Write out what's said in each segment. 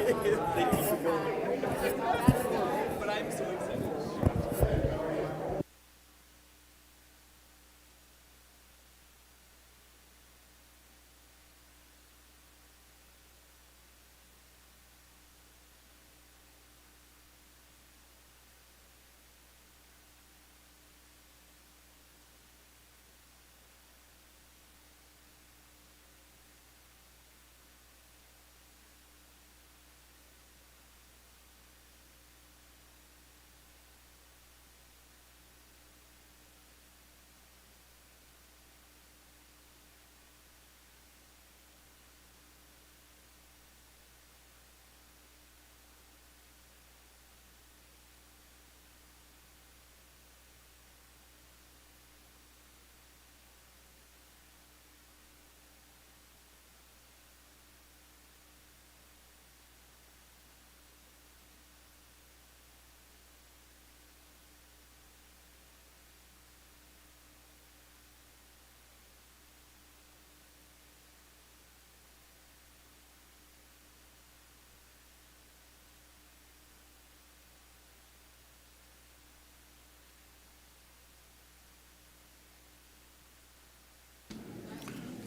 But I'm so excited.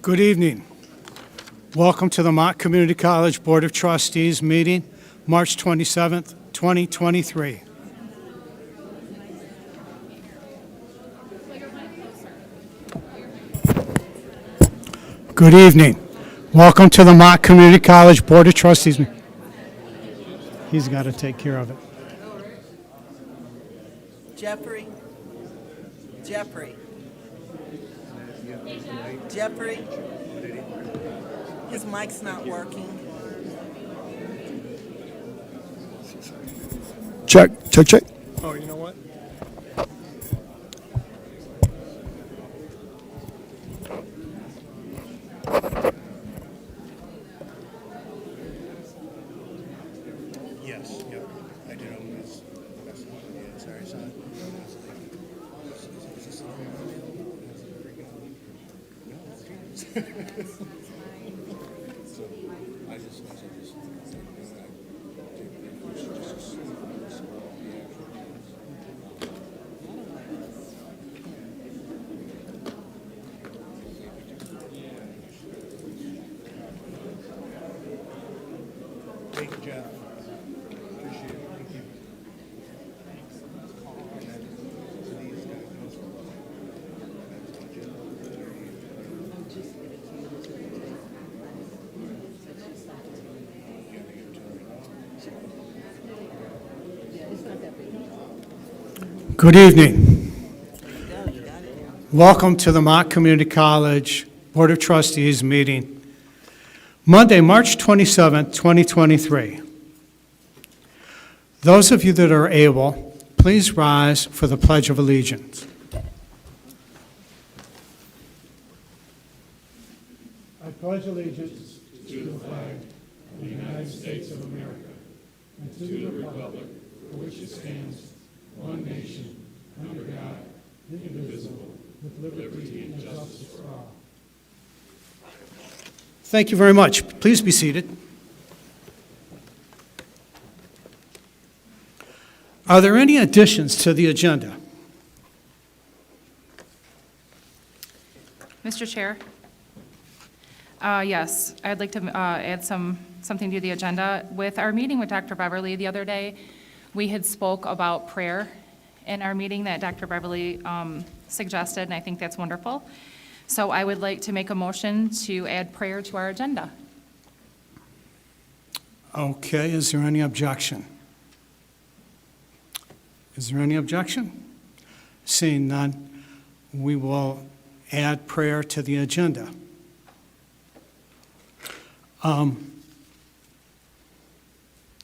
Good evening. Welcome to the Mott Community College Board of Trustees meeting, March 27th, 2023. Good evening. Welcome to the Mott Community College Board of Trustees. He's got to take care of it. Jeffrey. His mic's not working. Check. Oh, you know what? Yes, yep, I did them as, yeah, sorry, son. Thank you, Jeff. Appreciate it, thank you. Good evening. You got it now. Welcome to the Mott Community College Board of Trustees meeting, Monday, March 27th, 2023. Those of you that are able, please rise for the Pledge of Allegiance. I pledge allegiance to the flag of the United States of America and to the republic for which it stands, one nation, under God, indivisible, with liberty and justice for all. Thank you very much. Please be seated. Are there any additions to the agenda? Mr. Chair? Yes, I'd like to add something to the agenda. With our meeting with Dr. Beverly the other day, we had spoke about prayer in our meeting that Dr. Beverly suggested, and I think that's wonderful. So I would like to make a motion to add prayer to our agenda. Okay, is there any objection? Is there any objection? Seeing none, we will add prayer to the agenda.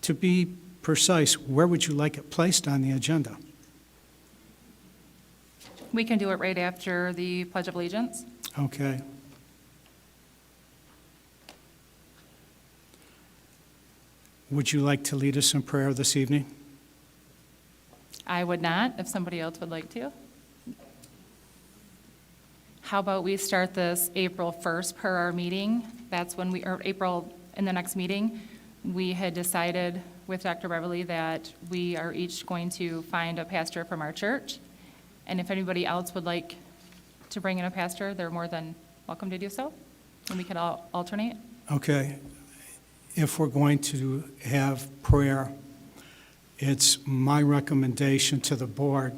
To be precise, where would you like it placed on the agenda? We can do it right after the Pledge of Allegiance. Okay. Would you like to lead us in prayer this evening? I would not, if somebody else would like to. How about we start this April 1st per our meeting? That's when or April in the next meeting. we had decided with Dr. Beverly that we are each going to find a pastor from our church. And if anybody else would like to bring in a pastor, they're more than welcome to do so. And we could all alternate. Okay. If we're going to have prayer, it's my recommendation to the board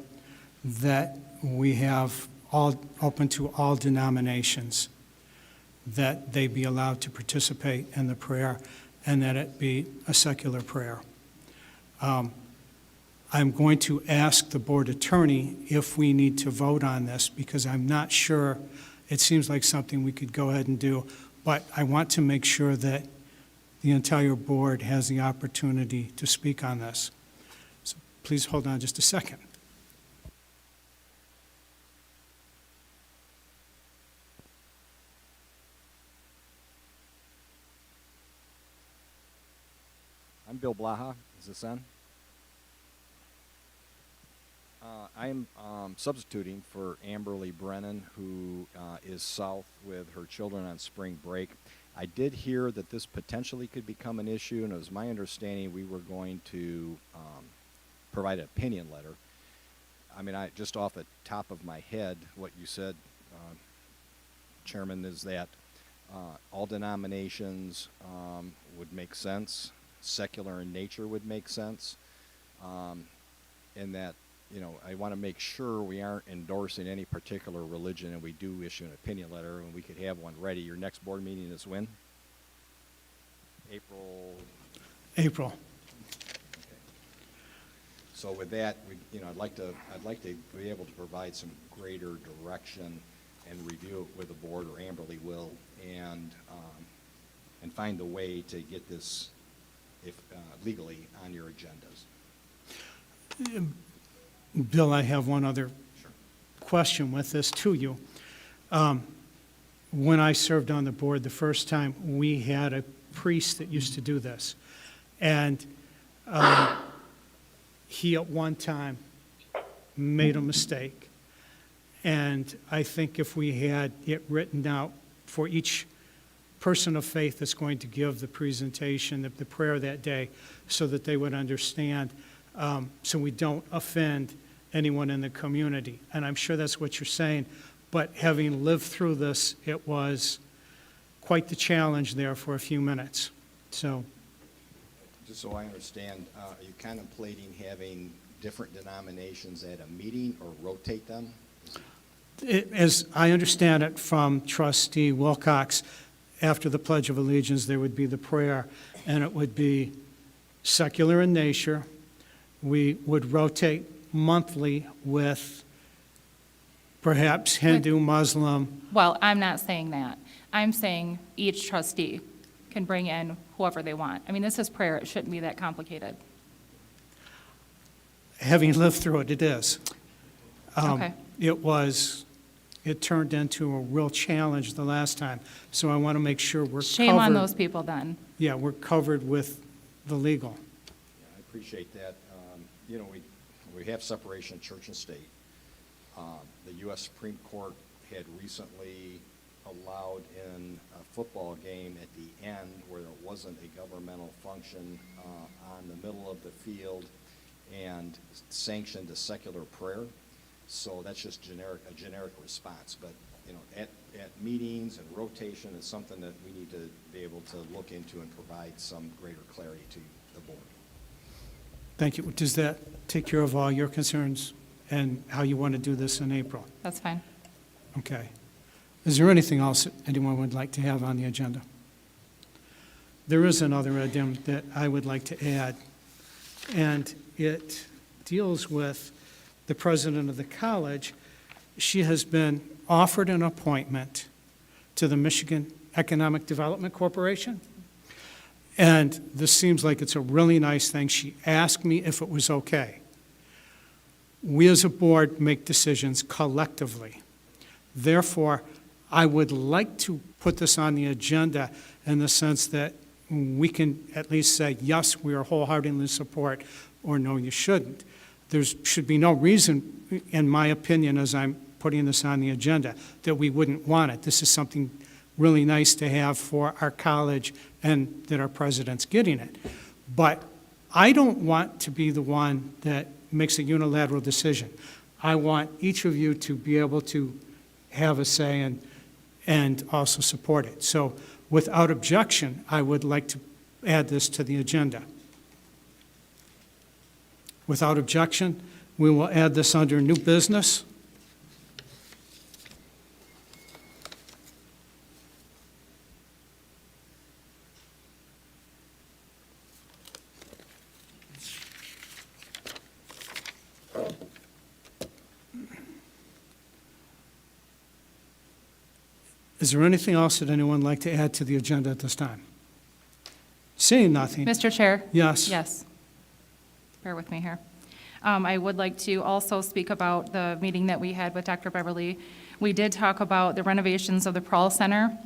that we have all open to all denominations, that they be allowed to participate in the prayer, and that it be a secular prayer. I'm going to ask the board attorney if we need to vote on this, because I'm not sure. It seems like something we could go ahead and do, but I want to make sure that the entire board has the opportunity to speak on this. So please hold on just a second. I'm Bill Blaha. Is this on? I'm substituting for Amberly Brennan, who is south with her children on spring break. I did hear that this potentially could become an issue, and it was my understanding we were going to provide an opinion letter. I mean, just off the top of my head, what you said, Chairman, is that all denominations would make sense. Secular in nature would make sense, and that, you know, I want to make sure we aren't endorsing any particular religion, and we do issue an opinion letter, and we could have one ready. Your next board meeting is when? April. Okay. So with that, I'd like to be able to provide some greater direction and review it with the board, or Amberly will, and find a way to get this, if legally, on your agendas. Bill, I have one other Sure. question with this to you. When I served on the board the first time, we had a priest that used to do this. And he at one time made a mistake. And I think if we had it written out for each person of faith that's going to give the presentation, the prayer that day, so that they would understand, so we don't offend anyone in the community. And I'm sure that's what you're saying, but having lived through this, it was quite the challenge there for a few minutes. So, Just so I understand, are you contemplating having different denominations at a meeting or rotate them? as I understand it from Trustee Wilcox, after the Pledge of Allegiance, there would be the prayer, and it would be secular in nature. We would rotate monthly with perhaps Hindu, Muslim. Well, I'm not saying that. I'm saying each trustee can bring in whoever they want. I mean, this is prayer. It shouldn't be that complicated. Having lived through it, it is. Okay. It turned into a real challenge the last time. So I want to make sure we're covered. Shame on those people then. Yeah, we're covered with the legal. Yeah, I appreciate that. We have separation of church and state. The U.S. Supreme Court had recently allowed in a football game at the end where there wasn't a governmental function on the middle of the field and sanctioned a secular prayer. So that's just a generic response. But, at meetings and rotation is something that we need to be able to look into and provide some greater clarity to the board. Thank you. Does that take care of all your concerns and how you want to do this in April? That's fine. Okay. Is there anything else that anyone would like to have on the agenda? There is another item that I would like to add, and it deals with the president of the college. She has been offered an appointment to the Michigan Economic Development Corporation, and this seems like it's a really nice thing. She asked me if it was okay. We as a board make decisions collectively. Therefore, I would like to put this on the agenda in the sense that we can at least say, yes, we are wholeheartedly support, or no, you shouldn't. There should be no reason, in my opinion, as I'm putting this on the agenda, that we wouldn't want it. This is something really nice to have for our college and that our president's getting it. But I don't want to be the one that makes a unilateral decision. I want each of you to be able to have a say and also support it. So without objection, I would like to add this to the agenda. Without objection, we will add this under new business. Is there anything else that anyone would like to add to the agenda at this time? Seeing nothing. Mr. Chair? Yes. Yes. Bear with me here. I would like to also speak about the meeting that we had with Dr. Beverly. We did talk about the renovations of the Prawl Center.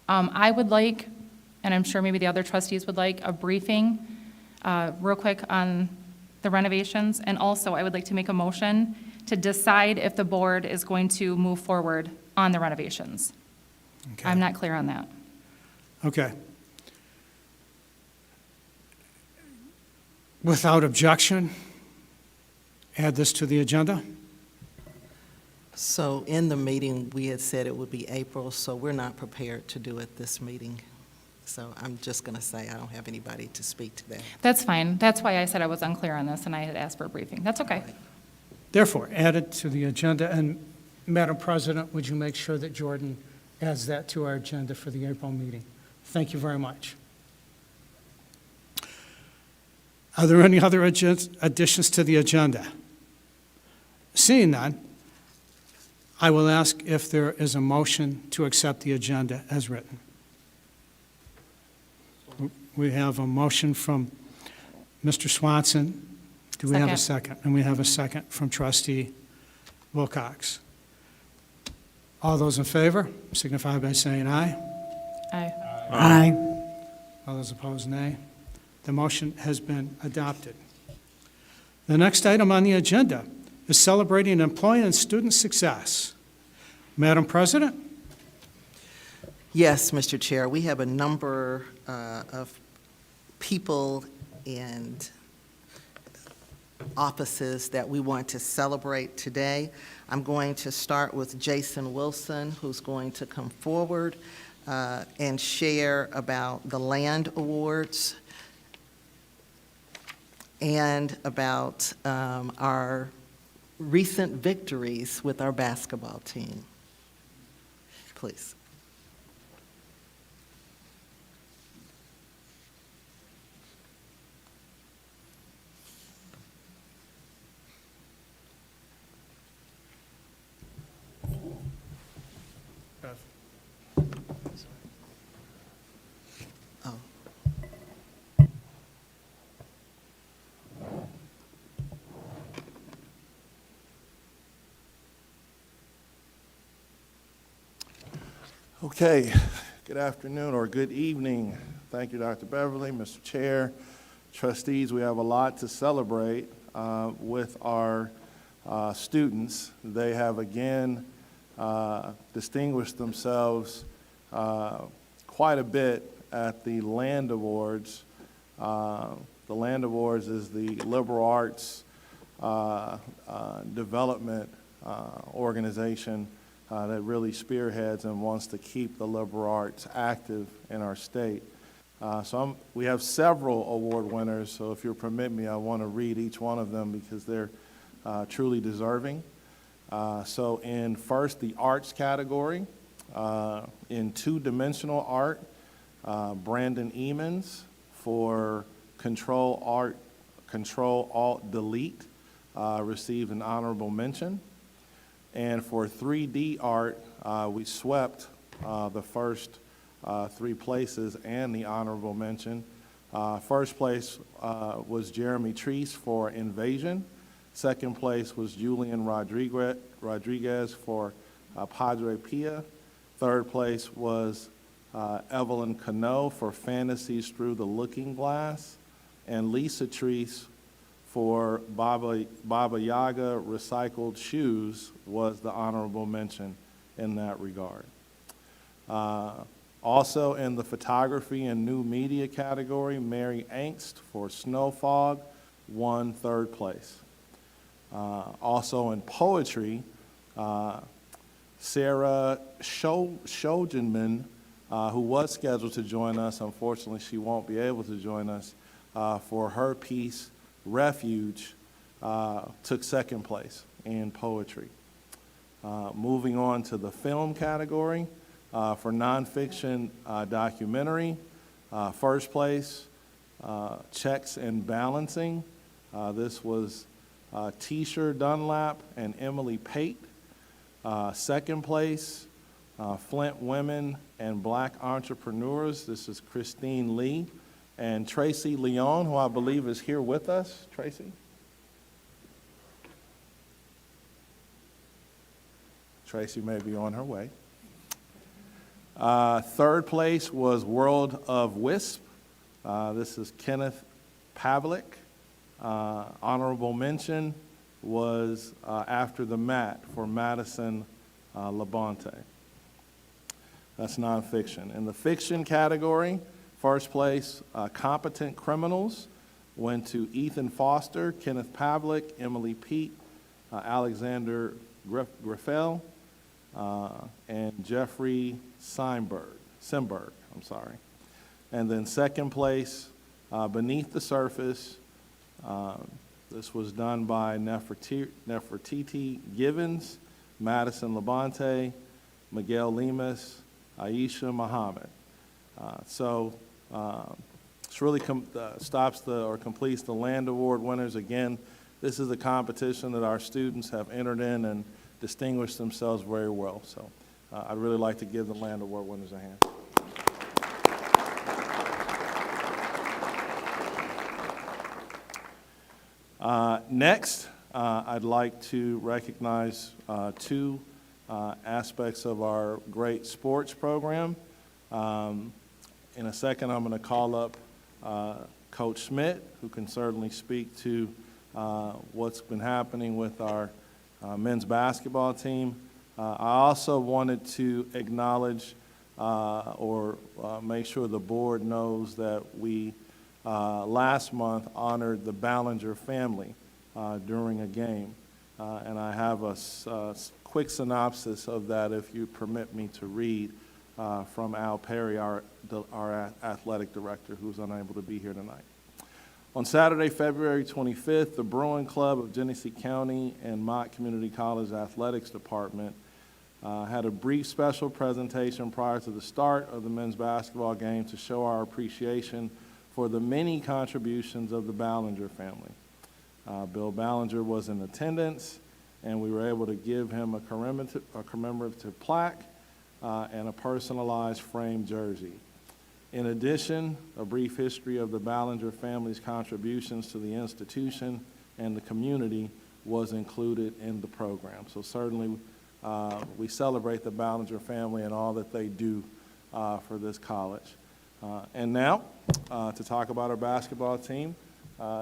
I would like, and I'm sure maybe the other trustees would like, a briefing real quick on the renovations. And also, I would like to make a motion to decide if the board is going to move forward on the renovations. Okay. I'm not clear on that. Okay. Without objection, add this to the agenda? So in the meeting, we had said it would be April, so we're not prepared to do it this meeting. So I'm just going to say I don't have anybody to speak to that. That's fine. That's why I said I was unclear on this, and I had asked for a briefing. That's okay. Therefore, add it to the agenda. And Madam President, would you make sure that Jordan adds that to our agenda for the April meeting? Thank you very much. Are there any other additions to the agenda? Seeing none, I will ask if there is a motion to accept the agenda as written. We have a motion from Mr. Swanson. Do we have a second? And we have a second from Trustee Wilcox. All those in favor signify by saying aye. Aye. Aye. All those opposed, nay. The motion has been adopted. The next item on the agenda is celebrating employee and student success. Madam President? Yes, Mr. Chair, we have a number of people and offices that we want to celebrate today. I'm going to start with Jason Wilson, who's going to come forward and share about the Land Awards and about our recent victories with our basketball team. Please. Oh. Okay, good afternoon or good evening. Thank you, Dr. Beverly, Mr. Chair, trustees. We have a lot to celebrate with our students. They have again distinguished themselves quite a bit at the Land Awards. The Land Awards is the liberal arts development organization that really spearheads and wants to keep the liberal arts active in our state. We have several award winners, so if you'll permit me, I want to read each one of them because they're truly deserving. So in first, the arts category, in two-dimensional art, Brandon Emons for Control Alt Delete received an honorable mention. And for 3D art, we swept the first 3 places and the honorable mention. First place was Jeremy Treese for Invasion. Second place was Julian Rodriguez for Padre Pia. Third place was Evelyn Cano for Fantasies Through the Looking Glass. And Lisa Treese for Baba Yaga Recycled Shoes was the honorable mention in that regard. Also in the photography and new media category, Mary Angst for Snow Fog won 3rd place. Also in poetry, Sarah Shogenman, who was scheduled to join us, unfortunately she won't be able to join us, for her piece, Refuge, took 2nd place in poetry. Moving on to the film category, for nonfiction documentary, 1st place, Checks and Balancing. This was Tisha Dunlap and Emily Pate. 2nd place, Flint Women and Black Entrepreneurs. This is Christine Lee and Tracy Leon, who I believe is here with us. Tracy? Tracy may be on her way. 3rd place was World of Wisp. This is Kenneth Pavlik. Honorable mention was After the Mat for Madison Labonte. That's nonfiction. In the fiction category, 1st place, Competent Criminals, went to Ethan Foster, Kenneth Pavlik, Emily Pete, Alexander Griffel, and Jeffrey Simberg. And then 2nd place, Beneath the Surface. This was done by Nefertiti Givens, Madison Labonte, Miguel Lemus, Aisha Muhammad. This really completes the Land Award winners. Again, this is a competition that our students have entered in and distinguished themselves very well. So I'd really like to give the Land Award winners a hand. Next, I'd like to recognize 2 aspects of our great sports program. In a second, I'm going to call up Coach Schmidt, who can certainly speak to what's been happening with our men's basketball team. I also wanted to acknowledge or make sure the board knows that we last month honored the Ballinger family during a game. And I have a quick synopsis of that, if you permit me to read, from Al Perry, our athletic director, who's unable to be here tonight. On Saturday, February 25th, the Bruin Club of Genesee County and Mott Community College Athletics Department had a brief special presentation prior to the start of the men's basketball game to show our appreciation for the many contributions of the Ballinger family. Bill Ballinger was in attendance, and we were able to give him a commemorative plaque and a personalized framed jersey. In addition, a brief history of the Ballinger family's contributions to the institution and the community was included in the program. So certainly we celebrate the Ballinger family and all that they do for this college. And now, to talk about our basketball team,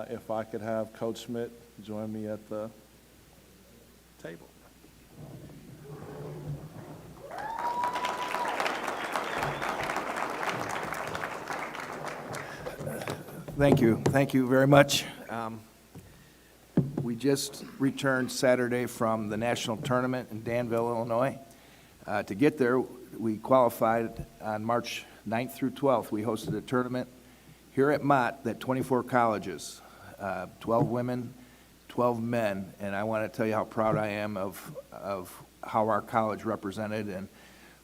if I could have Coach Schmidt join me at the table. Thank you. Thank you very much. We just returned Saturday from the national tournament in Danville, Illinois. To get there, we qualified on March 9th through 12th. We hosted a tournament here at Mott at 24 colleges, 12 women, 12 men, and I want to tell you how proud I am of how our college represented. And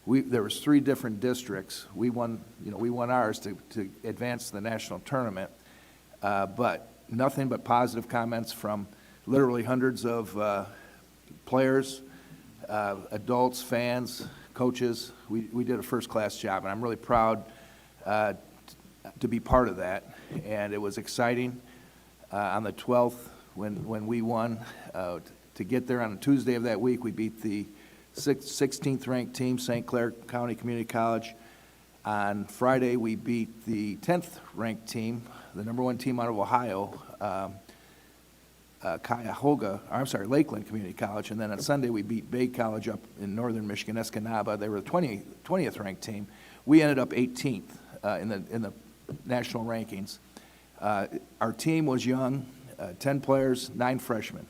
there was 3 different districts. We won ours to advance to the national tournament, but nothing but positive comments from literally hundreds of players, adults, fans, coaches. We did a first-class job, and I'm really proud to be part of that. And it was exciting on the 12th when we won. To get there on a Tuesday of that week, we beat the 16th ranked team, St. Clair County Community College. On Friday, we beat the 10th ranked team, the number 1 team out of Ohio, Lakeland Community College. And then on Sunday, we beat Bay College up in northern Michigan, Escanaba. They were the 20th ranked team. We ended up 18th in the national rankings. Our team was young, 10 players, 9 freshmen.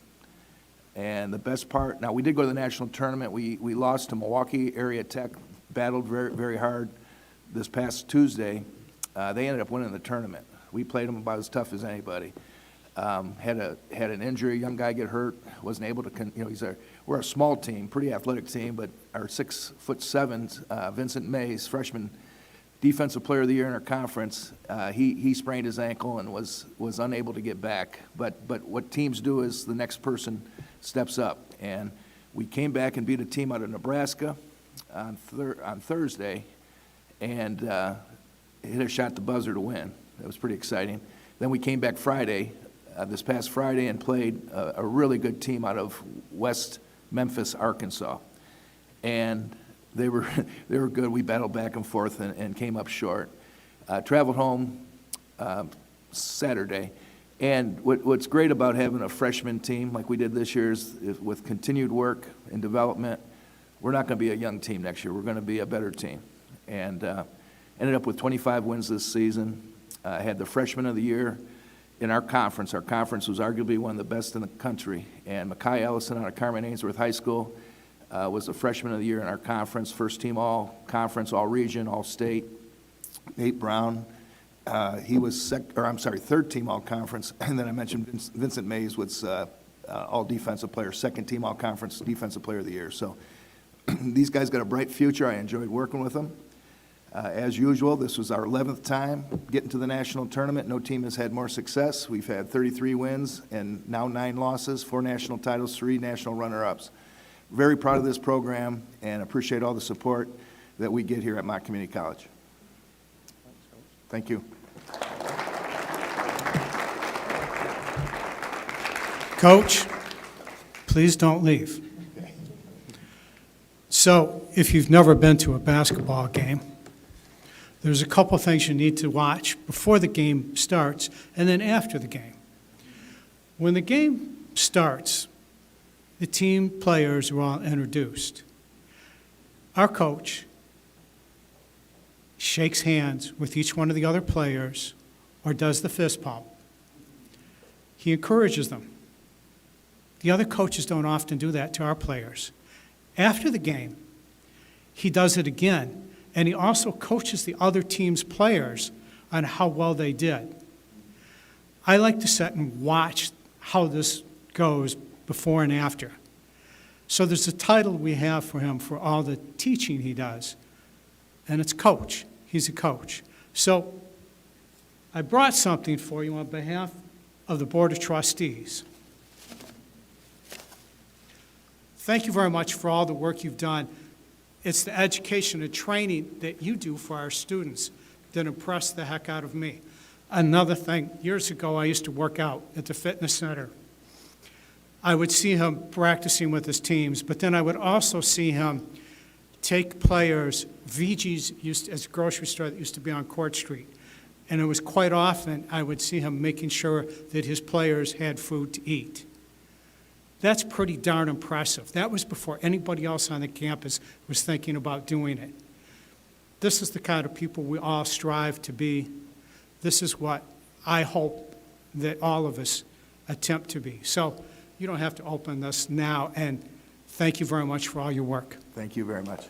And the best part, now we did go to the national tournament. We lost to Milwaukee Area Tech, battled very, very hard this past Tuesday. They ended up winning the tournament. We played them about as tough as anybody. Had an injury, a young guy get hurt, wasn't able to, we're a small team, pretty athletic team, but our 6'7", Vincent Mays, freshman defensive player of the year in our conference, he sprained his ankle and was unable to get back. But what teams do is the next person steps up. And we came back and beat a team out of Nebraska on Thursday and hit a shot at the buzzer to win. That was pretty exciting. Then we came back Friday, this past Friday, and played a really good team out of West Memphis, Arkansas. And they were good. We battled back and forth and came up short. Traveled home Saturday. And what's great about having a freshman team like we did this year is with continued work and development, we're not going to be a young team next year. We're going to be a better team. And ended up with 25 wins this season. Had the freshman of the year in our conference. Our conference was arguably one of the best in the country. And Mekhi Ellison out of Carmen Ainsworth High School was the freshman of the year in our conference. First team all conference, all region, all state. Nate Brown, he was third team all conference. And then I mentioned Vincent Mays was all defensive player, second team all conference defensive player of the year. So these guys got a bright future. I enjoyed working with them. As usual, this was our 11th time getting to the national tournament. No team has had more success. We've had 33 wins and now 9 losses, 4 national titles, 3 national runner-ups. Very proud of this program and appreciate all the support that we get here at Mott Community College. Thank you. Coach, please don't leave. So, if you've never been to a basketball game, there's a couple things you need to watch before the game starts and then after the game. When the game starts, the team players are all introduced. Our coach shakes hands with each one of the other players or does the fist pump. He encourages them. The other coaches don't often do that to our players. After the game, he does it again, and he also coaches the other team's players on how well they did. I like to sit and watch how this goes before and after. So there's a title we have for him for all the teaching he does, and it's coach. He's a coach. So I brought something for you on behalf of the Board of Trustees. Thank you very much for all the work you've done. It's the education and training that you do for our students that impress the heck out of me. Another thing, years ago I used to work out at the fitness center. I would see him practicing with his teams, but then I would also see him take players, VG's as a grocery store that used to be on Court Street, and it was quite often I would see him making sure that his players had food to eat. That's pretty darn impressive. That was before anybody else on the campus was thinking about doing it. This is the kind of people we all strive to be. This is what I hope that all of us attempt to be. So you don't have to open this now, and thank you very much for all your work. Thank you very much.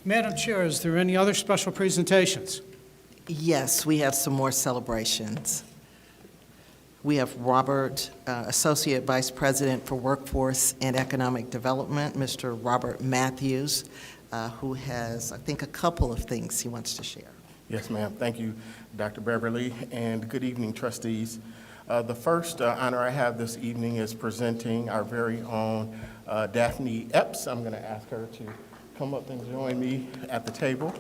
Madam Chair, is there any other special presentations? Yes, we have some more celebrations. We have Robert, Associate Vice President for Workforce and Economic Development, Mr. Robert Matthews, who has, I think, a couple of things he wants to share. Yes, ma'am. Thank you, Dr. Beverly, and good evening, trustees. The first honor I have this evening is presenting our very own Daphne Epps. I'm going to ask her to come up and join me at the table.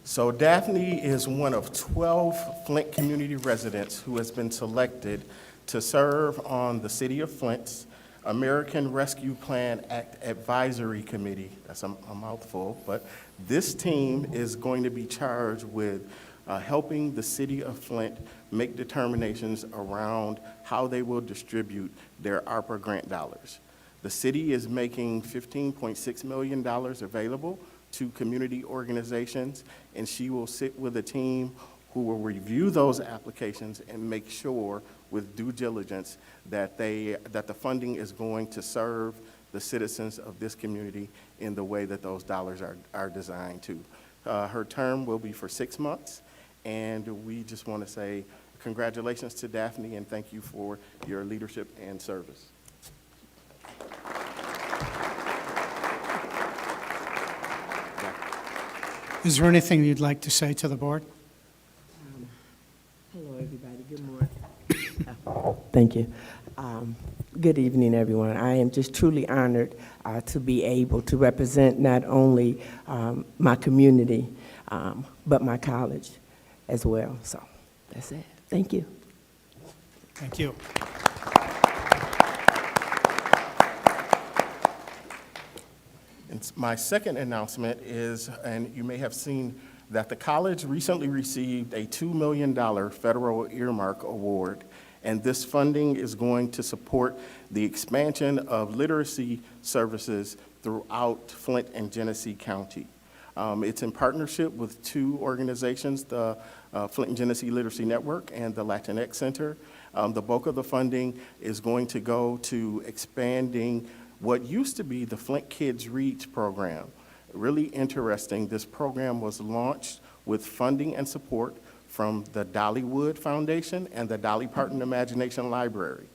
So Daphne is one of 12 Flint community residents who has been selected to serve on the City of Flint's American Rescue Plan Act Advisory Committee. That's a mouthful, but this team is going to be charged with helping the city of Flint make determinations around how they will distribute their ARPA grant dollars. The city is making $15.6 million available to community organizations, and she will sit with a team who will review those applications and make sure with due diligence that the funding is going to serve the citizens of this community in the way that those dollars are designed to. Her term will be for 6 months, and we just want to say congratulations to Daphne and thank you for your leadership and service. Is there anything you'd like to say to the board? Hello, everybody. Good morning. Thank you. Good evening, everyone. I am just truly honored to be able to represent not only my community, but my college as well. So that's it. Thank you. Thank you. And my second announcement is, and you may have seen that the college recently received a $2 million federal earmark award, and this funding is going to support the expansion of literacy services throughout Flint and Genesee County. It's in partnership with 2 organizations, the Flint and Genesee Literacy Network and the Latinx Center. The bulk of the funding is going to go to expanding what used to be the Flint Kids Reads program. Really interesting, this program was launched with funding and support from the Dollywood Foundation and the Dolly Parton Imagination Library.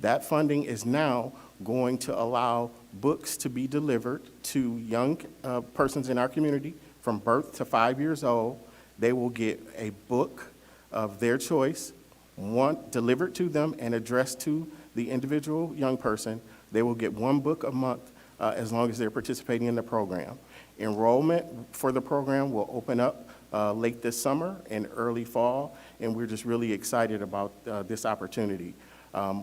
That funding is now going to allow books to be delivered to young persons in our community from birth to 5 years old. They will get a book of their choice, one delivered to them and addressed to the individual young person. They will get 1 book a month as long as they're participating in the program. Enrollment for the program will open up late this summer and early fall, and we're just really excited about this opportunity.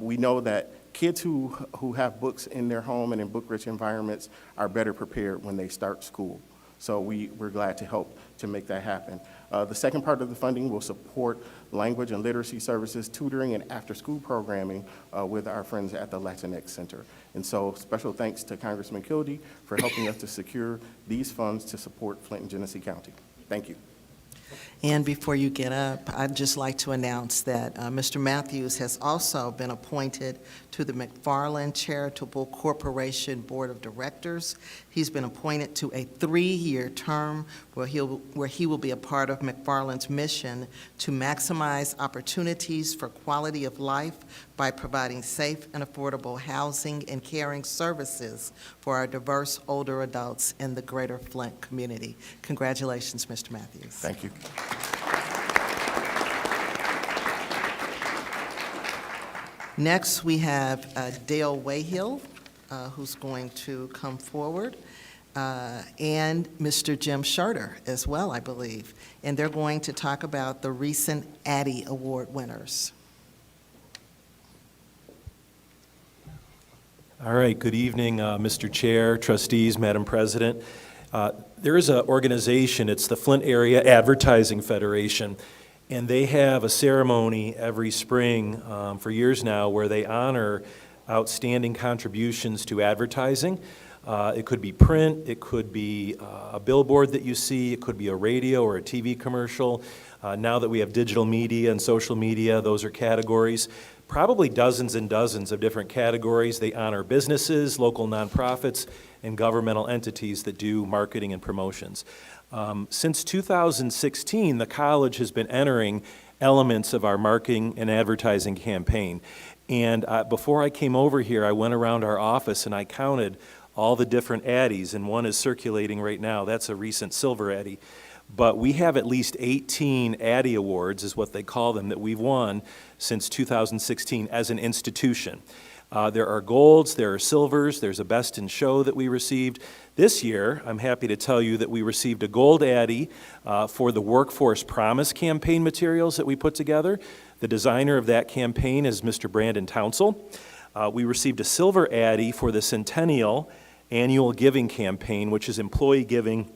We know that kids who have books in their home and in book-rich environments are better prepared when they start school. So we're glad to help to make that happen. The second part of the funding will support language and literacy services, tutoring, and after-school programming with our friends at the Latinx Center. And so special thanks to Congressman Kildee for helping us to secure these funds to support Flint and Genesee County. Thank you. And before you get up, I'd just like to announce that Mr. Matthews has also been appointed to the McFarland Charitable Corporation Board of Directors. He's been appointed to a 3-year term where he will be a part of McFarland's mission to maximize opportunities for quality of life by providing safe and affordable housing and caring services for our diverse older adults in the greater Flint community. Congratulations, Mr. Matthews. Thank you. Next, we have Dale Wayhill, who's going to come forward, and Mr. Jim Scherter as well, I believe. And they're going to talk about the recent Addie Award winners. All right, good evening, Mr. Chair, trustees, Madam President. There is an organization, it's the Flint Area Advertising Federation, and they have a ceremony every spring for years now where they honor outstanding contributions to advertising. It could be print, it could be a billboard that you see, it could be a radio or a TV commercial. Now that we have digital media and social media, those are categories. Probably dozens and dozens of different categories. They honor businesses, local nonprofits, and governmental entities that do marketing and promotions. Since 2016, the college has been entering elements of our marketing and advertising campaign. And before I came over here, I went around our office and I counted all the different Addies, and one is circulating right now. That's a recent Silver Addie. But we have at least 18 Addie Awards, is what they call them, that we've won since 2016 as an institution. There are golds, there are silvers, there's a Best in Show that we received. This year, I'm happy to tell you that we received a gold Addie for the Workforce Promise campaign materials that we put together. The designer of that campaign is Mr. Brandon Townsell. We received a silver Addy for the Centennial Annual Giving Campaign, which is employee giving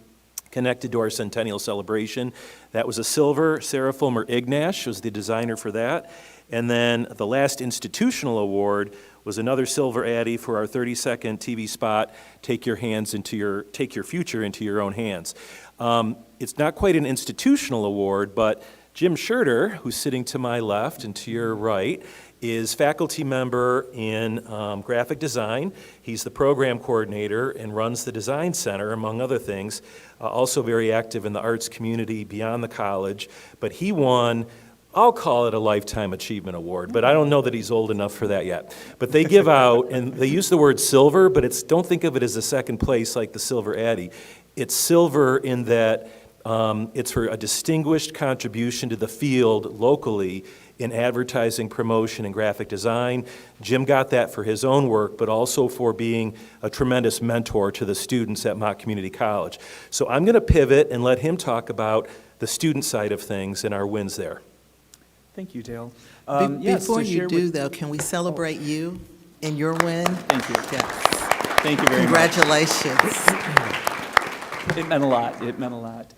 connected to our centennial celebration. That was a silver. Sarah Fulmer Ignash was the designer for that. And then the last institutional award was another silver Addy for our 30-second TV spot, Take Your Future into Your Own hands. It's not quite an institutional award, but Jim Scherter, who's sitting to my left and to your right, is faculty member in graphic design. He's the program coordinator and runs the Design Center, among other things. Also very active in the arts community beyond the college. But he won, I'll call it a Lifetime Achievement Award, but I don't know that he's old enough for that yet. But they give out, and they use the word silver, but don't think of it as a second place like the Silver Addy. It's silver in that it's for a distinguished contribution to the field locally in advertising, promotion, and graphic design. Jim got that for his own work, but also for being a tremendous mentor to the students at Mott Community College. So I'm going to pivot and let him talk about the student side of things and our wins there. Thank you, Dale. Before you do, though, can we celebrate you and your win? Thank you. Yes. Thank you very Congratulations. much. It meant a lot. It meant a lot.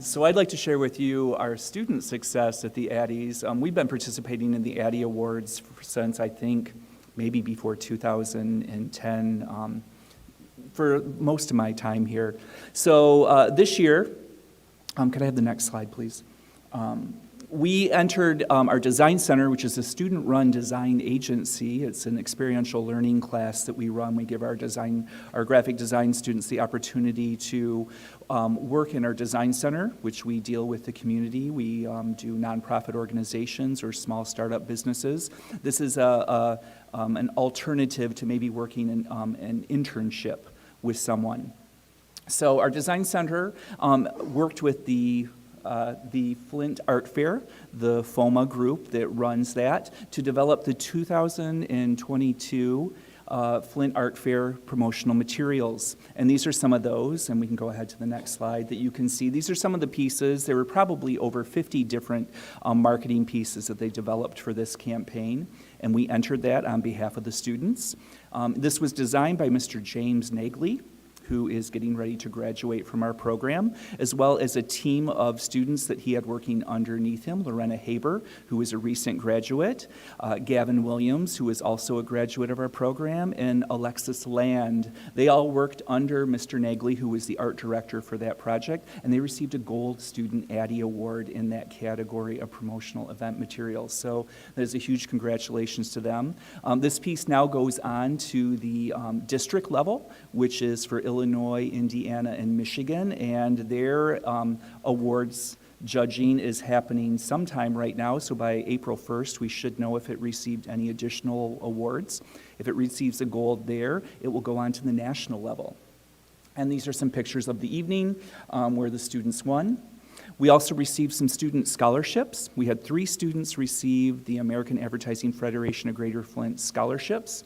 So I'd like to share with you our student success at the Addies. We've been participating in the Addie Awards since, I think, maybe before 2010, for most of my time here. So this year, could I have the next slide, please? We entered our Design Center, which is a student-run design agency. It's an experiential learning class that we run. We give our graphic design students the opportunity to work in our Design Center, which we deal with the community. We do nonprofit organizations or small startup businesses. This is an alternative to maybe working in an internship with someone. So our Design Center worked with the Flint Art Fair, the FOMA group that runs that, to develop the 2022 Flint Art Fair promotional materials. And these are some of those, and we can go ahead to the next slide, that you can see. These are some of the pieces. There were probably over 50 different marketing pieces that they developed for this campaign, and we entered that on behalf of the students. This was designed by Mr. James Nagley, who is getting ready to graduate from our program, as well as a team of students that he had working underneath him, Lorena Haber, who is a recent graduate, Gavin Williams, who is also a graduate of our program, and Alexis Land. They all worked under Mr. Nagley, who was the art director for that project, and they received a Gold Student Addy Award in that category of promotional event materials. So that is a huge congratulations to them. This piece now goes on to the district level, which is for Illinois, Indiana, and Michigan, and their awards judging is happening sometime right now, so by April 1st, we should know if it received any additional awards. If it receives a gold there, it will go on to the national level. And these are some pictures of the evening where the students won. We also received some student scholarships. We had 3 students receive the American Advertising Federation of Greater Flint scholarships.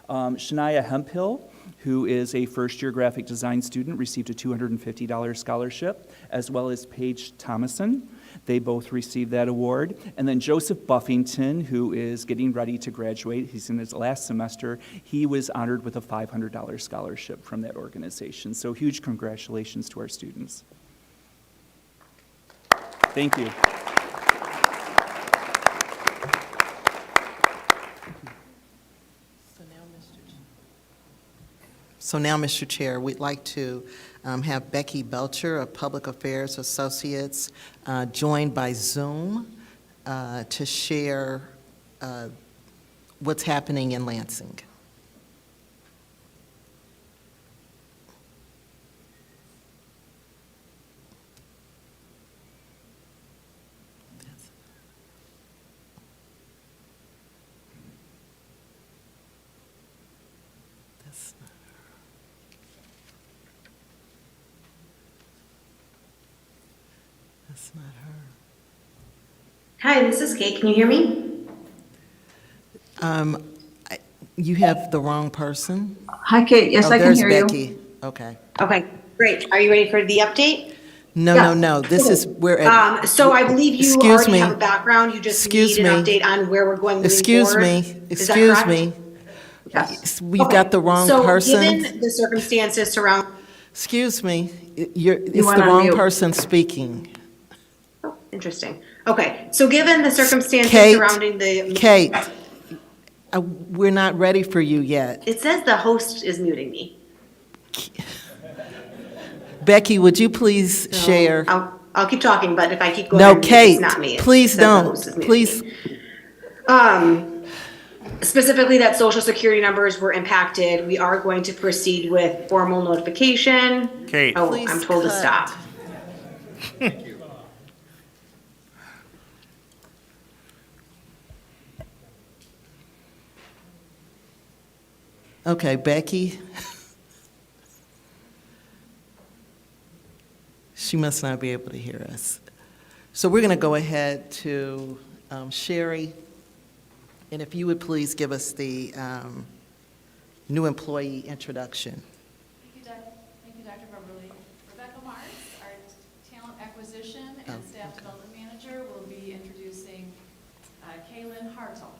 Shania Hemphill, who is a first-year graphic design student, received a $250 scholarship, as well as Paige Thomason. They both received that award. And then Joseph Buffington, who is getting ready to graduate, he's in his last semester, he was honored with a $500 scholarship from that organization. So huge congratulations to our students. Thank you. So now, Mr. Chair, we'd like to have Becky Belcher of Public Affairs Associates joined by Zoom to share what's happening in Lansing. That's not her. Hi, this is Kate. Can you hear me? You have the wrong person. Hi, Kate. Yes, I can hear There's Becky. you. Okay. Okay, great. Are you ready for the update? No, Yeah. no. This is, we're at. So I believe you Excuse already me. have a background. You just Excuse need an me. update on where we're going moving Excuse forward. me. Is that Excuse correct? me. Yes. We've got the wrong So person. given the circumstances surrounding, Excuse me, You it's went the on wrong mute. person speaking. oh, interesting. Okay, so given the circumstances Kate, surrounding the, Kate, we're not ready for you yet. it says the host is muting me. Becky, would you please So share? I'll keep talking, but if I keep going No, on mute, Kate, it's not me. please It says the don't. host is muting Please. me. Specifically that social security numbers were impacted. We are going to proceed with formal notification. Kate. Oh, Please I'm told to cut. stop. Okay, Becky. She must not be able to hear us. So we're going to go ahead to Sherry. And if you would please give us the new employee introduction. Thank you, Dr. Beverly. Rebecca Marks, our talent acquisition and staff development manager, will be introducing Kaylin Hartel.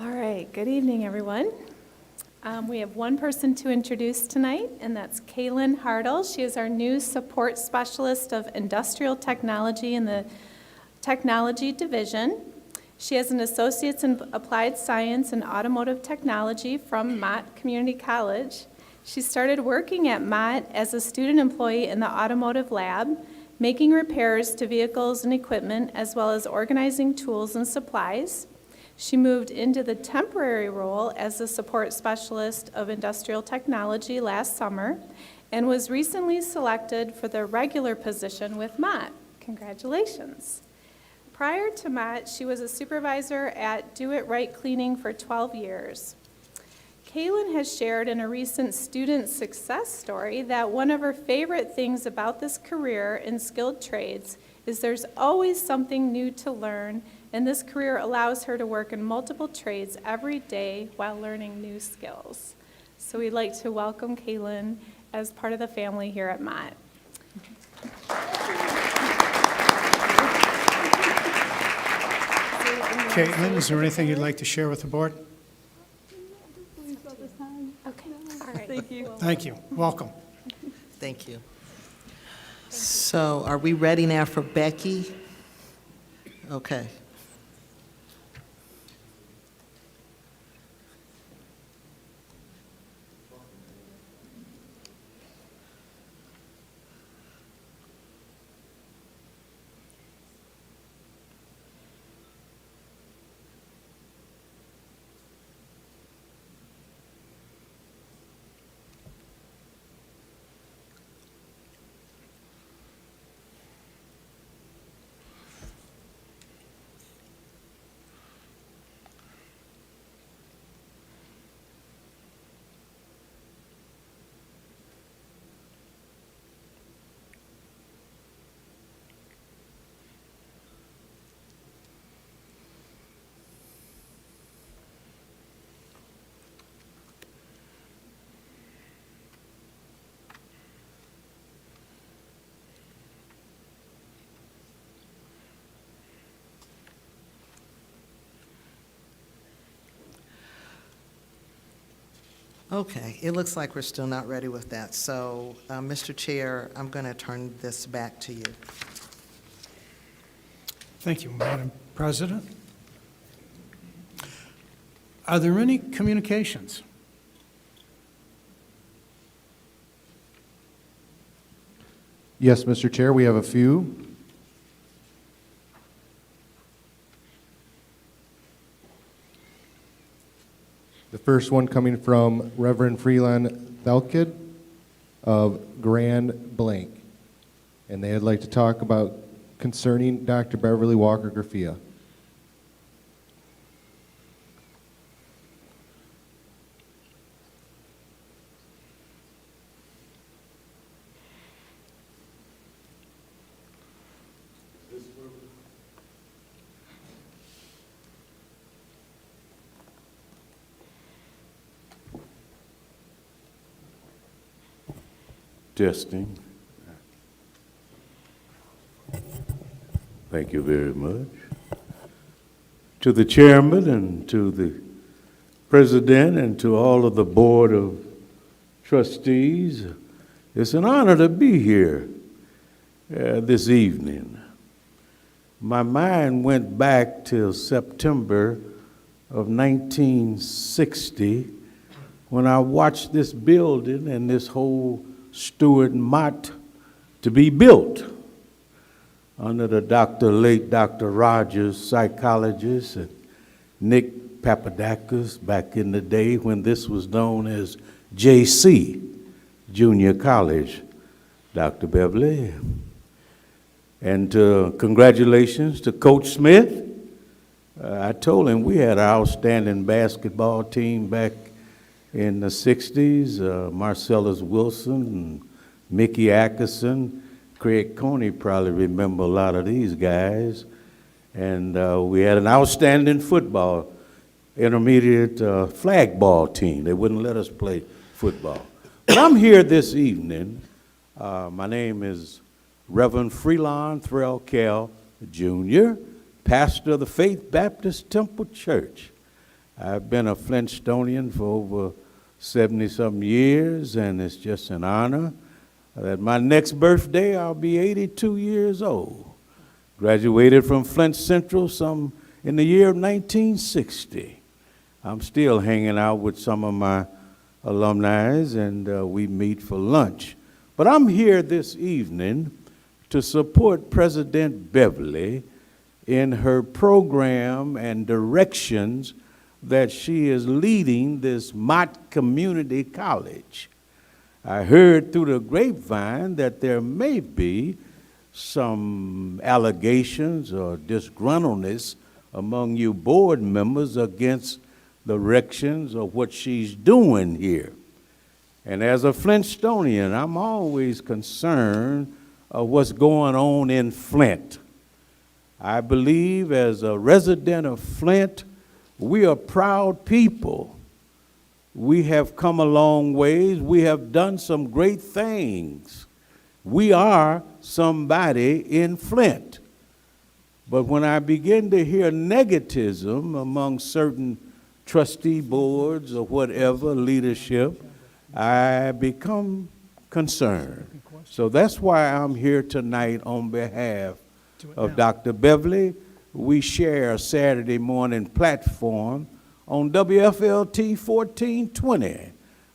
All right, good evening, everyone. We have one person to introduce tonight, and that's Kaylin Hartel. She is our new support specialist of industrial technology in the technology division. She has an associate's in applied science and automotive technology from Mott Community College. She started working at Mott as a student employee in the automotive lab, making repairs to vehicles and equipment, as well as organizing tools and supplies. She moved into the temporary role as the support specialist of industrial technology last summer and was recently selected for the regular position with Mott. Congratulations. Prior to Mott, she was a supervisor at Do It Right Cleaning for 12 years. Kaylin has shared in a recent student success story that one of her favorite things about this career in skilled trades is there's always something new to learn, and this career allows her to work in multiple trades every day while learning new skills. So we'd like to welcome Kaylin as part of the family here at Mott. Caitlin, is there anything you'd like to share with the board? Okay, all right. Thank you. Thank you. Welcome. Thank you. So are we ready now for Becky? Okay. Okay, it looks like we're still not ready with that. So, Mr. Chair, I'm going to turn this back to you. Thank you, Madam President. Are there any communications? Yes, Mr. Chair, we have a few. The first one coming from Reverend Freeland Thalkid of Grand Blanc. And they'd like to talk about concerning Dr. Beverly Walker Graffia. Testing. Thank you very much. To the chairman and to the president and to all of the board of trustees, it's an honor to be here this evening. My mind went back till September of 1960 when I watched this building and this whole Stuart Mott to be built under the late Dr. Rogers, psychologist, and Nick Papadakis back in the day when this was known as JC, Junior College, Dr. Beverly. And congratulations to Coach Smith. I told him we had an outstanding basketball team back in the 60s, Marcellus Wilson and Mickey Atkinson. Craig Coney probably remember a lot of these guys. And we had an outstanding football, intermediate flag ball team. They wouldn't let us play football. But I'm here this evening. My name is Reverend Freelon Threll Kell, Jr., pastor of the Faith Baptist Temple Church. I've been a Flintstonian for over 70-something years, and it's just an honor that my next birthday, I'll be 82 years old. Graduated from Flint Central in the year of 1960. I'm still hanging out with some of my alumni, and we meet for lunch. But I'm here this evening to support President Beverly in her program and directions that she is leading this Mott Community College. I heard through the grapevine that there may be some allegations or disgruntledness among you board members against the directions of what she's doing here. And as a Flintstonian, I'm always concerned of what's going on in Flint. I believe as a resident of Flint, we are proud people. We have come a long ways. We have done some great things. We are somebody in Flint. But when I begin to hear negativism among certain trustee boards or whatever leadership, I become concerned. So that's why I'm here tonight on behalf of Dr. Beverly. We share a Saturday morning platform on WFLT 1420.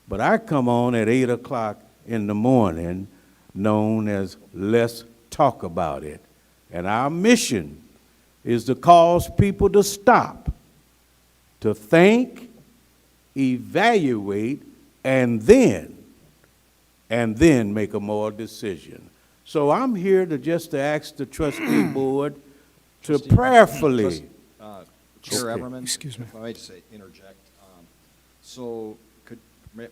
But I come on at 8 o'clock in the morning, known as Let's Talk About It. And our mission is to cause people to stop, to think, evaluate, and then make a moral decision. So I'm here to ask the trustee board to prayerfully. Chair Okay. Everman? Excuse me. If I might just interject. So could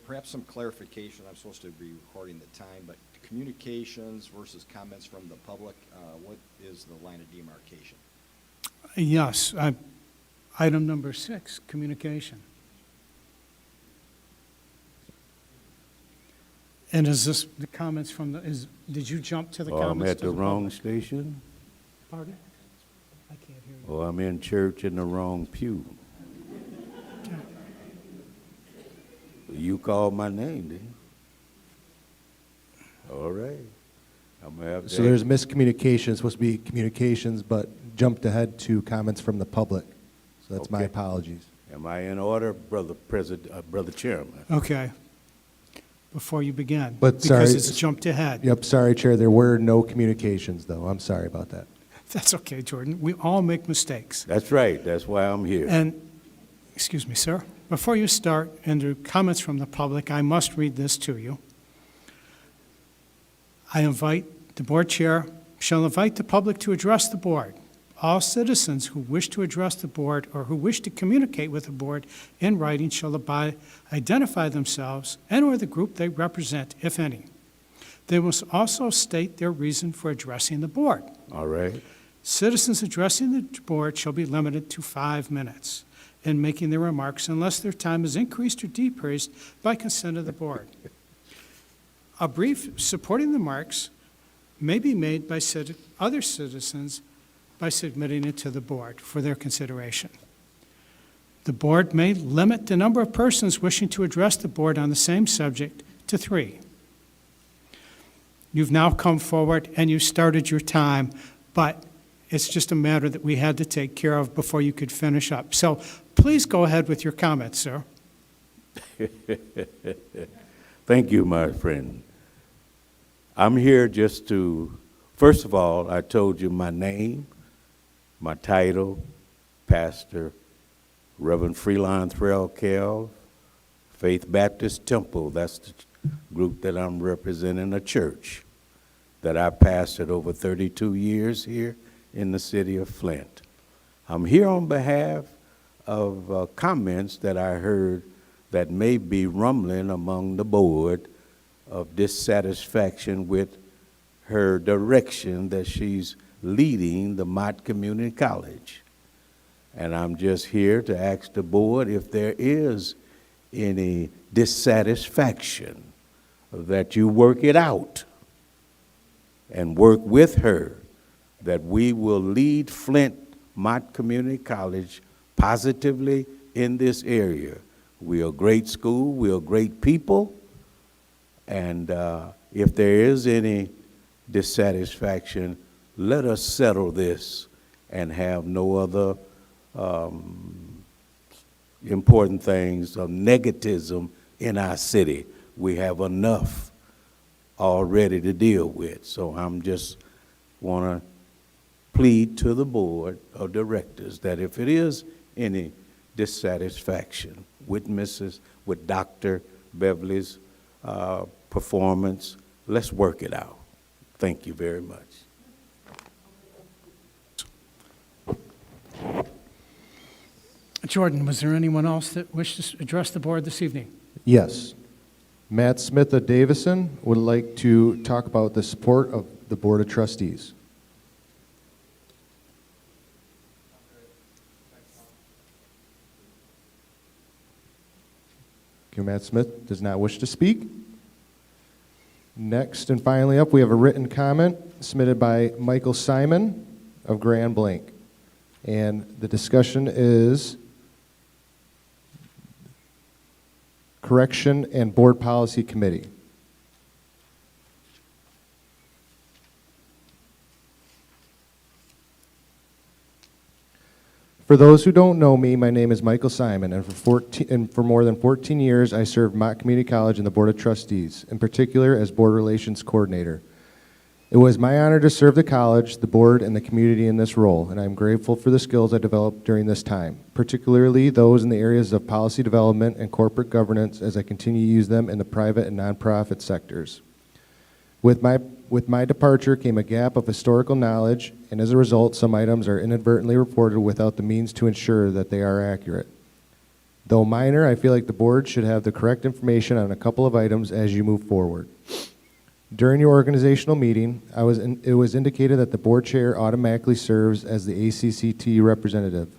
perhaps some clarification, I'm supposed to be recording the time, but communications versus comments from the public, what is the line of demarcation? Yes, item number 6, communication. And is this the comments from did you jump to the Oh, comments? I'm at to the wrong public? station? Pardon? I can't hear you. Or I'm in church in the wrong pew? You called my name, didn't you? All right. I'm gonna have to. So there's miscommunication, it's supposed to be communications, but jumped ahead to comments from the public. So that's my Okay. apologies. Am I in order, Brother Chairman? Okay. Before you begin. But sorry. Because it's jumped ahead. Yep, sorry, Chair, there were no communications, though. I'm sorry about that. That's okay, Jordan. We all make mistakes. That's right, that's why I'm here. And, excuse me, sir, before you start into comments from the public, I must read this to you. I invite, the board chair shall invite the public to address the board. All citizens who wish to address the board or who wish to communicate with the board in writing shall identify themselves and/or the group they represent, if any. They must also state their reason for addressing the board. All right. Citizens addressing the board shall be limited to 5 minutes in making their remarks unless their time is increased or decreased by consent of the board. A brief supporting the marks may be made by other citizens by submitting it to the board for their consideration. The board may limit the number of persons wishing to address the board on the same subject to 3. You've now come forward and you started your time, but it's just a matter that we had to take care of before you could finish up. So please go ahead with your comments, sir. Thank you, my friend. I'm here just to, first of all, I told you my name, my title, Pastor Reverend Freelon Threll Kell, Faith Baptist Temple. That's the group that I'm representing, a church that I pastored over 32 years here in the city of Flint. I'm here on behalf of comments that I heard that may be rumbling among the board of dissatisfaction with her direction that she's leading the Mott Community College. And I'm just here to ask the board if there is any dissatisfaction, that you work it out and work with her, that we will lead Flint Mott Community College positively in this area. We're a great school, we're great people, and if there is any dissatisfaction, let us settle this and have no other important things of negativism in our city. We have enough already to deal with. So I'm just want to plead to the board of directors that if it is any dissatisfaction with Dr. Beverly's performance, let's work it out. Thank you very much. Jordan, was there anyone else that wished to address the board this evening? Yes. Matt Smith of Davison would like to talk about the support of the Board of Trustees. Okay, Matt Smith does not wish to speak. Next and finally up, we have a written comment submitted by Michael Simon of Grand Blanc. And the discussion is Correction and Board Policy Committee. For those who don't know me, my name is Michael Simon, and for more than 14 years, I served Mott Community College in the Board of Trustees, in particular as Board Relations Coordinator. It was my honor to serve the college, the board, and the community in this role, and I'm grateful for the skills I developed during this time, particularly those in the areas of policy development and corporate governance as I continue to use them in the private and nonprofit sectors. With my departure came a gap of historical knowledge, and as a result, some items are inadvertently reported without the means to ensure that they are accurate. Though minor, I feel like the board should have the correct information on a couple of items as you move forward. During your organizational meeting, it was indicated that the board chair automatically serves as the ACCT representative.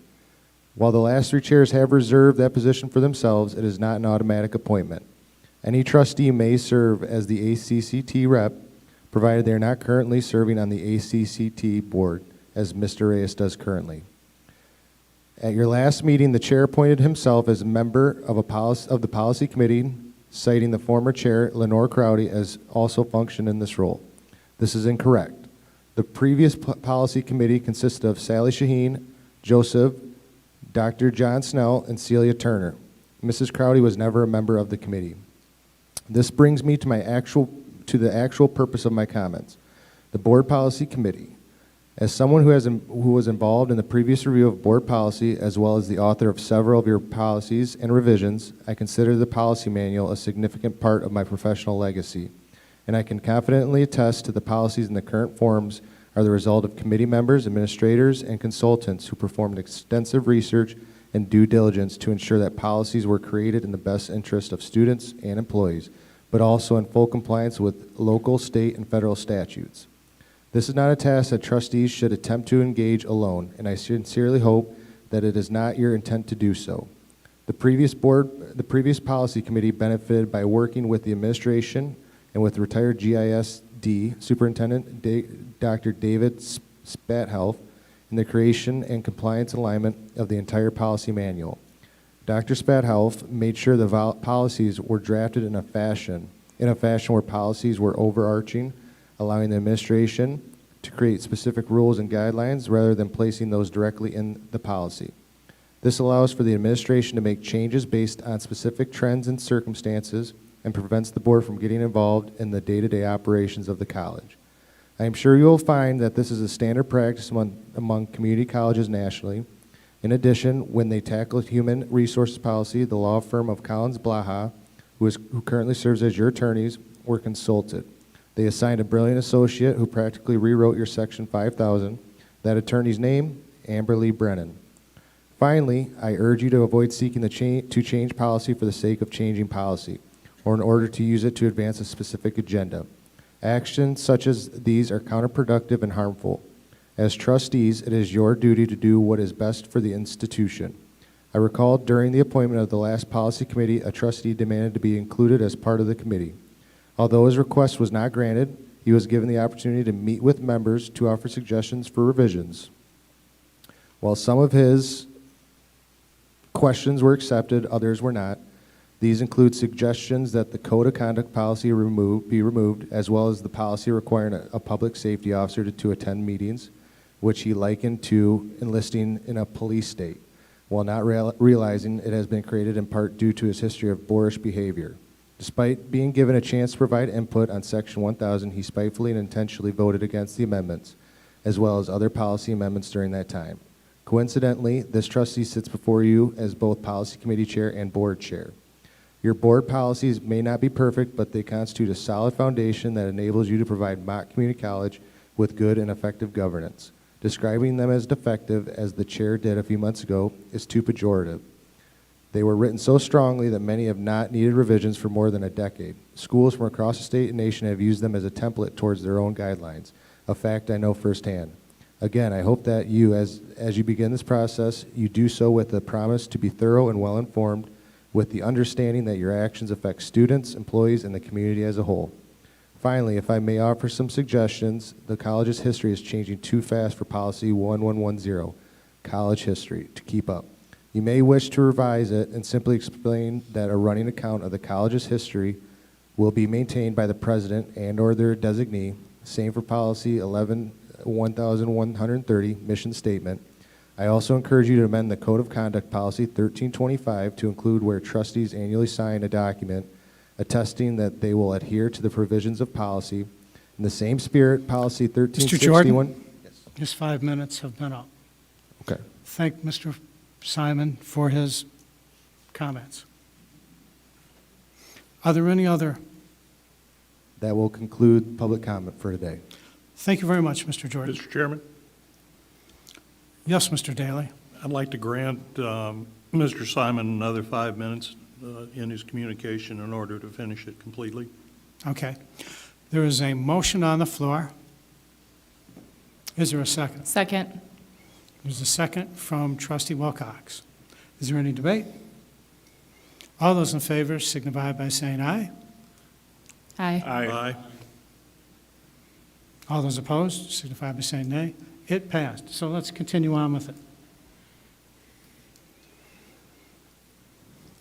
While the last 3 chairs have reserved that position for themselves, it is not an automatic appointment. Any trustee may serve as the ACCT rep, provided they are not currently serving on the ACCT board, as Mr. Reyes does currently. At your last meeting, the chair appointed himself as a member of the policy committee, citing the former chair, Lenore Crowdy, as also functioned in this role. This is incorrect. The previous policy committee consisted of Sally Shaheen, Joseph, Dr. John Snell, and Celia Turner. Mrs. Crowdy was never a member of the committee. This brings me to the actual purpose of my comments. The Board Policy Committee. As someone who was involved in the previous review of board policy, as well as the author of several of your policies and revisions, I consider the policy manual a significant part of my professional legacy, and I can confidently attest to the policies in the current forms are the result of committee members, administrators, and consultants who performed extensive research and due diligence to ensure that policies were created in the best interest of students and employees, but also in full compliance with local, state, and federal statutes. This is not a task that trustees should attempt to engage alone, and I sincerely hope that it is not your intent to do so. The previous policy committee benefited by working with the administration, and with retired GISD Superintendent Dr. David Spathelf in the creation and compliance alignment of the entire policy manual. Dr. Spathelf made sure the policies were drafted in a fashion where policies were overarching, allowing the administration to create specific rules and guidelines rather than placing those directly in the policy. This allows for the administration to make changes based on specific trends and circumstances and prevents the board from getting involved in the day-to-day operations of the college. I am sure you will find that this is a standard practice among community colleges nationally. In addition, when they tackle human resources policy, the law firm of Collins Blaha, who currently serves as your attorneys, were consulted. They assigned a brilliant associate who practically rewrote your Section 5000. That attorney's name, Amber Lee Brennan. Finally, I urge you to avoid seeking to change policy for the sake of changing policy, or in order to use it to advance a specific agenda. Actions such as these are counterproductive and harmful. As trustees, it is your duty to do what is best for the institution. I recall during the appointment of the last policy committee, a trustee demanded to be included as part of the committee. Although his request was not granted, he was given the opportunity to meet with members to offer suggestions for revisions. While some of his questions were accepted, others were not. These include suggestions that the code of conduct policy be removed, as well as the policy requiring a public safety officer to attend meetings, which he likened to enlisting in a police state, while not realizing it has been created in part due to his history of boorish behavior. Despite being given a chance to provide input on Section 1000, he spitefully and intentionally voted against the amendments, as well as other policy amendments during that time. Coincidentally, this trustee sits before you as both policy committee chair and board chair. Your board policies may not be perfect, but they constitute a solid foundation that enables you to provide Mott Community College with good and effective governance. Describing them as defective, as the chair did a few months ago, is too pejorative. They were written so strongly that many have not needed revisions for more than a decade. Schools from across the state and nation have used them as a template towards their own guidelines, a fact I know firsthand. Again, I hope that you, as you begin this process, you do so with the promise to be thorough and well-informed, with the understanding that your actions affect students, employees, and the community as a whole. Finally, if I may offer some suggestions, the college's history is changing too fast for Policy 1110, college history, to keep up. You may wish to revise it and simply explain that a running account of the college's history will be maintained by the president and/or their designee. Same for Policy 1130, mission statement. I also encourage you to amend the Code of Conduct Policy 1325 to include where trustees annually sign a document attesting that they will adhere to the provisions of policy. In the same spirit, Policy 1361. Mr. Jordan, his 5 minutes have been up. Okay. Thank Mr. Simon for his comments. Are there any other? That will conclude public comment for today. Thank you very much, Mr. Jordan. Mr. Chairman, Yes, Mr. Daly. I'd like to grant Mr. Simon another 5 minutes in his communication in order to finish it completely. Okay. There is a motion on the floor. Is there a second? Second. There's a second from Trustee Wilcox. Is there any debate? All those in favor signify by saying aye. Aye. Aye. All those opposed signify by saying nay. It passed. So let's continue on with it.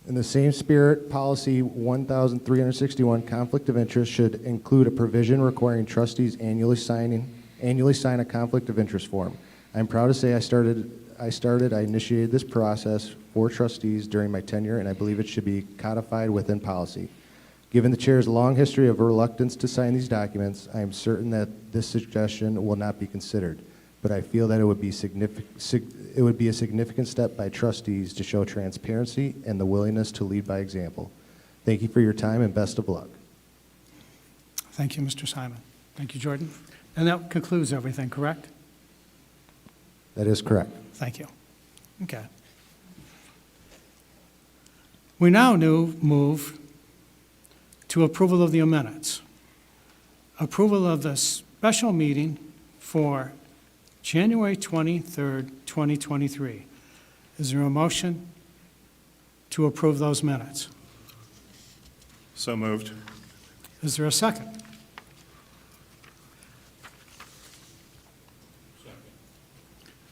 In the same spirit, Policy 1361, conflict of interest, should include a provision requiring trustees annually sign a conflict of interest form. I'm proud to say I initiated this process for trustees during my tenure, and I believe it should be codified within policy. Given the chair's long history of reluctance to sign these documents, I am certain that this suggestion will not be considered, but I feel that it would be a significant step by trustees to show transparency and the willingness to lead by example. Thank you for your time and best of luck. Thank you, Mr. Simon. Thank you, Jordan. And that concludes everything, correct? That is correct. Thank you. Okay. We now move to approval of the minutes. Approval of the special meeting for January 23rd, 2023. Is there a motion to approve those minutes? So moved. Is there a second?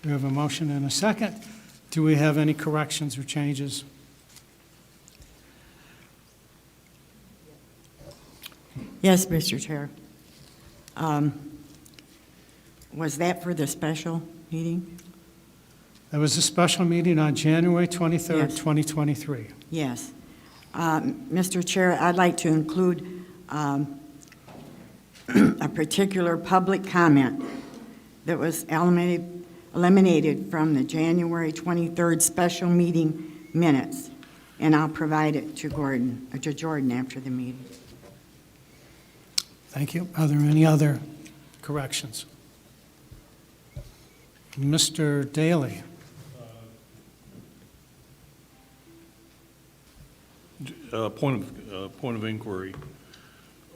We have a motion and a second. Do we have any corrections or changes? Yes, Mr. Chair. Was that for the special meeting? There was a special meeting on January 23rd, Yes. 2023. Yes. Mr. Chair, I'd like to include a particular public comment that was eliminated from the January 23rd special meeting minutes, and I'll provide it to Jordan after the meeting. Thank you. Are there any other corrections? Mr. Daly? Point of inquiry.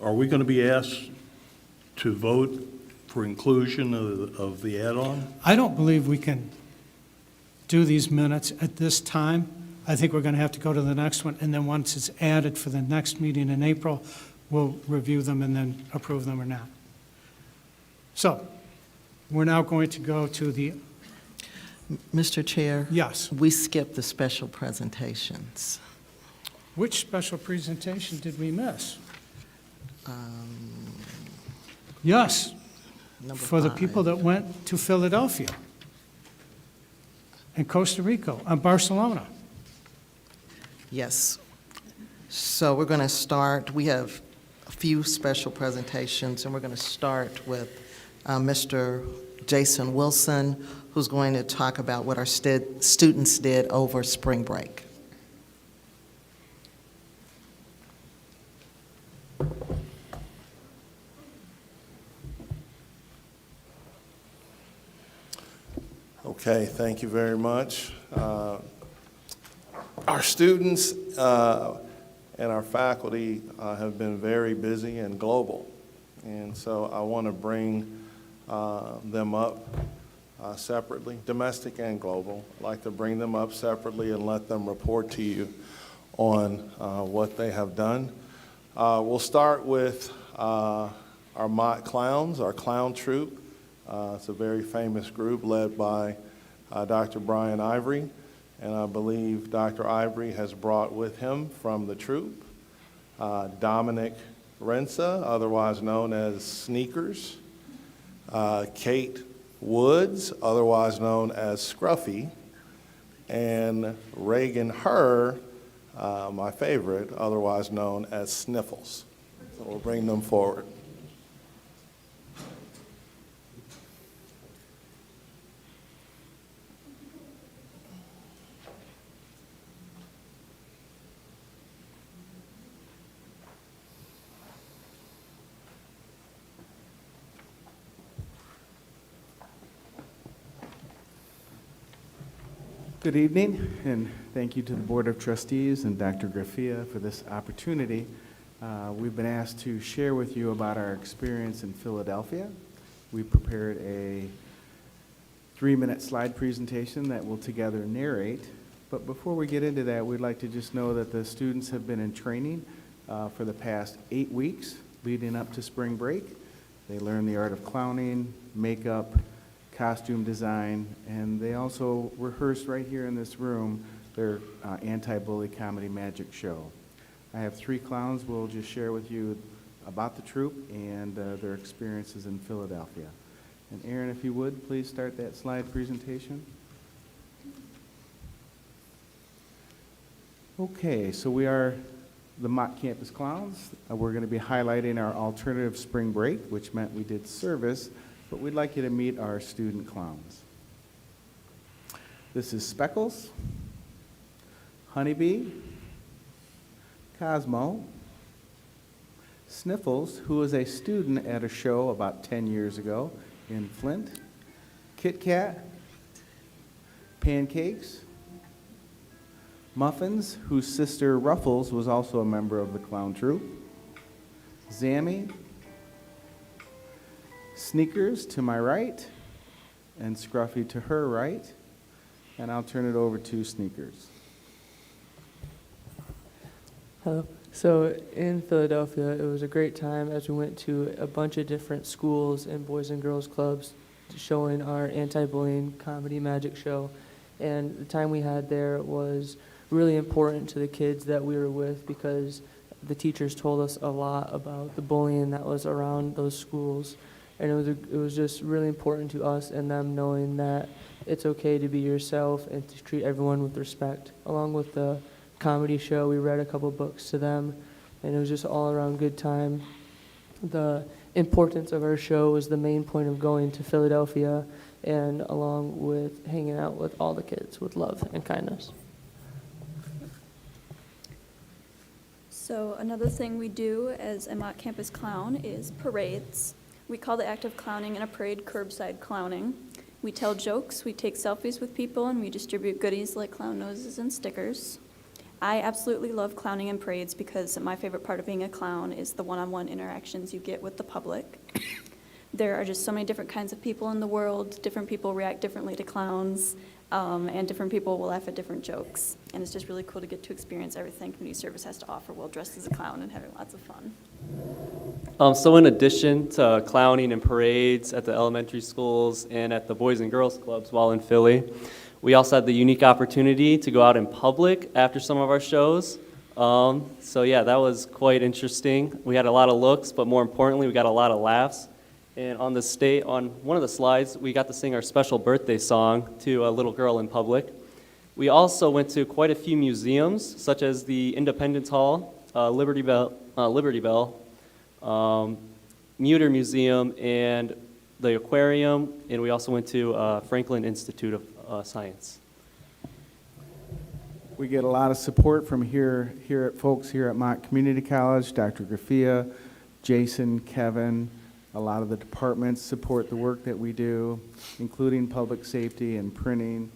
Are we going to be asked to vote for inclusion of the add-on? I don't believe we can do these minutes at this time. I think we're going to have to go to the next one, and then once it's added for the next meeting in April, we'll review them and then approve them or not. So, we're now going to go to the, Mr. Chair? yes. We skipped the special presentations. Which special presentation did we miss? Yes, Number for the 5. people that went to Philadelphia and Costa Rica and Barcelona. Yes. So we're going to start, we have a few special presentations, and we're going to start with Mr. Jason Wilson, who's going to talk about what our students did over spring break. Okay, thank you very much. Our students and our faculty have been very busy and global, and so I want to bring them up separately, domestic and global. I'd like to bring them up separately and let them report to you on what they have done. We'll start with our Mott Clowns, our clown troupe. It's a very famous group led by Dr. Brian Ivory, and I believe Dr. Ivory has brought with him from the troupe Dominic Rensa, otherwise known as Sneakers, Kate Woods, otherwise known as Scruffy, and Reagan Herr, my favorite, otherwise known as Sniffles. So we'll bring them forward. Good evening, and thank you to the Board of Trustees and Dr. Graffia for this opportunity. We've been asked to share with you about our experience in Philadelphia. We prepared a 3-minute slide presentation that we'll together narrate. But before we get into that, we'd like to just know that the students have been in training for the past 8 weeks leading up to spring break. They learned the art of clowning, makeup, costume design, and they also rehearsed right here in this room their anti-bully comedy magic show. I have 3 clowns who will just share with you about the troupe and their experiences in Philadelphia. And Aaron, if you would, please start that slide presentation. Okay, so we are the Mott Campus Clowns. We're going to be highlighting our alternative spring break, which meant we did service, but we'd like you to meet our student clowns. This is Speckles, Honeybee, Cosmo, Sniffles, who was a student at a show about 10 years ago in Flint, Kit Kat, Pancakes, Muffins, whose sister Ruffles was also a member of the clown troupe, Zammy, Sneakers to my right, and Scruffy to her right, and I'll turn it over to Sneakers. Hello. So in Philadelphia, it was a great time as we went to a bunch of different schools and boys and girls clubs showing our anti-bullying comedy magic show. And the time we had there was really important to the kids that we were with because the teachers told us a lot about the bullying that was around those schools. And it was just really important to us and them knowing that it's okay to be yourself and to treat everyone with respect. Along with the comedy show, we read a couple books to them, and it was just all around good time. The importance of our show was the main point of going to Philadelphia, and along with hanging out with all the kids with love and kindness. So another thing we do as a Mott campus clown is parades. We call the act of clowning in a parade curbside clowning. We tell jokes, we take selfies with people, and we distribute goodies like clown noses and stickers. I absolutely love clowning in parades because my favorite part of being a clown is the one-on-one interactions you get with the public. There are just so many different kinds of people in the world. Different people react differently to clowns, and different people will laugh at different jokes. And it's just really cool to get to experience everything community service has to offer while dressed as a clown and having lots of fun. So in addition to clowning and parades at the elementary schools and at the Boys and Girls Clubs while in Philly, we also had the unique opportunity to go out in public after some of our shows. So yeah, that was quite interesting. We had a lot of looks, but more importantly, we got a lot of laughs. And on one of the slides, we got to sing our special birthday song to a little girl in public. We also went to quite a few museums, such as the Independence Hall, Liberty Bell, Muter Museum, and the aquarium, and we also went to Franklin Institute of Science. We get a lot of support from folks here at Mott Community College. Dr. Graffia, Jason, Kevin, a lot of the departments support the work that we do, including public safety and printing.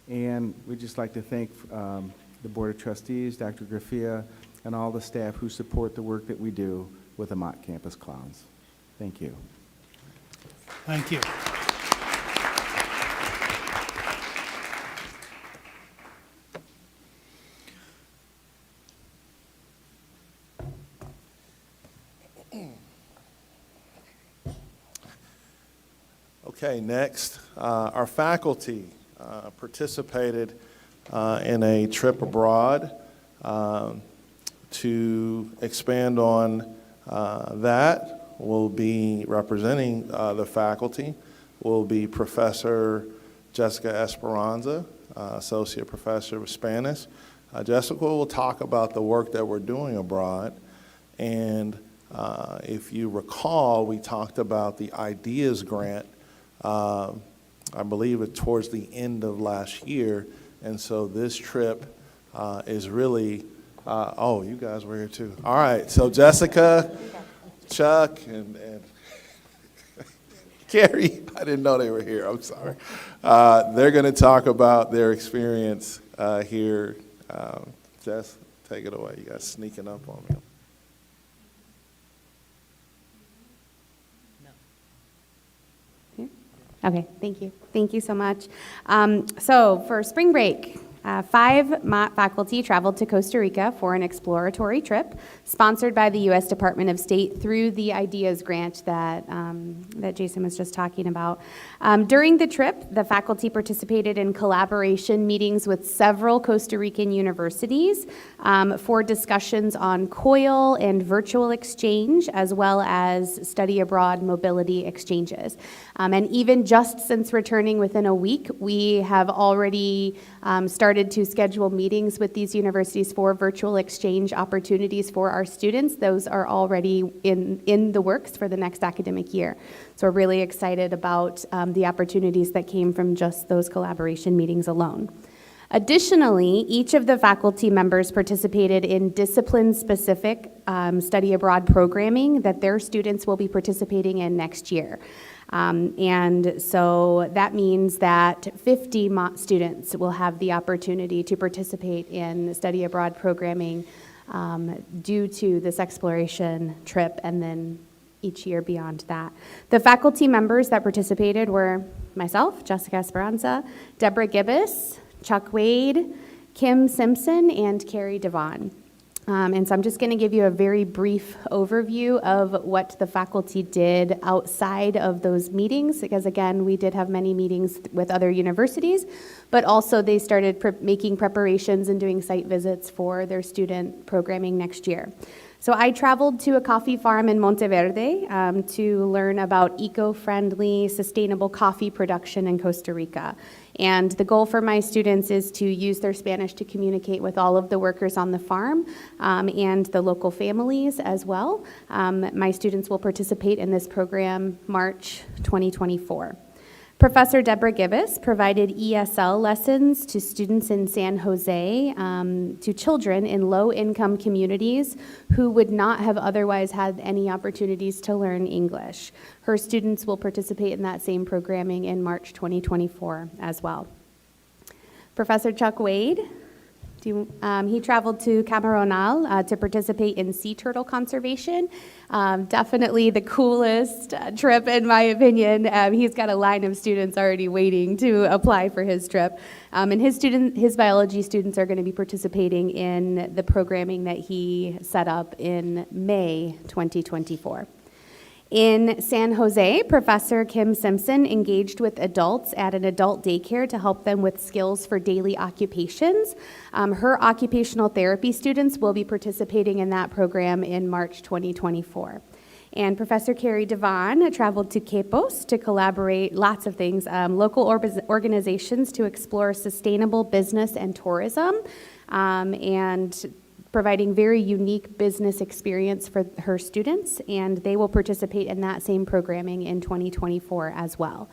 And we'd just like to thank the Board of Trustees, Dr. Graffia, and all the staff who support the work that we do with the Mott Campus Clowns. Thank you. Thank you. Okay, next, our faculty participated in a trip abroad. To expand on that, will be representing the faculty, will be Professor Jessica Esperanza, Associate Professor of Spanish. Jessica will talk about the work that we're doing abroad, and if you recall, we talked about the IDEAS grant, I believe it towards the end of last year, and so this trip is really, oh, you guys were here too. All right, so Jessica, Chuck, and Carrie, I didn't know they were here, I'm sorry. They're gonna talk about their experience here. Jess, take it away, you guys sneaking up on me. Okay, thank you. Thank you so much. So for spring break, 5 Mott faculty traveled to Costa Rica for an exploratory trip sponsored by the U.S. Department of State through the IDEAS grant that Jason was just talking about. During the trip, the faculty participated in collaboration meetings with several Costa Rican universities for discussions on COIL and virtual exchange, as well as study abroad mobility exchanges. And even just since returning within a week, we have already started to schedule meetings with these universities for virtual exchange opportunities for our students. Those are already in the works for the next academic year. So we're really excited about the opportunities that came from just those collaboration meetings alone. Additionally, each of the faculty members participated in discipline-specific study abroad programming that their students will be participating in next year. And so that means that 50 Mott students will have the opportunity to participate in study abroad programming due to this exploration trip and then each year beyond that. The faculty members that participated were myself, Jessica Esperanza, Deborah Gibbous, Chuck Wade, Kim Simpson, and Carrie Devon. And so I'm just going to give you a very brief overview of what the faculty did outside of those meetings, because again, we did have many meetings with other universities, but also they started making preparations and doing site visits for their student programming next year. So I traveled to a coffee farm in Monteverde to learn about eco-friendly, sustainable coffee production in Costa Rica. And the goal for my students is to use their Spanish to communicate with all of the workers on the farm and the local families as well. My students will participate in this program March 2024. Professor Deborah Gibbous provided ESL lessons to students in San Jose, to children in low-income communities who would not have otherwise had any opportunities to learn English. Her students will participate in that same programming in March 2024 as well. Professor Chuck Wade, he traveled to Camaronal to participate in sea turtle conservation. Definitely the coolest trip, in my opinion. He's got a line of students already waiting to apply for his trip. And his biology students are going to be participating in the programming that he set up in May 2024. In San Jose, Professor Kim Simpson engaged with adults at an adult daycare to help them with skills for daily occupations. Her occupational therapy students will be participating in that program in March 2024. And Professor Carrie Devon traveled to Quepos to collaborate, lots of things, local organizations to explore sustainable business and tourism, and providing very unique business experience for her students, and they will participate in that same programming in 2024 as well.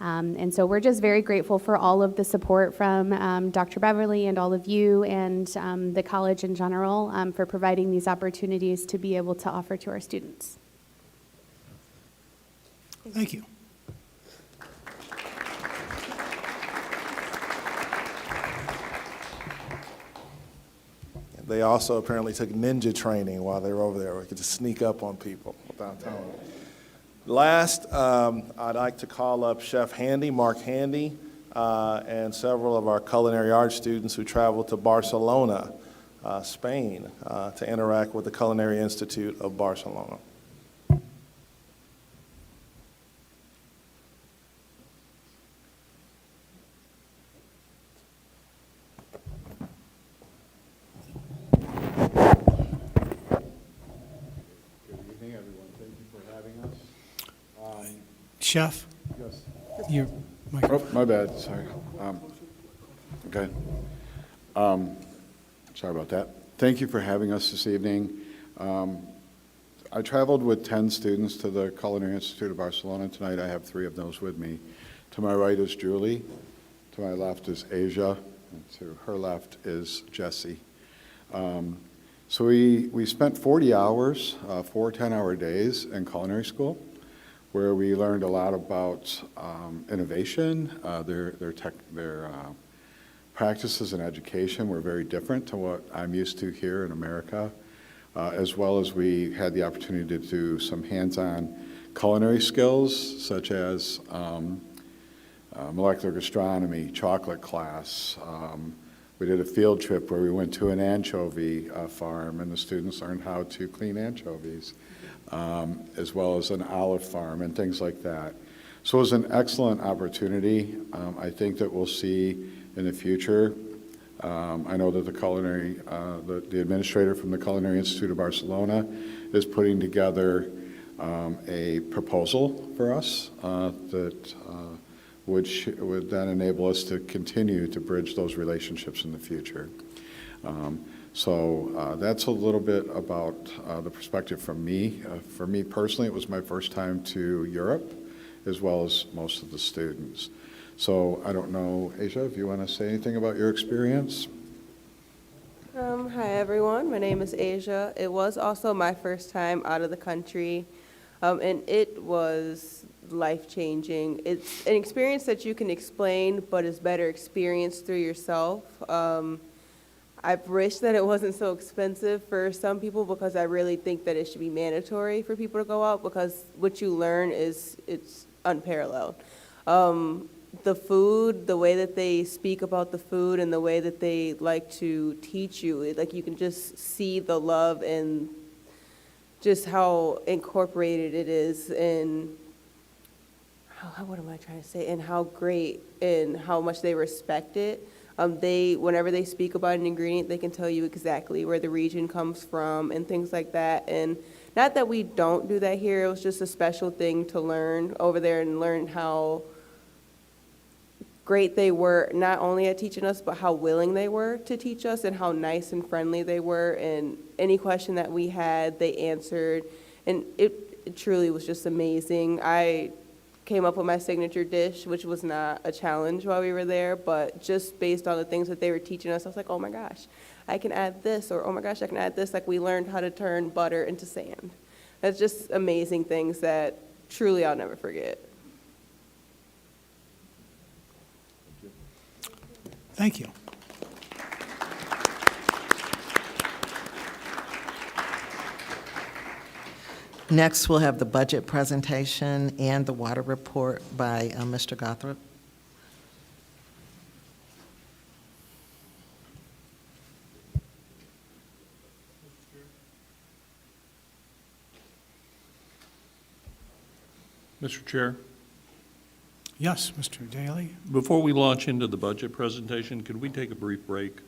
And so we're just very grateful for all of the support from Dr. Beverly and all of you and the college in general for providing these opportunities to be able to offer to our students. Thank you. They also apparently took ninja training while they were over there. We could just sneak up on people without telling them. Last, I'd like to call up Chef Handy, Mark Handy, and several of our culinary arts students who traveled to Barcelona, Spain, to interact with the Culinary Institute of Barcelona. Chef? Yes. Your Oh, my bad, sorry. Okay. Sorry about that. Thank you for having us this evening. I traveled with 10 students to the Culinary Institute of Barcelona. Tonight I have 3 of those with me. To my right is Julie, to my left is Asia, and to her left is Jessie. So we spent 40 hours, 4 10-hour days in culinary school, where we learned a lot about innovation. Their practices and education were very different to what I'm used to here in America, as well as we had the opportunity to do some hands-on culinary skills, such as molecular gastronomy, chocolate class. We did a field trip where we went to an anchovy farm, and the students learned how to clean anchovies, as well as an olive farm and things like that. So it was an excellent opportunity. I think that we'll see in the future. I know that the administrator from the Culinary Institute of Barcelona is putting together a proposal for us that would then enable us to continue to bridge those relationships in the future. So that's a little bit about the perspective from me. For me personally, it was my first time to Europe, as well as most of the students. So I don't know, Asia, if you want to say anything about your experience? Hi, everyone. My name is Asia. It was also my first time out of the country, and it was life-changing. It's an experience that you can explain, but is better experienced through yourself. I wish that it wasn't so expensive for some people, because I really think that it should be mandatory for people to go out, because what you learn it's unparalleled. the food, the way that they speak about the food, and the way that they like to teach you, like you can just see the love and just how incorporated it is, and what am I trying to say? And how great and how much they respect it. Whenever they speak about an ingredient, they can tell you exactly where the region comes from and things like that. And not that we don't do that here, it was just a special thing to learn over there and learn how great they were, not only at teaching us, but how willing they were to teach us and how nice and friendly they were. And any question that we had, they answered. And it truly was just amazing. I came up with my signature dish, which was not a challenge while we were there, but just based on the things that they were teaching us, I was like, oh my gosh, I can add this, or oh my gosh, I can add this. Like, we learned how to turn butter into sand. That's just amazing things that truly I'll never forget. Thank you. Next, we'll have the budget presentation and the water report by Mr. Gothrop. Mr. Chair, Yes, Mr. Daly. before we launch into the budget presentation, could we take a brief break?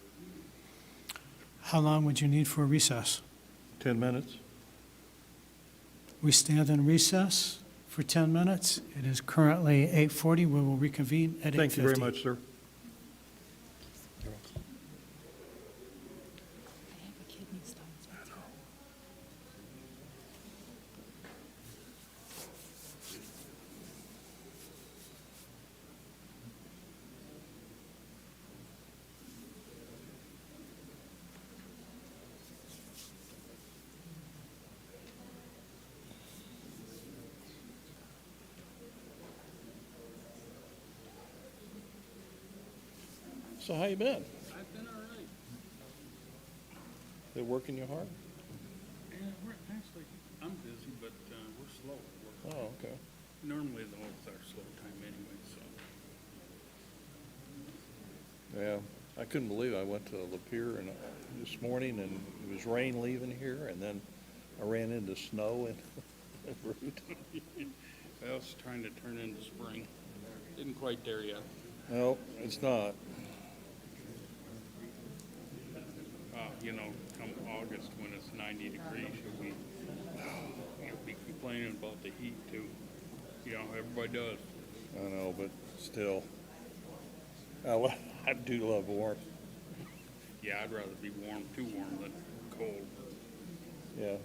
How long would you need for a recess? 10 minutes? We stand in recess for 10 minutes. It is currently 8:40. We will reconvene at 8:50. Thank you very much, sir. So how you been? I've been all right. They working you hard? Yeah, I'm busy, but we're slow at work. Oh, okay. Normally, though, it's our slow time anyway, so. Yeah, I couldn't believe I went to Lapeer and this morning and it was rain leaving here and then I ran into snow and route. Well, it's trying to turn into spring. Didn't quite there yet. No, it's not. Come August when it's 90 degrees, you'll be complaining about the heat too. Everybody does. I know, but still, I do love warmth. Yeah, I'd rather be too warm than cold. Yeah.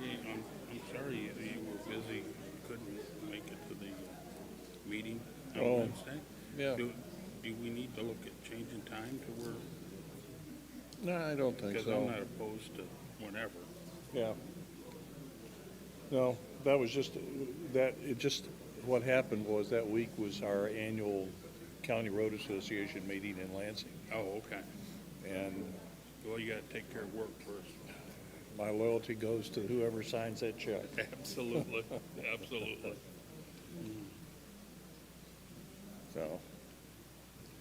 I'm sorry you were busy, couldn't make it to the meeting on Oh, Wednesday. yeah. Do we need to look at changing time to where? No, I don't think so. Because I'm not opposed to whenever. Yeah. No, that was what happened was that week was our annual County Road Association meeting in Lansing. Oh, okay. And Well, you gotta take care of work first. my loyalty goes to whoever signs that check. Absolutely, absolutely. So,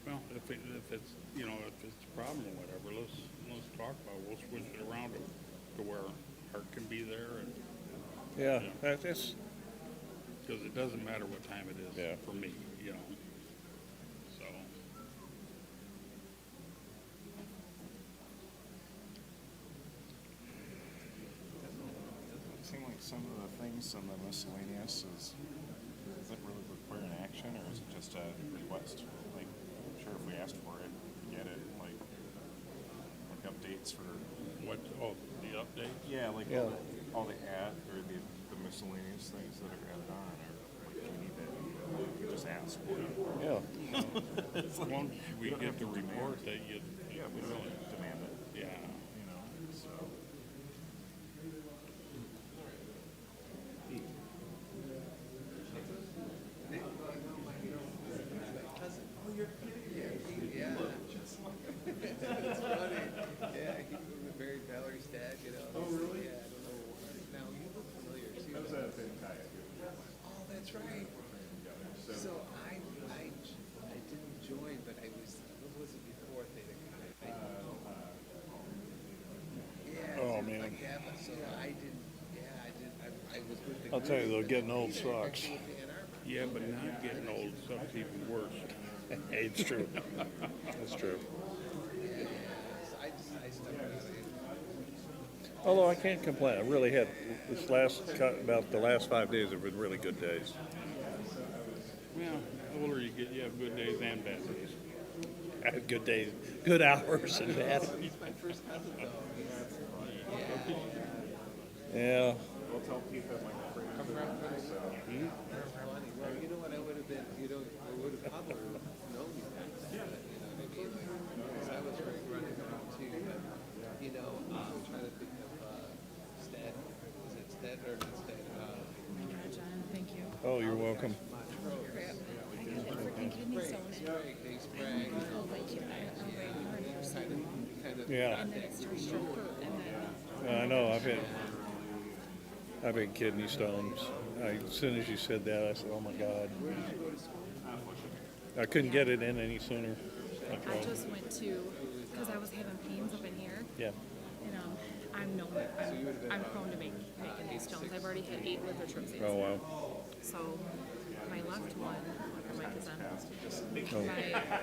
Well, if it's a problem or whatever, let's talk about it. We'll switch it around to where Art can be there and. yeah, that's, Because it doesn't matter what time it is Yeah. for me, so. It seemed like some of the things on the miscellaneous does it really require an action, or is it just a request? Like, I'm sure if we asked for it, we get it, like updates for. What, the updates? Yeah, like Yeah. all the or the miscellaneous things that are added on, or like, do we need that? We just ask for it. yeah. It's like, Once we don't get have the to report demand that it. you. Yeah, we don't have to demand it. Yeah. So. I'll tell you, though, getting old sucks. Yeah, but not getting old sucks even worse. It's true. It's true. Although I can't complain. I really had about the last 5 days have been really good days. Well, the older you get, you have good days and bad days. I had good days, good hours and bad. Yeah. We'll tell Keith that like free. You know what, I would have been, I would have probably known you back then, you know what I mean? Because I was running around too, but, I'm trying to think of, Sted, is it Sted or not Sted? John, thank you. Oh, you're welcome. Yeah. I know. I've had kidney stones. As soon as you said that, I said, "Oh my God!" I couldn't get it in any sooner. I just went to, because I was having pains up in here. Yeah. And I'm prone to making these stones. I've already had 8 lithotripsies. Oh wow. So my left one, my mic is on. Oh. My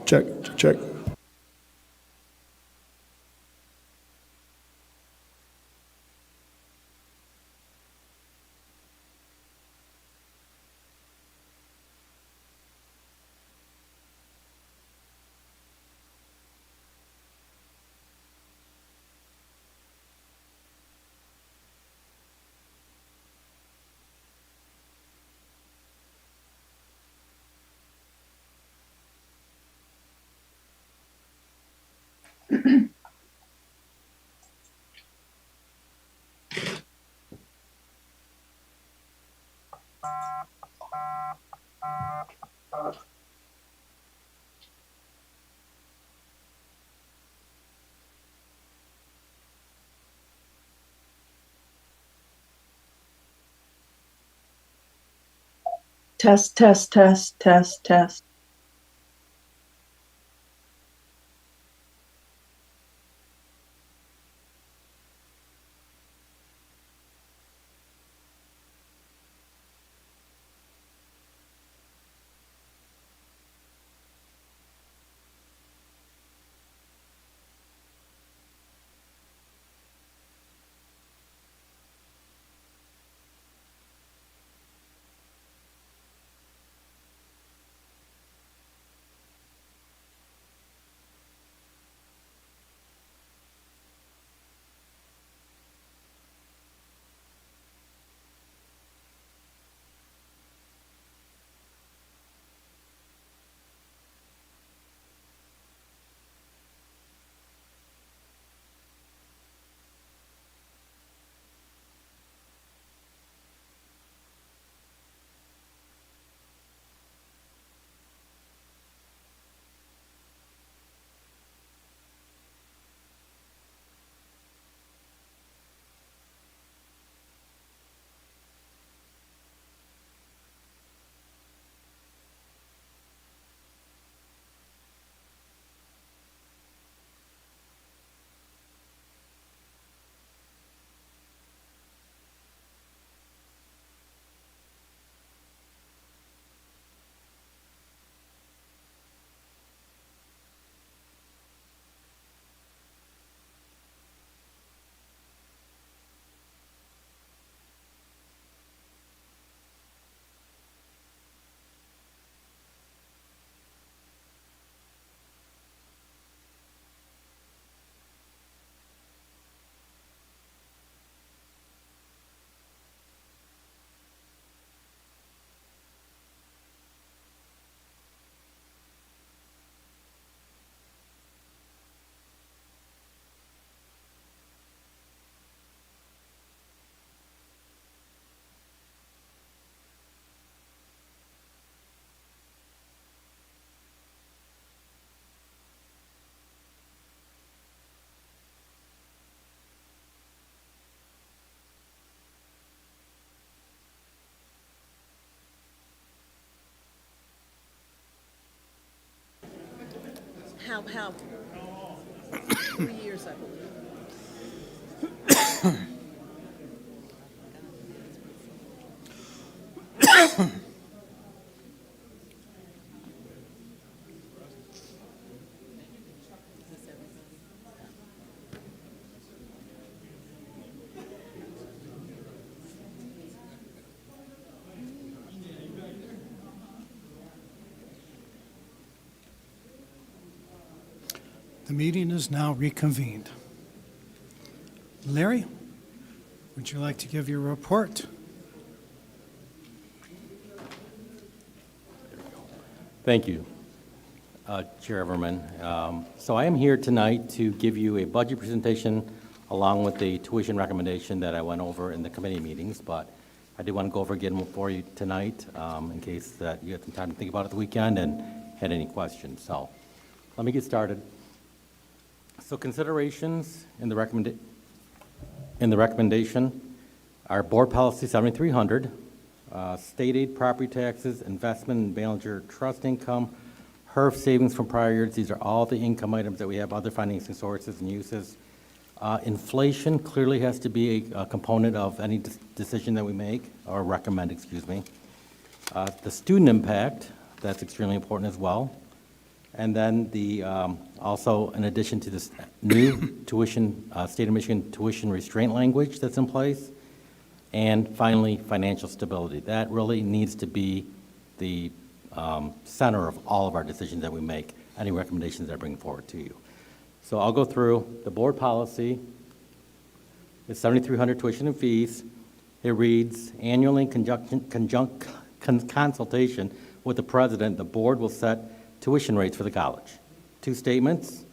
Check, check. Test, test, test, test, test. How? 3 years, I believe. The meeting is now reconvened. Larry, would you like to give your report? Thank you, Chair Everman. So I am here tonight to give you a budget presentation along with the tuition recommendation that I went over in the committee meetings, but I did want to go over again for you tonight in case that you had some time to think about it the weekend and had any questions. So let me get started. So considerations in the recommendation are Board Policy 7300, state aid, property taxes, investment in Ballinger trust income, HERF savings from prior years. These are all the income items that we have, other financing sources and uses. Inflation clearly has to be a component of any decision that we make, or recommend, excuse me. The student impact, that's extremely important as well. And then the, also in addition to this new tuition, State of Michigan tuition restraint language that's in place. And finally, financial stability. That really needs to be the center of all of our decisions that we make, any recommendations that I bring forward to you. So I'll go through the board policy. It's 7,300 tuition and fees. It reads, annually in consultation with the president, the board will set tuition rates for the college. 2 statements.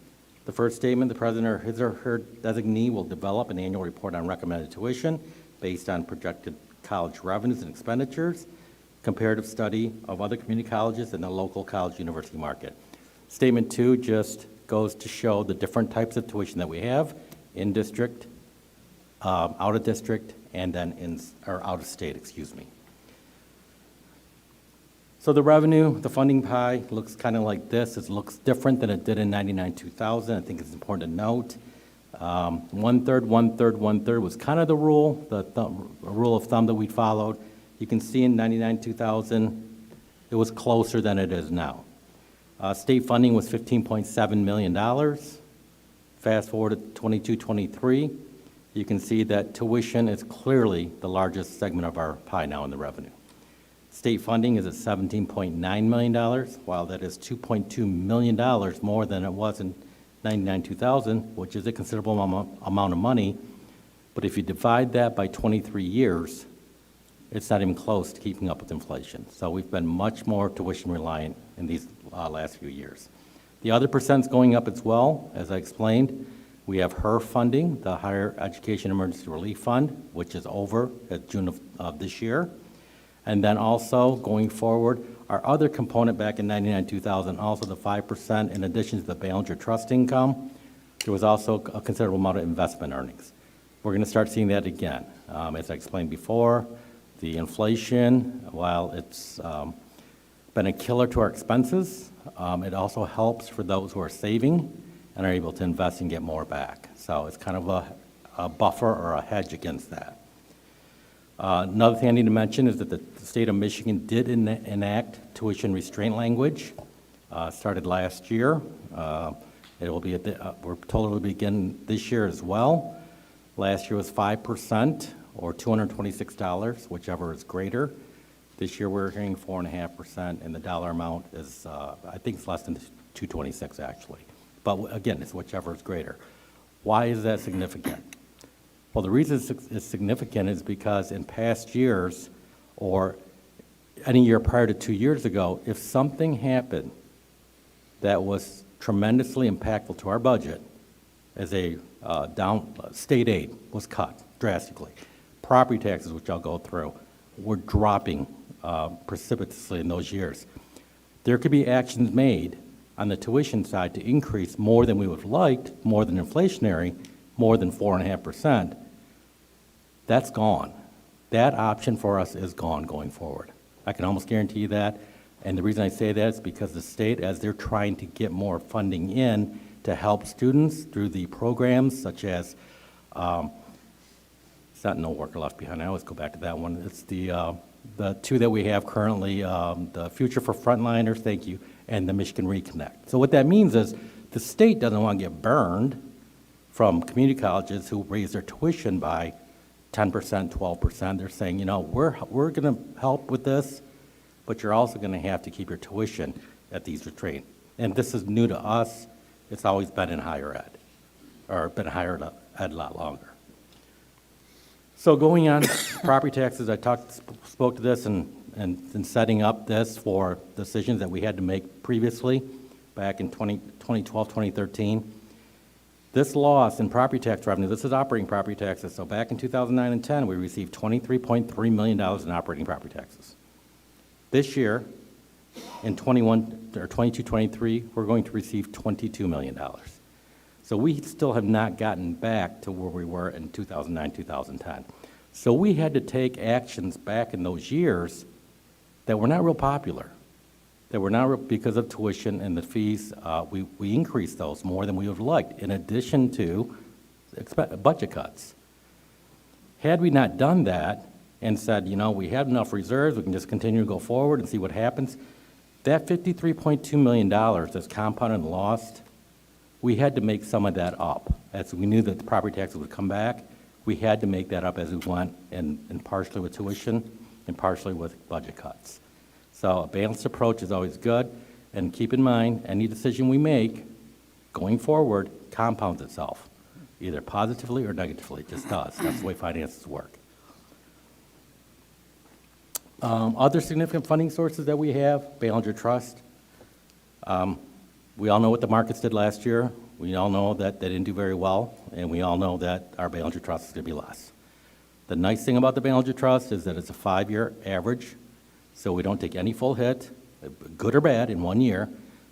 The first statement, the president or his or her designee will develop an annual report on recommended tuition based on projected college revenues and expenditures, comparative study of other community colleges and the local college university market. Statement 2 just goes to show the different types of tuition that we have in district, out of district, and then in, or out of state, excuse me. So the revenue, the funding pie looks kind of like this. It looks different than it did in 99-2000. I think it's important to note. 1/3, 1/3, 1/3 was kind of the rule, the rule of thumb that we followed. You can see in 99-2000, it was closer than it is now. State funding was $15.7 million. Fast forward to 22-23, you can see that tuition is clearly the largest segment of our pie now in the revenue. State funding is at $17.9 million, while that is $2.2 million more than it was in 99-2000, which is a considerable amount of money. But if you divide that by 23 years, it's not even close to keeping up with inflation. So we've been much more tuition reliant in these last few years. The other percent's going up as well, as I explained. We have HERF funding, the Higher Education Emergency Relief Fund, which is over at June of this year. And then also, going forward, our other component back in 99-2000, also the 5%, in addition to the Ballinger trust income, there was also a considerable amount of investment earnings. We're going to start seeing that again. As I explained before, the inflation, while it's been a killer to our expenses, it also helps for those who are saving and are able to invest and get more back. So it's kind of a buffer or a hedge against that. Another thing I need to mention is that the state of Michigan did enact tuition restraint language, started last year. It will be, we're told it will begin this year as well. Last year was 5% or $226, whichever is greater. This year we're hearing 4.5%, and the dollar amount is, I think it's less than $226 actually. But again, it's whichever is greater. Why is that significant? Well, the reason it's significant is because in past years, or any year prior to 2 years ago, if something happened that was tremendously impactful to our budget, as a state aid was cut drastically, property taxes, which I'll go through, were dropping precipitously in those years. There could be actions made on the tuition side to increase more than we would have liked, more than inflationary, more than 4.5%. That's gone. That option for us is gone going forward. I can almost guarantee you that. And the reason I say that is because the state, as they're trying to get more funding in to help students through the programs such as, it's not No Worker Left Behind, I always go back to that one. It's the two that we have currently, the Future for Frontliners, thank you, and the Michigan Reconnect. So what that means is the state doesn't want to get burned from community colleges who raise their tuition by 10%, 12%. They're saying, you know, we're going to help with this, but you're also going to have to keep your tuition at these retreats. And this is new to us. It's always been in higher ed, or been higher ed a lot longer. So going on property taxes, I spoke to this and setting up this for decisions that we had to make previously back in 2012, 2013. This loss in property tax revenue, this is operating property taxes. So back in 2009 and 10, we received $23.3 million in operating property taxes. This year, in 22, 23, we're going to receive $22 million. So we still have not gotten back to where we were in 2009, 2010. So we had to take actions back in those years that were not real popular, that were not real because of tuition and the fees. We increased those more than we would have liked, in addition to budget cuts. Had we not done that and said, you know, we have enough reserves, we can just continue to go forward and see what happens, that $53.2 million that's compounded and lost, we had to make some of that up. As we knew that the property taxes would come back, we had to make that up as we went, and partially with tuition and partially with budget cuts. So a balanced approach is always good, and keep in mind, any decision we make going forward compounds itself, either positively or negatively. It just does. That's the way finances work. Other significant funding sources that we have, Ballinger Trust. We all know what the markets did last year. We all know that they didn't do very well, and we all know that our Ballinger Trust is going to be less. The nice thing about the Ballinger Trust is that it's a 5-year average, so we don't take any full hit, good or bad, in 1 year,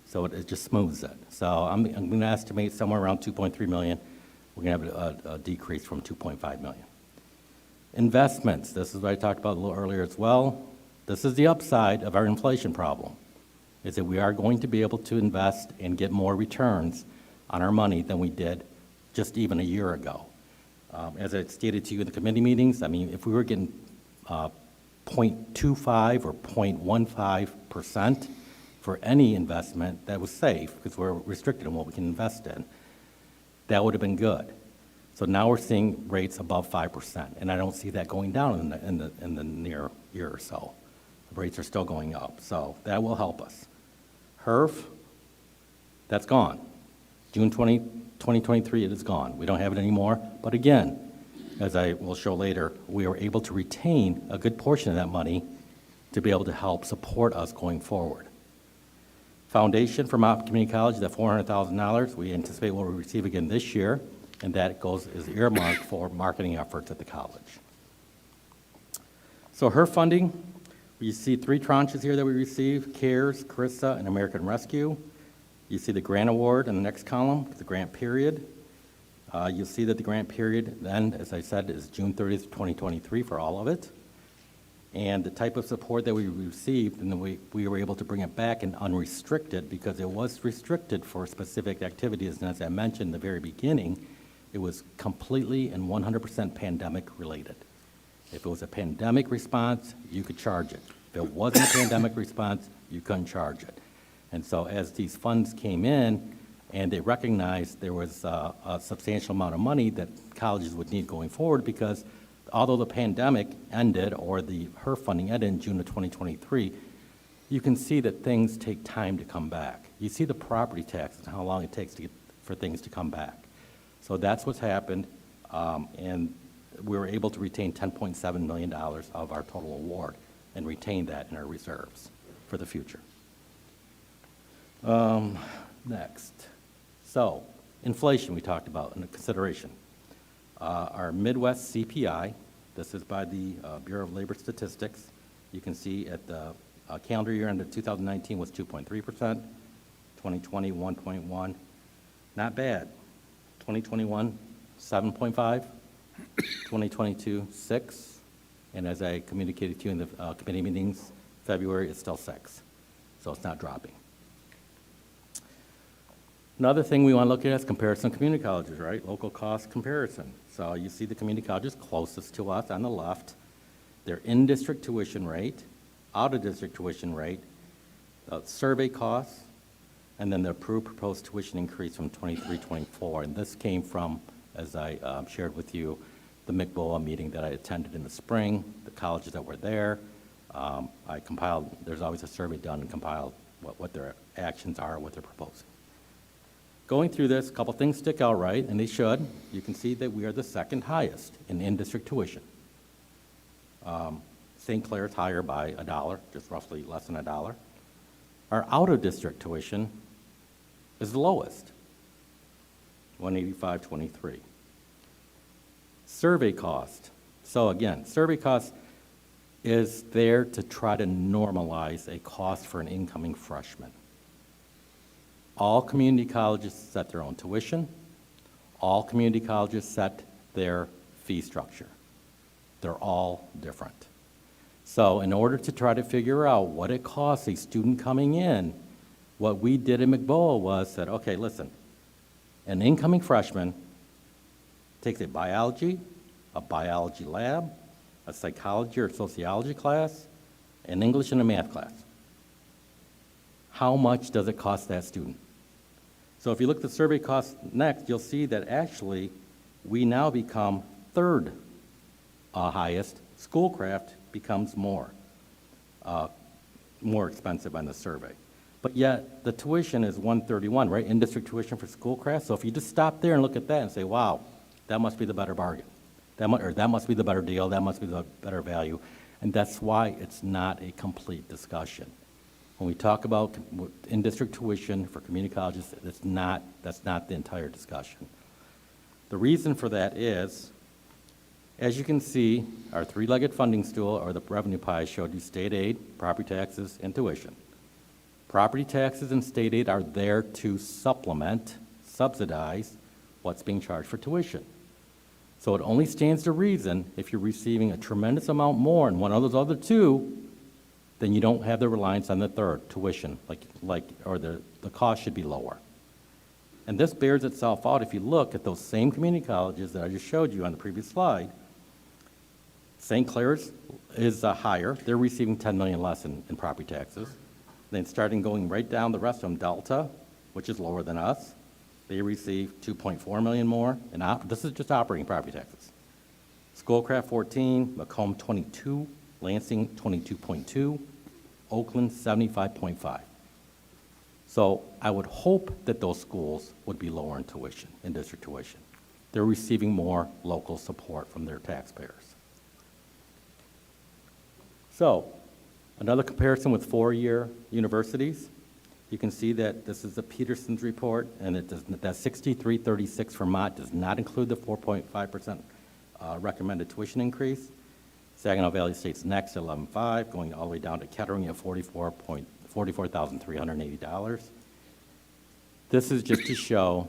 so it just smooths it. So I'm going to estimate somewhere around $2.3 million. We're going to have a decrease from $2.5 million. Investments, this is what I talked about a little earlier as well. This is the upside of our inflation problem, is that we are going to be able to invest and get more returns on our money than we did just even a year ago. As I stated to you in the committee meetings, I mean, if we were getting 0.25 or 0.15% for any investment that was safe, because we're restricted in what we can invest in, that would have been good. So now we're seeing rates above 5%, and I don't see that going down in the near year or so. The rates are still going up, so that will help us. HERF, that's gone. June 2023, it is gone. We don't have it anymore, but again, as I will show later, we are able to retain a good portion of that money to be able to help support us going forward. Foundation for Mott Community College, that $400,000, we anticipate we'll receive again this year, and that is earmarked for marketing efforts at the college. So her funding, you see 3 tranches here that we receive: CARES, CRISA, and American Rescue. You see the grant award in the next column, the grant period. You'll see that the grant period then, as I said, is June 30th, 2023 for all of it. And the type of support that we received, and then we were able to bring it back in unrestricted, because it was restricted for specific activities. And as I mentioned in the very beginning, it was completely and 100% pandemic related. If it was a pandemic response, you could charge it. If it wasn't a pandemic response, you couldn't charge it. And so as these funds came in and they recognized there was a substantial amount of money that colleges would need going forward, because although the pandemic ended, or HERF funding ended in June of 2023, you can see that things take time to come back. You see the property taxes and how long it takes for things to come back. So that's what's happened, and we were able to retain $10.7 million of our total award and retain that in our reserves for the future. Next. So, inflation we talked about in the consideration. Our Midwest CPI, this is by the Bureau of Labor Statistics. You can see at the calendar year end of 2019 was 2.3%, 2020 1.1. Not bad. 2021 7.5, 2022 6, and as I communicated to you in the committee meetings, February it's still 6. so it's not dropping. Another thing we want to look at is comparison of community colleges, right? Local cost comparison. So you see the community colleges closest to us on the left, their in-district tuition rate, out-of-district tuition rate, survey costs, and then the approved proposed tuition increase from 23-24. And this came from, as I shared with you, the MCBOA meeting that I attended in the spring, the colleges that were there. I compiled, there's always a survey done and compiled what their actions are, what they're proposing. Going through this, a couple things stick out, right? And they should. You can see that we are the second highest in in-district tuition. St. Clair's higher by $1, just roughly less than $1. Our out-of-district tuition is the lowest, $185.23. Survey cost. So again, survey cost is there to try to normalize a cost for an incoming freshman. All community colleges set their own tuition. All community colleges set their fee structure. They're all different. So in order to try to figure out what it costs a student coming in, what we did in MCBOA was said, okay, listen, an incoming freshman takes a biology lab, a psychology or sociology class, an English and a math class. How much does it cost that student? So if you look at the survey costs next, you'll see that actually we now become third highest. Schoolcraft becomes more expensive on the survey. But yet the tuition is $131, right? In-district tuition for Schoolcraft. So if you just stop there and look at that and say, wow, that must be the better bargain. That must be the better deal. That must be the better value. And that's why it's not a complete discussion. When we talk about in-district tuition for community colleges, that's not the entire discussion. The reason for that is, as you can see, our three-legged funding stool, or the revenue pie, showed you state aid, property taxes, and tuition. Property taxes and state aid are there to supplement, subsidize what's being charged for tuition. So it only stands to reason if you're receiving a tremendous amount more in one of those other two, then you don't have the reliance on the third, tuition, or the cost should be lower. And this bears itself out if you look at those same community colleges that I just showed you on the previous slide. St. Clair's is higher. They're receiving $10 million less in property taxes. Then starting going right down the rest of them, Delta, which is lower than us, they receive $2.4 million more. And this is just operating property taxes. Schoolcraft 14, Macomb 22, Lansing 22.2, Oakland 75.5. So I would hope that those schools would be lower in tuition, in district tuition. They're receiving more local support from their taxpayers. So another comparison with four-year universities. You can see that this is the Peterson's report, and that 6336 for Mott does not include the 4.5% recommended tuition increase. Saginaw Valley State's next at 11.5, going all the way down to Kettering at $44,380. This is just to show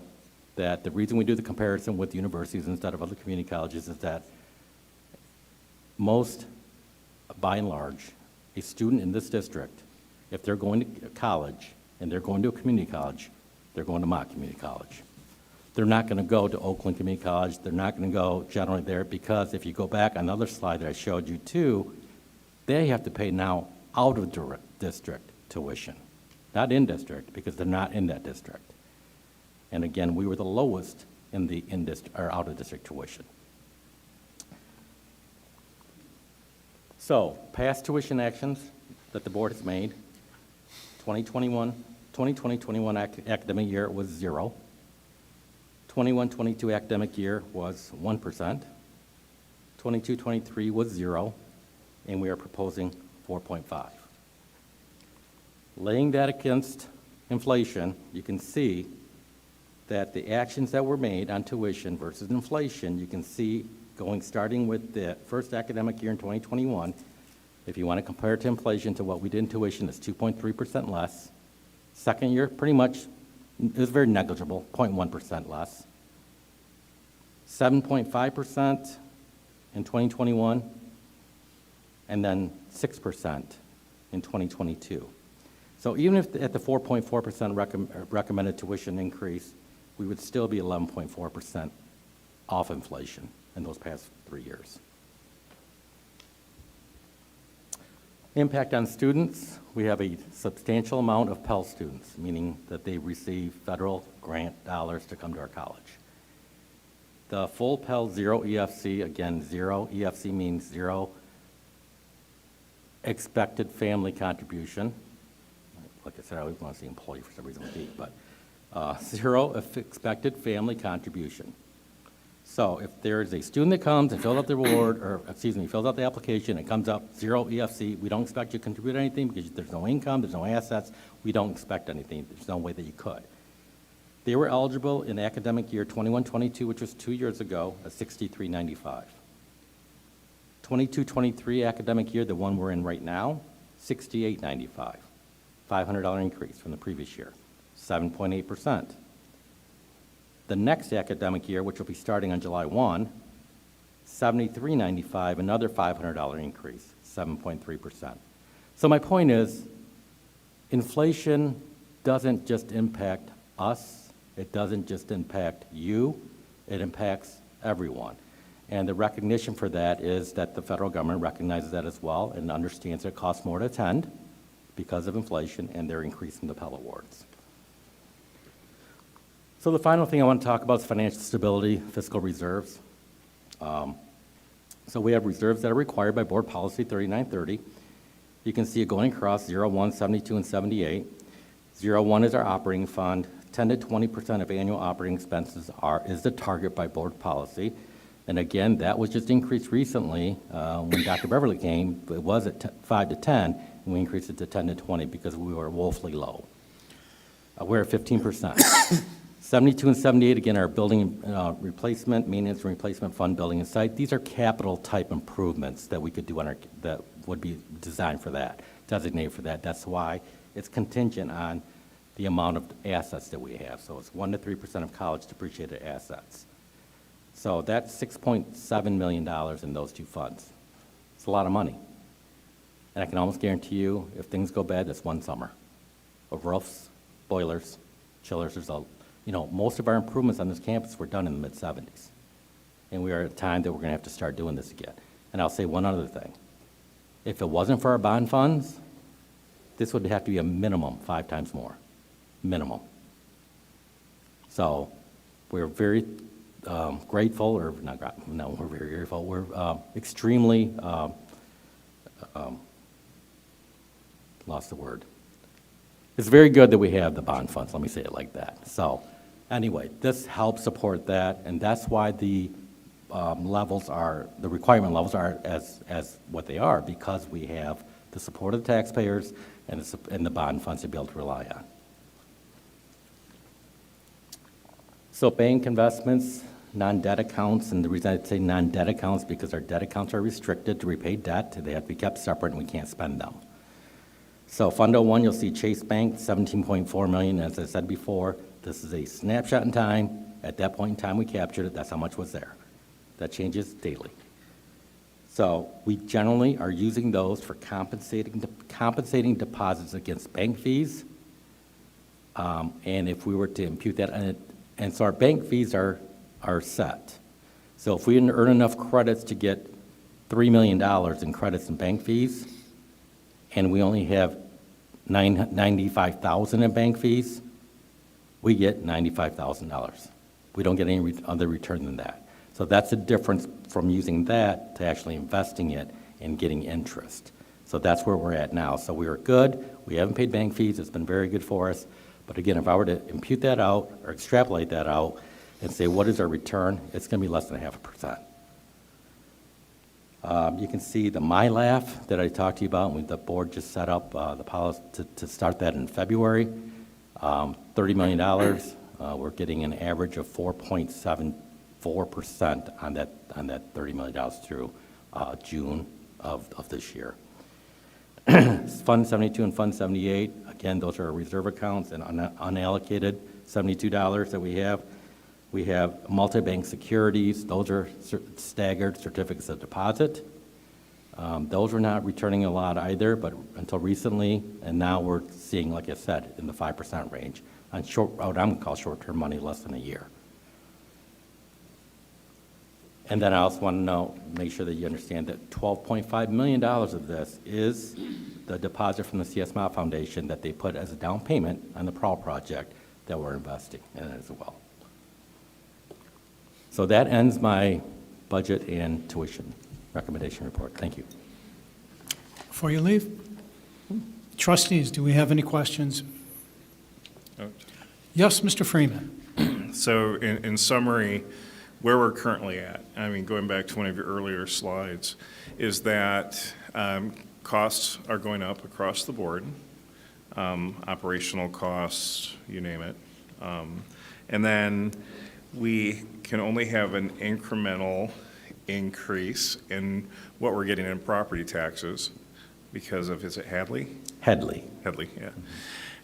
that the reason we do the comparison with universities instead of other community colleges is that most, by and large, a student in this district, if they're going to college and they're going to a community college, they're going to Mott Community College. They're not going to go to Oakland Community College. They're not going to go generally there because if you go back on another slide that I showed you too, they have to pay now out of district tuition, not in district because they're not in that district. And again, we were the lowest in the out of district tuition. So, past tuition actions that the board has made, 2020-21 academic year was 0. 21-22 academic year was 1%. 22-23 was 0, and we are proposing 4.5. Laying that against inflation, you can see that the actions that were made on tuition versus inflation, you can see starting with the first academic year in 2021, if you want to compare it to inflation to what we did in tuition, it's 2.3% less. Second year, pretty much, is very negligible, 0.1% less. 7.5% in 2021, and then 6% in 2022. So even if at the 4.4% recommended tuition increase, we would still be 11.4% off inflation in those past 3 years. Impact on students, we have a substantial amount of Pell students, meaning that they receive federal grant dollars to come to our college. The full Pell zero EFC, again, zero EFC means zero expected family contribution. Like I said, I always want to say employee for some reason with D, but zero expected family contribution. So if there is a student that comes and fills out the award, or excuse me, fills out the application, it comes up zero EFC, we don't expect you to contribute anything because there's no income, there's no assets, we don't expect anything, there's no way that you could. They were eligible in academic year 21-22, which was 2 years ago, at $63.95. 22-23 academic year, the one we're in right now, $68.95. $500 increase from the previous year, 7.8%. The next academic year, which will be starting on July 1, $73.95, another $500 increase, 7.3%. So my point is, inflation doesn't just impact us, it doesn't just impact you, it impacts everyone. And the recognition for that is that the federal government recognizes that as well and understands it costs more to attend because of inflation, and they're increasing the Pell Awards. So the final thing I want to talk about is financial stability, fiscal reserves. So we have reserves that are required by Board Policy 3930. You can see it going across 01, 72, and 78. 01 is our operating fund. 10 to 20% of annual operating expenses is the target by Board Policy. And again, that was just increased recently when Dr. Beverly came. It was at 5 to 10, and we increased it to 10 to 20 because we were woefully low. We're at 15%. 72 and 78, again, are building replacement, maintenance and replacement fund, building and site. These are capital type improvements that we could do that would be designed for that, designated for that. That's why it's contingent on the amount of assets that we have. So it's 1 to 3% of college depreciated assets. So that's $6.7 million in those two funds. It's a lot of money. And I can almost guarantee you, if things go bad, that's one summer of roofs, boilers, chillers. Most of our improvements on this campus were done in the mid-'70s. And we are at a time that we're going to have to start doing this again. And I'll say one other thing. If it wasn't for our bond funds, this would have to be a minimum 5 times more. Minimum. So we're very grateful, or not, no, we're very grateful. We're extremely, lost the word. It's very good that we have the bond funds, let me say it like that. So anyway, this helps support that, and that's why the requirement levels are as what they are, because we have the support of the taxpayers and the bond funds to be able to rely on. So bank investments, non-debt accounts, and the reason I say non-debt accounts because our debt accounts are restricted to repay debt. They have to be kept separate and we can't spend them. So Fund 01, you'll see Chase Bank, $17.4 million. As I said before, this is a snapshot in time. At that point in time, we captured it. That's how much was there. That changes daily. So we generally are using those for compensating deposits against bank fees. And if we were to impute that, and so our bank fees are set. So if we didn't earn enough credits to get $3 million in credits and bank fees, and we only have $95,000 in bank fees, we get $95,000. We don't get any other return than that. So that's the difference from using that to actually investing it and getting interest. So that's where we're at now. So we are good. We haven't paid bank fees. It's been very good for us. But again, if I were to impute that out or extrapolate that out and say, what is our return? It's going to be less than 0.5%. You can see the MyLaugh that I talked to you about. The board just set up the policy to start that in February. $30 million. We're getting an average of 4.74% on that $30 million through June of this year. Fund 72 and Fund 78, again, those are reserve accounts and unallocated $72 that we have. We have multi-bank securities. Those are staggered certificates of deposit. Those were not returning a lot either, but until recently, and now we're seeing, like I said, in the 5% range on what I'm gonna call short-term money, less than a year. And then I also want to know, make sure that you understand that $12.5 million of this is the deposit from the CS Mott Foundation that they put as a down payment on the Prowl project that we're investing in as well. So that ends my budget and tuition recommendation report. Thank you. Before you leave, trustees, do we have any questions? Yes, Mr. Freeman. So in summary, where we're currently at, I mean, going back to one of your earlier slides, is that costs are going up across the board, operational costs, you name it. And then we can only have an incremental increase in what we're getting in property taxes because of, is it Hadley? Headley. Headley, yeah.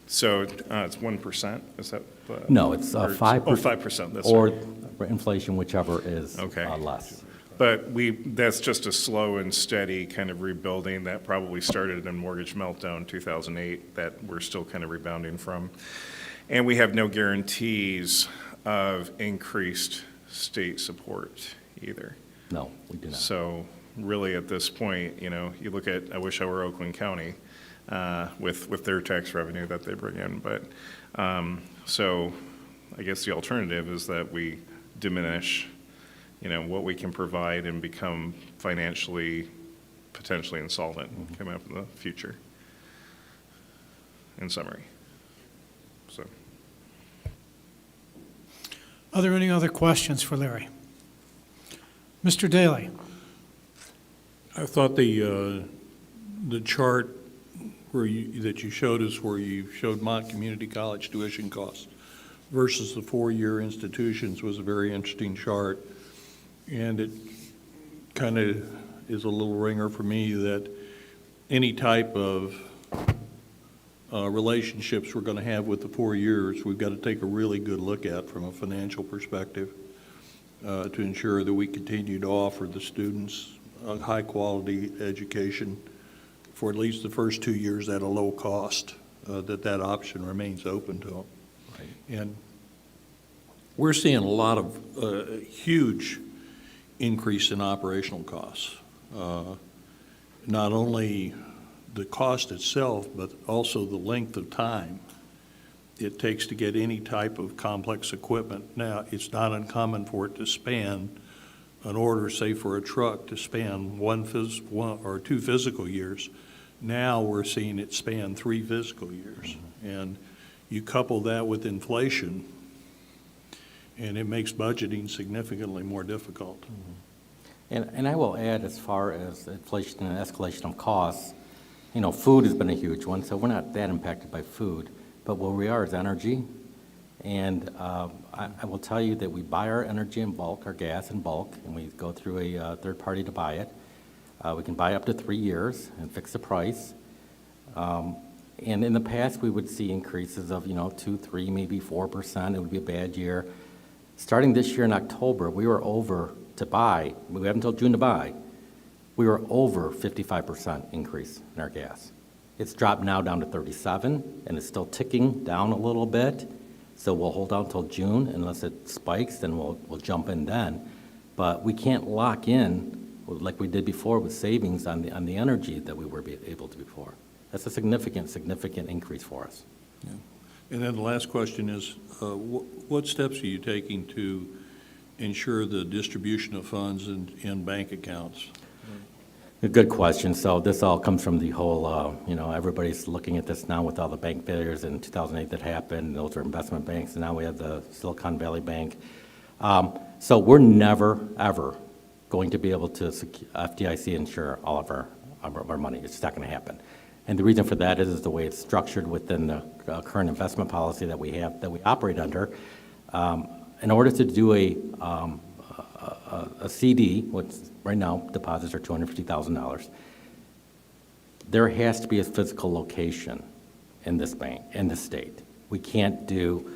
So it's 1%, is that? No, it's 5%. Oh, 5%, that's or right. Inflation, whichever is Okay. less. But that's just a slow and steady kind of rebuilding that probably started in mortgage meltdown 2008 that we're still kind of rebounding from. And we have no guarantees of increased state support either. No, we do not. So really at this point, you know, you look at, I wish I were Oakland County with their tax revenue that they bring in. But so I guess the alternative is that we diminish, you know, what we can provide and become financially, potentially insolvent coming up in the future, in summary. So. Are there any other questions for Larry? Mr. Daly? I thought the chart that you showed us where you showed Mott Community College tuition costs versus the four-year institutions was a very interesting chart. And it kind of is a little ringer for me that any type of relationships we're going to have with the 4 years, we've got to take a really good look at from a financial perspective to ensure that we continue to offer the students a high-quality education for at least the first 2 years at a low cost, that option remains open to them. Right. And we're seeing a lot of huge increase in operational costs. Not only the cost itself, but also the length of time it takes to get any type of complex equipment. Now, it's not uncommon for it to span an order, say for a truck, to span one or 2 physical years. Now we're seeing it span 3 physical years. And you couple that with inflation, and it makes budgeting significantly more difficult. And I will add, as far as inflation and escalation of costs, you know, food has been a huge one, so we're not that impacted by food. But where we are is energy. And I will tell you that we buy our energy in bulk, our gas in bulk, and we go through a third party to buy it. We can buy up to 3 years and fix the price. And in the past, we would see increases of, 2, 3, maybe 4%. It would be a bad year. Starting this year in October, we were over to buy. We have until June to buy. We were over 55% increase in our gas. It's dropped now down to 37, and it's still ticking down a little bit. So we'll hold out until June. Unless it spikes, then we'll jump in then. But we can't lock in like we did before with savings on the energy that we were able to before. That's a significant increase for us. Yeah. And then the last question is, what steps are you taking to ensure the distribution of funds in bank accounts? A good question. So this all comes from the whole, everybody's looking at this now with all the bank failures in 2008 that happened. Those are investment banks, and now we have the Silicon Valley Bank. So we're never, ever going to be able to FDIC insure all of our money. It's just not going to happen. And the reason for that is the way it's structured within the current investment policy that we have, that we operate under. In order to do a CD, which right now deposits are $250,000, there has to be a physical location in this bank, in the state. We can't do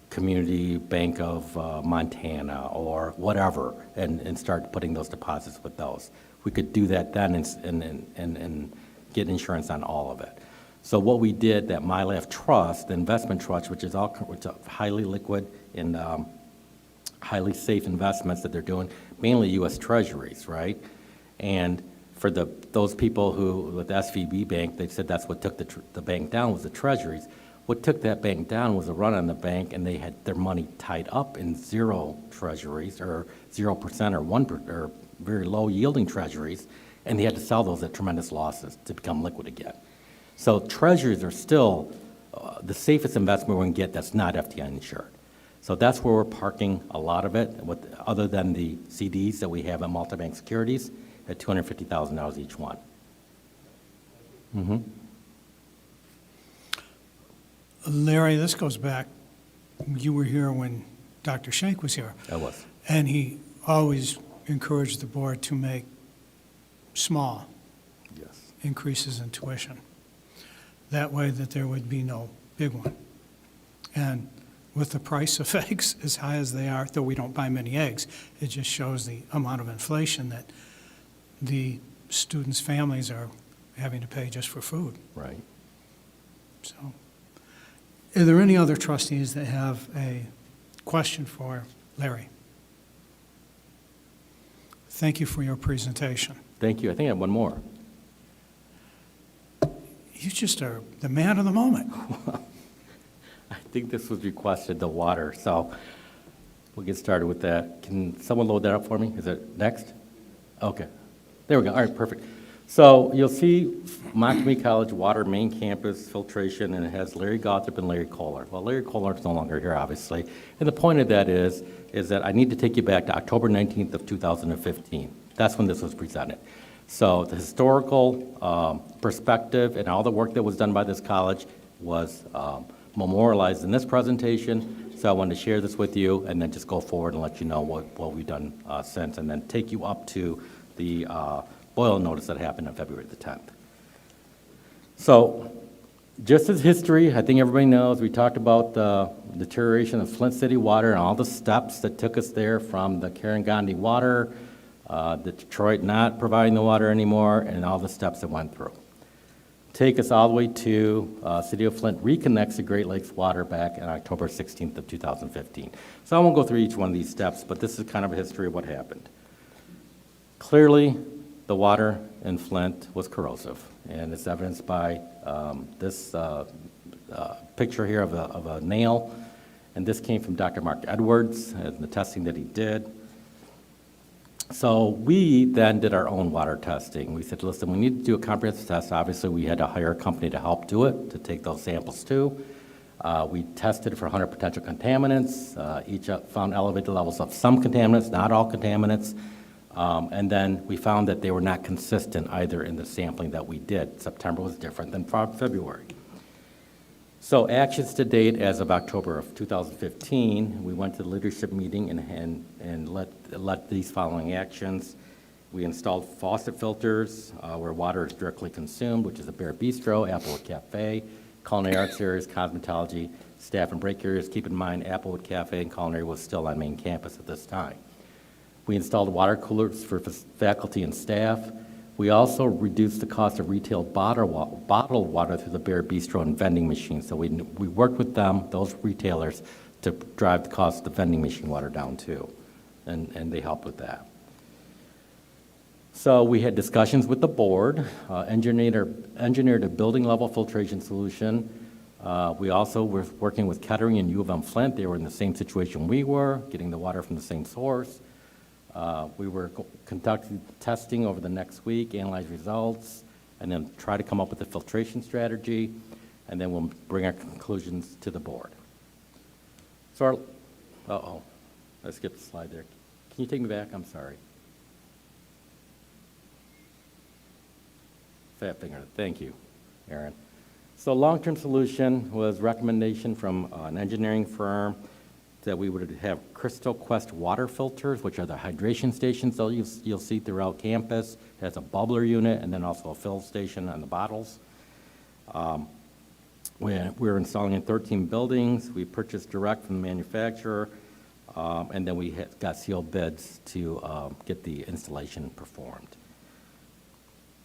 Community Bank of Montana or whatever and start putting those deposits with those. we could do that then and get insurance on all of it. So what we did, that MyLife Trust, the investment trust, which is highly liquid and highly safe investments that they're doing, mainly U.S. Treasuries, right? And for those people who, with SVB Bank, they said that's what took the bank down was the Treasuries. What took that bank down was a run on the bank, and they had their money tied up in zero Treasuries, or 0% or 1%, or very low yielding Treasuries, and they had to sell those at tremendous losses to become liquid again. So Treasuries are still the safest investment we're going to get that's not FDIC insured. So that's where we're parking a lot of it, other than the CDs that we have at multi-bank securities at $250,000 each one. Mm-hmm. Larry, this goes back, you were here when Dr. Schenk was here. I was. And he always encouraged the board to make small increases in tuition. That way that there would be no big one. And with the price of eggs as high as they are, though we don't buy many eggs, it just shows the amount of inflation that the students' families are having to pay just for food. Right. So, are there any other trustees that have a question for Larry? Thank you for your presentation. Thank you. I think I have one more. You just are the man of the moment. I think this was requested, the water, so we'll get started with that. Can someone load that up for me? Is it next? Okay. There we go. All right, perfect. So you'll see Mott Community College Water Main Campus Filtration, and it has Larry Gothrop and Larry Kohler. Well, Larry Kohler is no longer here, obviously. And the point of that is that I need to take you back to October 19th of 2015. That's when this was presented. So the historical perspective and all the work that was done by this college was memorialized in this presentation. So I wanted to share this with you and then just go forward and let you know what we've done since, and then take you up to the boil notice that happened on February the 10th. So just as history, I think everybody knows, we talked about the deterioration of Flint City water and all the steps that took us there, from the Karen Gandhi water, the Detroit not providing the water anymore, and all the steps that went through. Take us all the way to City of Flint reconnects the Great Lakes water back on October 16th of 2015. So I won't go through each one of these steps, but this is kind of a history of what happened. Clearly, the water in Flint was corrosive, and it's evidenced by this picture here of a nail, and this came from Dr. Mark Edwards and the testing that he did. So we then did our own water testing. We said, listen, we need to do a comprehensive test. Obviously, we had to hire a company to help do it, to take those samples too. We tested for 100 potential contaminants. Each found elevated levels of some contaminants, not all contaminants. And then we found that they were not consistent either in the sampling that we did. September was different than February. So actions to date as of October of 2015, we went to the leadership meeting and let these following actions. We installed faucet filters where water is directly consumed, which is a Bear Bistro, Applewood Cafe, Culinary Arts areas, cosmetology, staff and break areas. Keep in mind, Applewood Cafe and Culinary was still on main campus at this time. We installed water coolers for faculty and staff. We also reduced the cost of retail bottled water through the Bear Bistro and vending machines. So we worked with them, those retailers, to drive the cost of the vending machine water down too, and they helped with that. So we had discussions with the board, engineered a building level filtration solution. We also were working with Kettering and U of M Flint. They were in the same situation we were, getting the water from the same source. We were conducting testing over the next week, analyze results, and then try to come up with a filtration strategy, and then we'll bring our conclusions to the board. So I skipped a slide there. Can you take me back? I'm sorry. Fat finger. Thank you, Aaron. So long-term solution was recommendation from an engineering firm that we would have Crystal Quest water filters, which are the hydration stations that you'll see throughout campus. It has a bubbler unit and then also a fill station on the bottles. We're installing in 13 buildings. We purchased direct from the manufacturer, and then we got sealed bids to get the installation performed.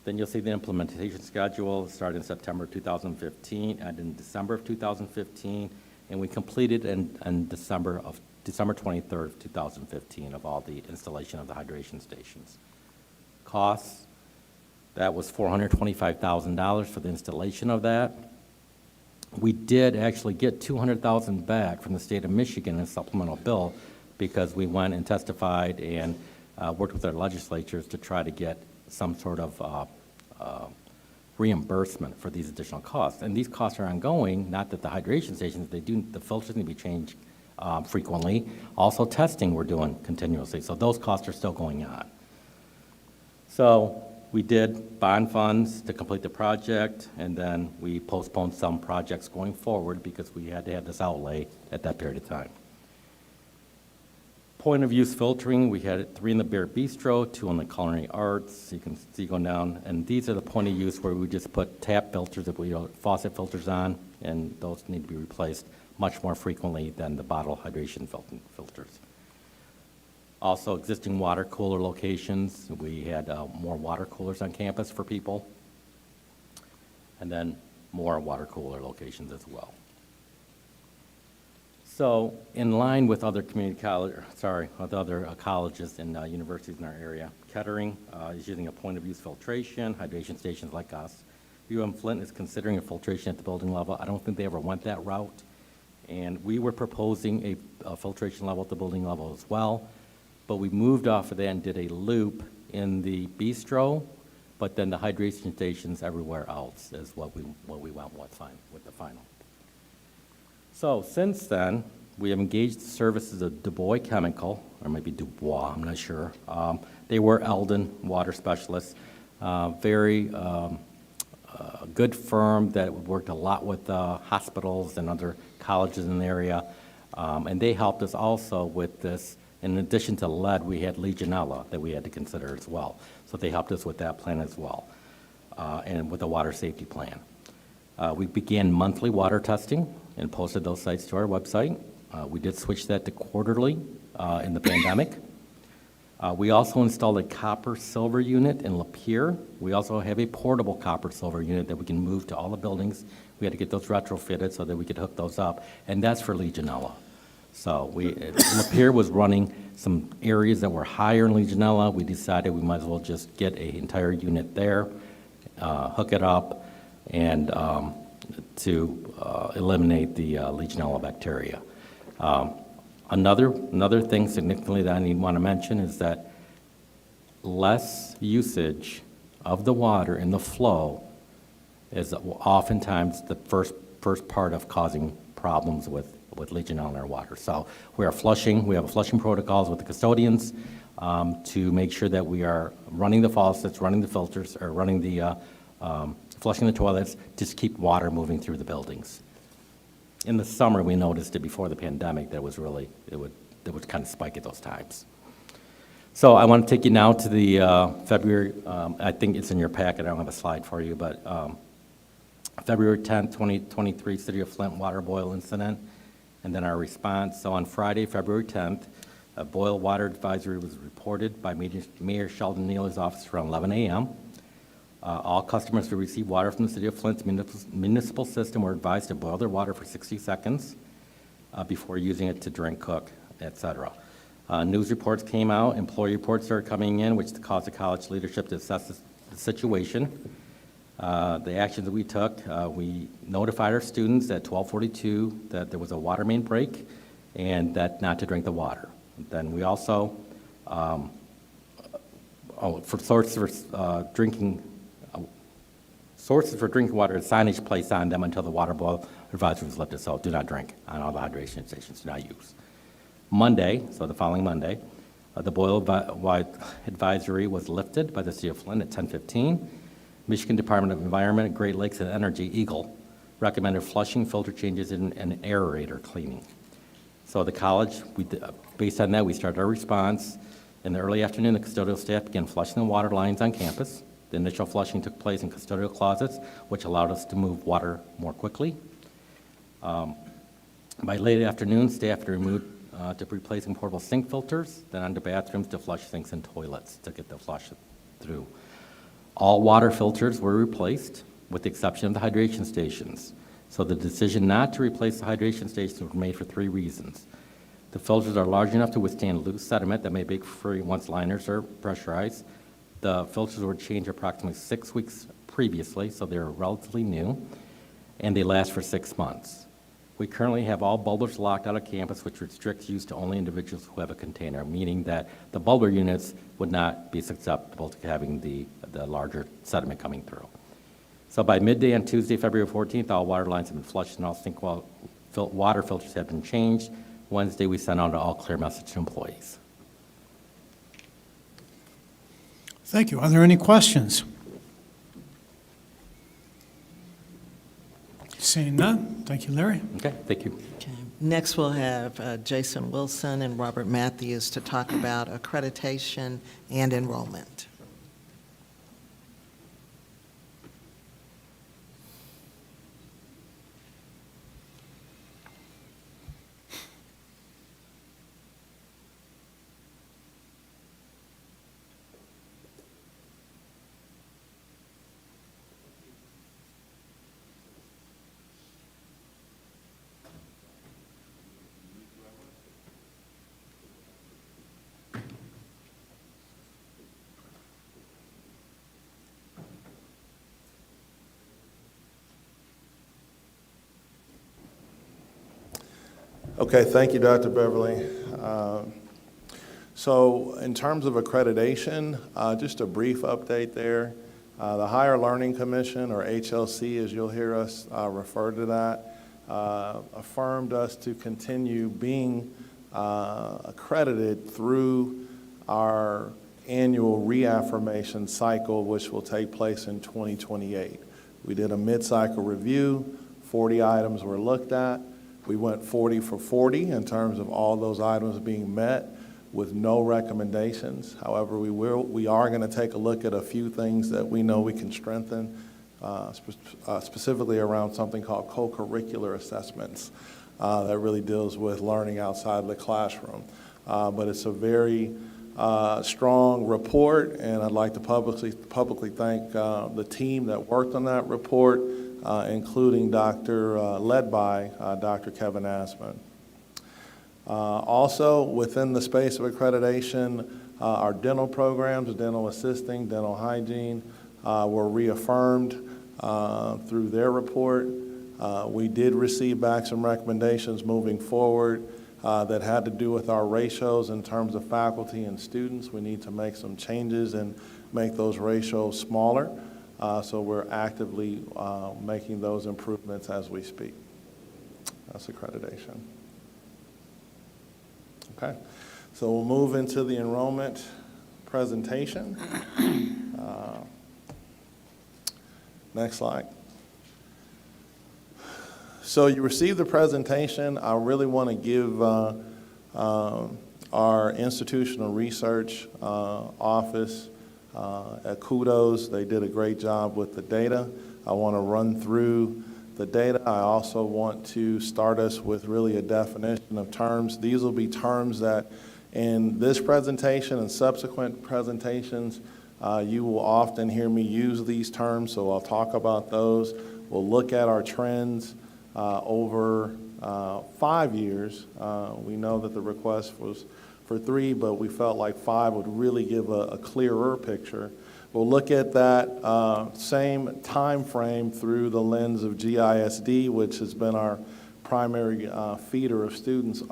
Then you'll see the implementation schedule started in September 2015 and in December of 2015, and we completed in December 23rd, 2015 of all the installation of the hydration stations. Costs, that was $425,000 for the installation of that. We did actually get $200,000 back from the state of Michigan in a supplemental bill because we went and testified and worked with our legislatures to try to get some sort of reimbursement for these additional costs. And these costs are ongoing, not that the hydration stations, the filters need to be changed frequently. Also testing we're doing continuously, so those costs are still going on. So we did bond funds to complete the project, and then we postponed some projects going forward because we had to have this outlay at that period of time. Point of use filtering, we had 3 in the Bear Bistro, 2 in the Culinary Arts. You can see going down, and these are the point of use where we just put tap filters, that we faucet filters on, and those need to be replaced much more frequently than the bottle hydration filters. Also, existing water cooler locations, we had more water coolers on campus for people, and then more water cooler locations as well. So, in line with other community college, with other colleges and universities in our area, Kettering is using a point-of-use filtration, hydration stations like us. Flint is considering a filtration at the building level. I don't think they ever went that route, and we were proposing a filtration level at the building level as well, but we moved off of that and did a loop in the bistro, but then the hydration stations everywhere else is what we went with the final. So since then, we have engaged the services of Dubois Chemical, or maybe Dubois, I'm not sure. They were Eldon water specialists, very good firm that worked a lot with hospitals and other colleges in the area, and they helped us also with this. In addition to lead, we had Legionella that we had to consider as well. So they helped us with that plan as well, and with the water safety plan. We began monthly water testing and posted those sites to our website. We did switch that to quarterly in the pandemic. We also installed a copper-silver unit in Lapeer. We also have a portable copper-silver unit that we can move to all the buildings. We had to get those retrofitted so that we could hook those up, and that's for Legionella. So Lapeer was running some areas that were higher in Legionella. We decided we might as well just get an entire unit there, hook it up, and to eliminate the Legionella bacteria. Another thing significantly that I want to mention is that less usage of the water in the flow is oftentimes the first part of causing problems with Legionella in our water. So we have flushing protocols with the custodians to make sure that we are running the faucets, running the filters, or running the flushing the toilets, just keep water moving through the buildings. In the summer, we noticed it before the pandemic that was really, it would kind of spike at those times. So I want to take you now to the February, I think it's in your packet, I don't have a slide for you, but February 10th, 2023, City of Flint water boil incident, and then our response. So on Friday, February 10th, a boil water advisory was reported by Mayor Sheldon Neely's office around 11 a.m. All customers who receive water from the City of Flint's municipal system were advised to boil their water for 60 seconds before using it to drink, cook, etc. News reports came out, employee reports started coming in, which caused the college leadership to assess the situation. The actions that we took, we notified our students at 12:42 that there was a water main break and that not to drink the water. Then we also, for sources for drinking water, signage placed on them until the water boil advisory was lifted, so do not drink on all the hydration stations, do not use. Monday, so the following Monday, the boil advisory was lifted by the City of Flint at 10:15. Michigan Department of Environment, Great Lakes and Energy, EGLE, recommended flushing, filter changes, and aerator cleaning. So the college, based on that, we started our response. In the early afternoon, the custodial staff began flushing the water lines on campus. The initial flushing took place in custodial closets, which allowed us to move water more quickly. By late afternoon, staff had removed to replacing portable sink filters, then onto bathrooms to flush sinks and toilets to get the flush through. All water filters were replaced, with the exception of the hydration stations. So the decision not to replace the hydration stations was made for 3 reasons. The filters are large enough to withstand loose sediment that may break free once liners are pressurized. The filters were changed approximately 6 weeks previously, so they're relatively new, and they last for 6 months. We currently have all bubblers locked out of campus, which restricts use to only individuals who have a container, meaning that the bubbler units would not be susceptible to having the larger sediment coming through. So by midday on Tuesday, February 14th, all water lines have been flushed and all sink water filters have been changed. Wednesday, we sent out an all-clear message to employees. Thank you. Are there any questions? Seeing none, thank you, Larry. Okay, thank you. Okay. Next, we'll have Jason Wilson and Robert Matthews to talk about accreditation and enrollment. Okay, thank you, Dr. Beverly. So in terms of accreditation, just a brief update there. The Higher Learning Commission, or HLC, as you'll hear us refer to that, affirmed us to continue being accredited through our annual reaffirmation cycle, which will take place in 2028. We did a mid-cycle review, 40 items were looked at. We went 40 for 40 in terms of all those items being met with no recommendations. However, we are going to take a look at a few things that we know we can strengthen, specifically around something called co-curricular assessments that really deals with learning outside the classroom. But it's a very strong report, and I'd like to publicly thank the team that worked on that report, including led by Dr. Kevin Asman. Also, within the space of accreditation, our dental programs, dental assisting, dental hygiene, were reaffirmed through their report. We did receive back some recommendations moving forward that had to do with our ratios in terms of faculty and students. We need to make some changes and make those ratios smaller. So we're actively making those improvements as we speak. That's accreditation. Okay, so we'll move into the enrollment presentation. Next slide. So you received the presentation. I really want to give our institutional research office kudos. They did a great job with the data. I want to run through the data. I also want to start us with really a definition of terms. These will be terms that in this presentation and subsequent presentations, you will often hear me use these terms, so I'll talk about those. We'll look at our trends over 5 years. We know that the request was for 3, but we felt like 5 would really give a clearer picture. We'll look at that same time frame through the lens of GISD, which has been our primary feeder of students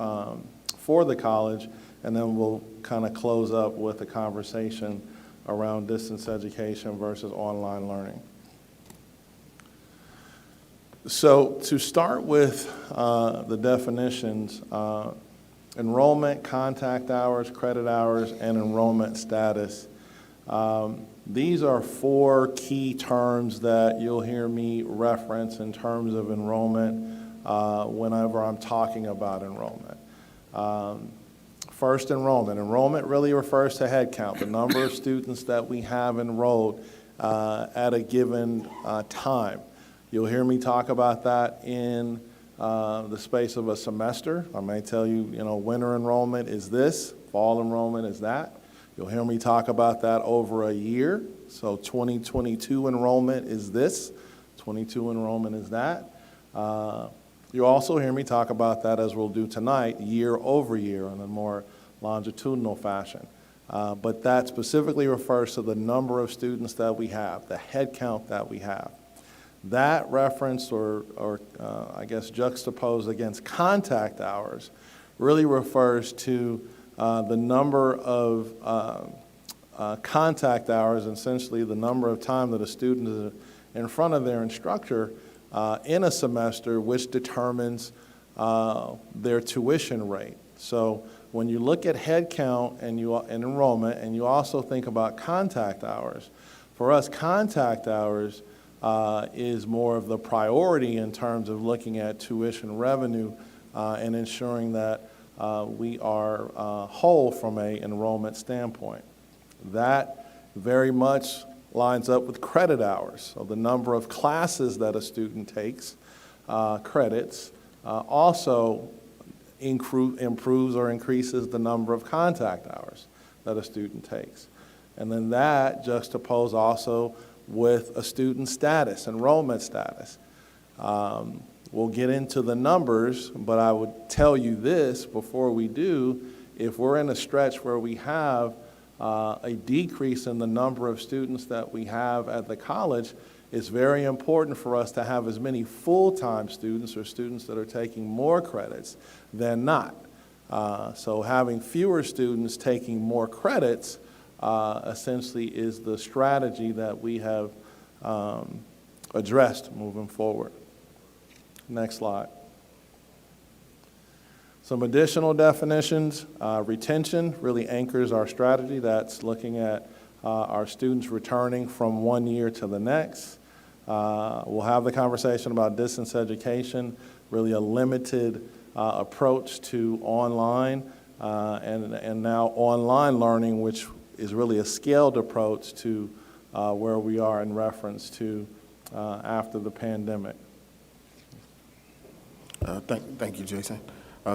for the college, and then we'll kind of close up with a conversation around distance education versus online learning. So to start with the definitions, enrollment, contact hours, credit hours, and enrollment status. These are 4 key terms that you'll hear me reference in terms of enrollment whenever I'm talking about enrollment. First, enrollment. Enrollment really refers to headcount, the number of students that we have enrolled at a given time. You'll hear me talk about that in the space of a semester. I may tell you, winter enrollment is this, fall enrollment is that. You'll hear me talk about that over a year. So 2022 enrollment is this, 22 enrollment is that. You'll also hear me talk about that, as we'll do tonight, year over year in a more longitudinal fashion. But that specifically refers to the number of students that we have, the head count that we have. That reference, or I guess juxtaposed against contact hours, really refers to the number of contact hours, essentially the number of time that a student is in front of their instructor in a semester, which determines their tuition rate. So when you look at head count and enrollment, and you also think about contact hours, for us, contact hours is more of the priority in terms of looking at tuition revenue and ensuring that we are whole from an enrollment standpoint. That very much lines up with credit hours. So the number of classes that a student takes, credits, also improves or increases the number of contact hours that a student takes. And then that juxtaposed also with a student's status, enrollment status. We'll get into the numbers, but I would tell you this before we do: if we're in a stretch where we have a decrease in the number of students that we have at the college, it's very important for us to have as many full-time students, or students that are taking more credits, than not. So having fewer students taking more credits essentially is the strategy that we have addressed moving forward. Next slide. Some additional definitions. Retention really anchors our strategy. That's looking at our students returning from one year to the next. We'll have the conversation about distance education, really a limited approach to online, and now online learning, which is really a scaled approach to where we are in reference to after the pandemic. Thank you, Jason.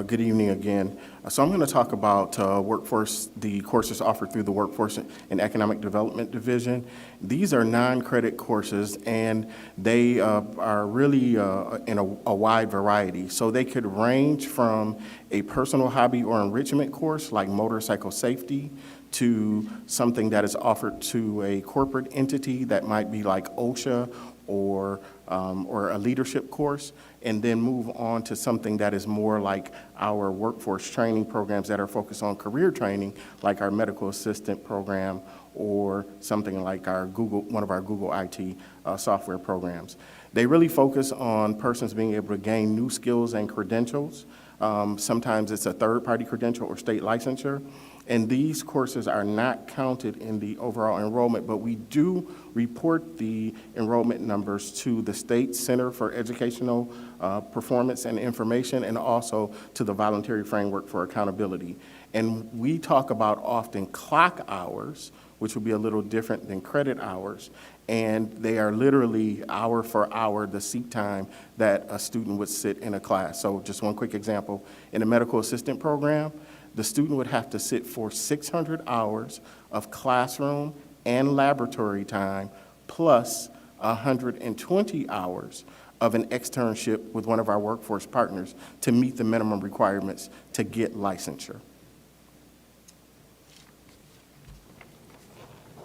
Good evening again. So I'm going to talk about the courses offered through the Workforce and Economic Development Division. These are non-credit courses, and they are really in a wide variety. So they could range from a personal hobby or enrichment course like motorcycle safety, to something that is offered to a corporate entity that might be like OSHA or a leadership course, and then move on to something that is more like our workforce training programs that are focused on career training, like our medical assistant program, or something like one of our Google IT software programs. They really focus on persons being able to gain new skills and credentials. Sometimes it's a third-party credential or state licensure. And these courses are not counted in the overall enrollment, but we do report the enrollment numbers to the State Center for Educational Performance and Information, and also to the Voluntary Framework for Accountability. And we talk about often clock hours, which will be a little different than credit hours, and they are literally hour for hour the seat time that a student would sit in a class. So just one quick example, in a medical assistant program, the student would have to sit for 600 hours of classroom and laboratory time, plus 120 hours of an externship with one of our workforce partners to meet the minimum requirements to get licensure.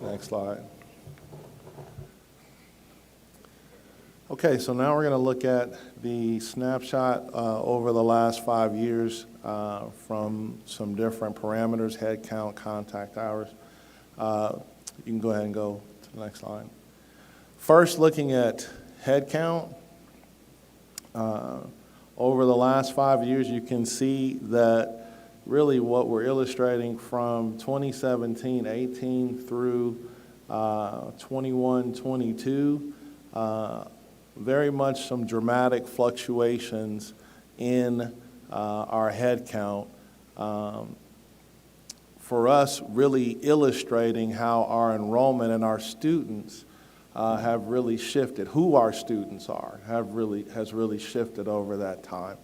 Next slide. Okay, so now we're going to look at the snapshot over the last 5 years from some different parameters: head count, contact hours. You can go ahead and go to the next slide. First, looking at head count. Over the last 5 years, you can see that really what we're illustrating from 2017-18 through 21-22, very much some dramatic fluctuations in our head count. For us, really illustrating how our enrollment and our students have really shifted. Who our students are has really shifted over that time.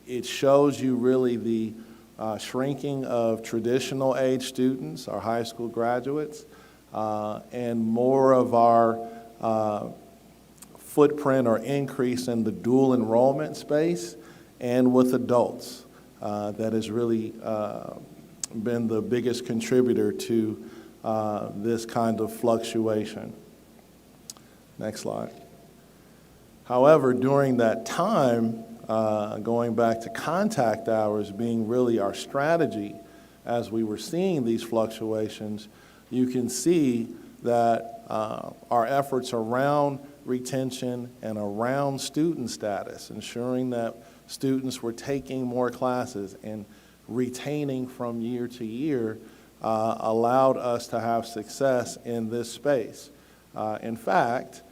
It shows you really the shrinking of traditional age students, our high school graduates, and more of our footprint or increase in the dual enrollment space and with adults. That has really been the biggest contributor to this kind of fluctuation. Next slide. However, during that time, going back to contact hours being really our strategy, as we were seeing these fluctuations, you can see that our efforts around retention and around student status, ensuring that students were taking more classes and retaining from year to year, allowed us to have success in this space. In fact,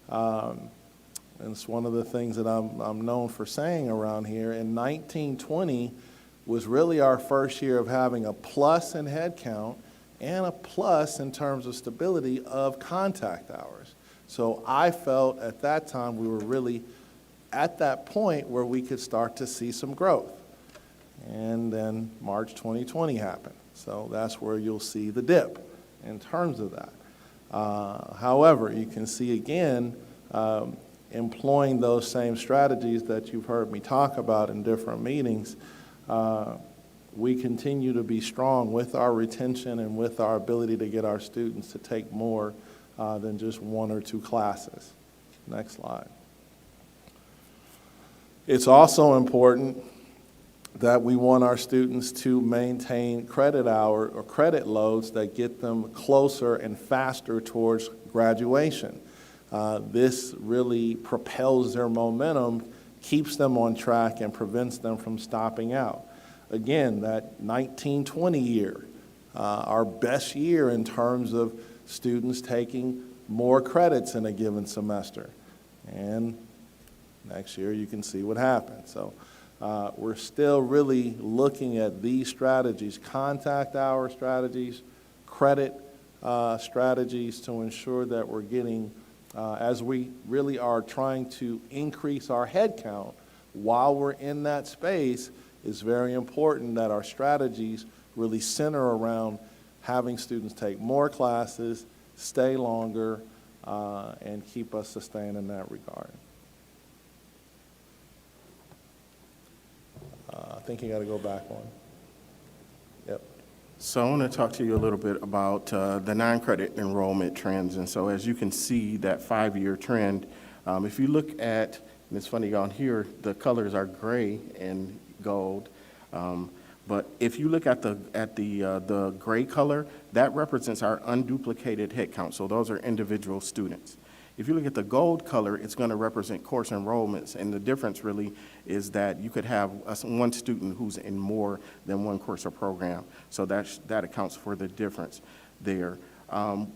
and it's one of the things that I'm known for saying around here, in 1920 was really our first year of having a plus in headcount and a plus in terms of stability of contact hours. So I felt at that time we were really at that point where we could start to see some growth. And then March 2020 happened. So that's where you'll see the dip in terms of that. However, you can see again, employing those same strategies that you've heard me talk about in different meetings, we continue to be strong with our retention and with our ability to get our students to take more than just 1 or 2 classes. Next slide. It's also important that we want our students to maintain credit hour or credit loads that get them closer and faster towards graduation. This really propels their momentum, keeps them on track, and prevents them from stopping out. Again, that 1920 year, our best year in terms of students taking more credits in a given semester. And next year you can see what happened. So we're still really looking at these strategies, contact hour strategies, credit strategies, to ensure that we're getting, as we really are trying to increase our head count while we're in that space, it's very important that our strategies really center around having students take more classes, stay longer, and keep us sustained in that regard. I think you got to go back one. Yep. So I want to talk to you a little bit about the non-credit enrollment trends. And so as you can see, that 5-year trend, if you look at, and it's funny on here, the colors are gray and gold. But if you look at the gray color, that represents our unduplicated head count. So those are individual students. If you look at the gold color, it's going to represent course enrollments. And the difference really is that you could have one student who's in more than one course or program. So that accounts for the difference there.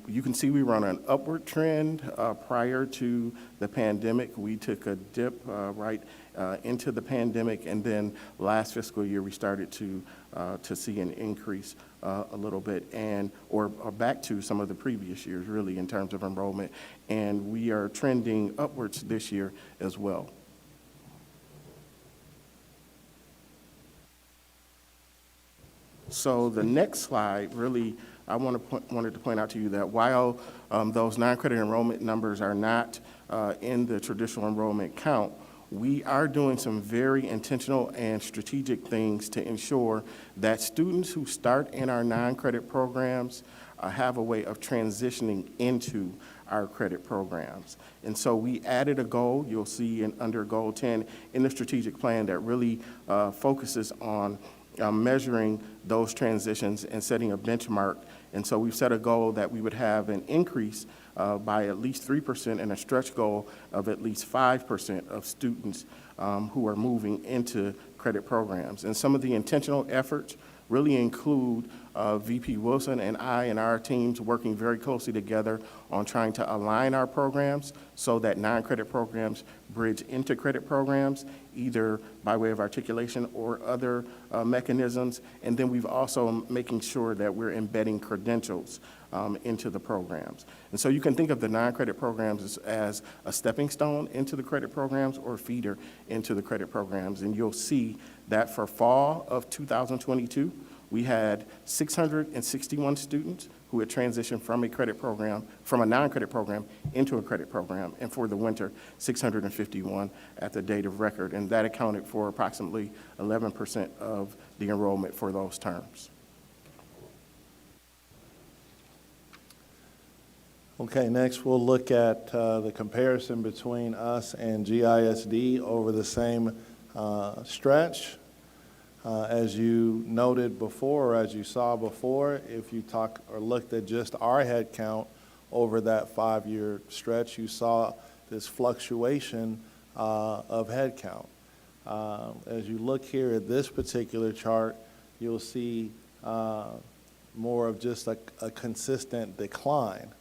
You can see we were on an upward trend prior to the pandemic. We took a dip right into the pandemic, and then last fiscal year we started to see an increase a little bit, or back to some of the previous years really in terms of enrollment, and we are trending upwards this year as well. So the next slide really, I wanted to point out to you that while those non-credit enrollment numbers are not in the traditional enrollment count, we are doing some very intentional and strategic things to ensure that students who start in our non-credit programs have a way of transitioning into our credit programs. And so we added a goal, you'll see under Goal 10 in the strategic plan, that really focuses on measuring those transitions and setting a benchmark. And so we've set a goal that we would have an increase by at least 3% and a stretch goal of at least 5% of students who are moving into credit programs. And some of the intentional efforts really include VP Wilson and I and our teams working very closely together on trying to align our programs so that non-credit programs bridge into credit programs, either by way of articulation or other mechanisms. And then we've also making sure that we're embedding credentials into the programs. And so you can think of the non-credit programs as a stepping stone into the credit programs or feeder into the credit programs. And you'll see that for fall of 2022, we had 661 students who had transitioned from a credit program, from a non-credit program into a credit program, and for the winter, 651 at the date of record, and that accounted for approximately 11% of the enrollment for those terms. Okay, next we'll look at the comparison between us and GISD over the same stretch. As you noted before, or as you saw before, if you talk or looked at just our head count over that 5-year stretch, you saw this fluctuation of head count. As you look here at this particular chart, you'll see more of just a consistent decline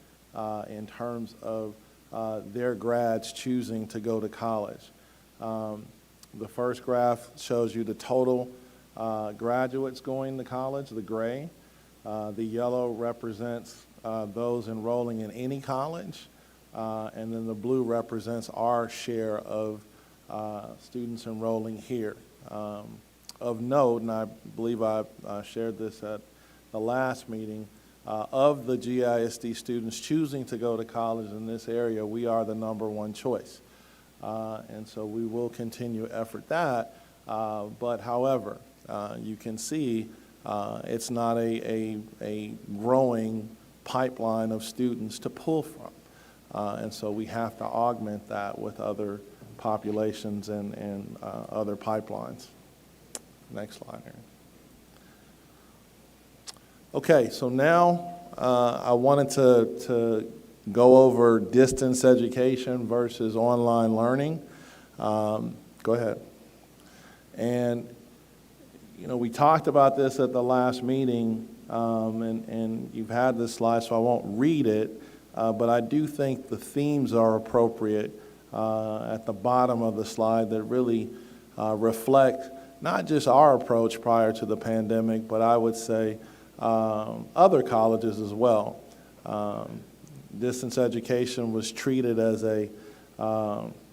in terms of their grads choosing to go to college. The first graph shows you the total graduates going to college, the gray. The yellow represents those enrolling in any college, and then the blue represents our share of students enrolling here. Of note, and I believe I shared this at the last meeting, of the GISD students choosing to go to college in this area, we are the #1 choice. And so we will continue effort that, but however, you can see it's not a growing pipeline of students to pull from. And so we have to augment that with other populations and other pipelines. Next slide, Aaron. Okay, so now I wanted to go over distance education versus online learning. Go ahead. And, you know, we talked about this at the last meeting, and you've had this slide, so I won't read it, but I do think the themes are appropriate at the bottom of the slide that really reflect not just our approach prior to the pandemic, but I would say other colleges as well. Distance education was treated as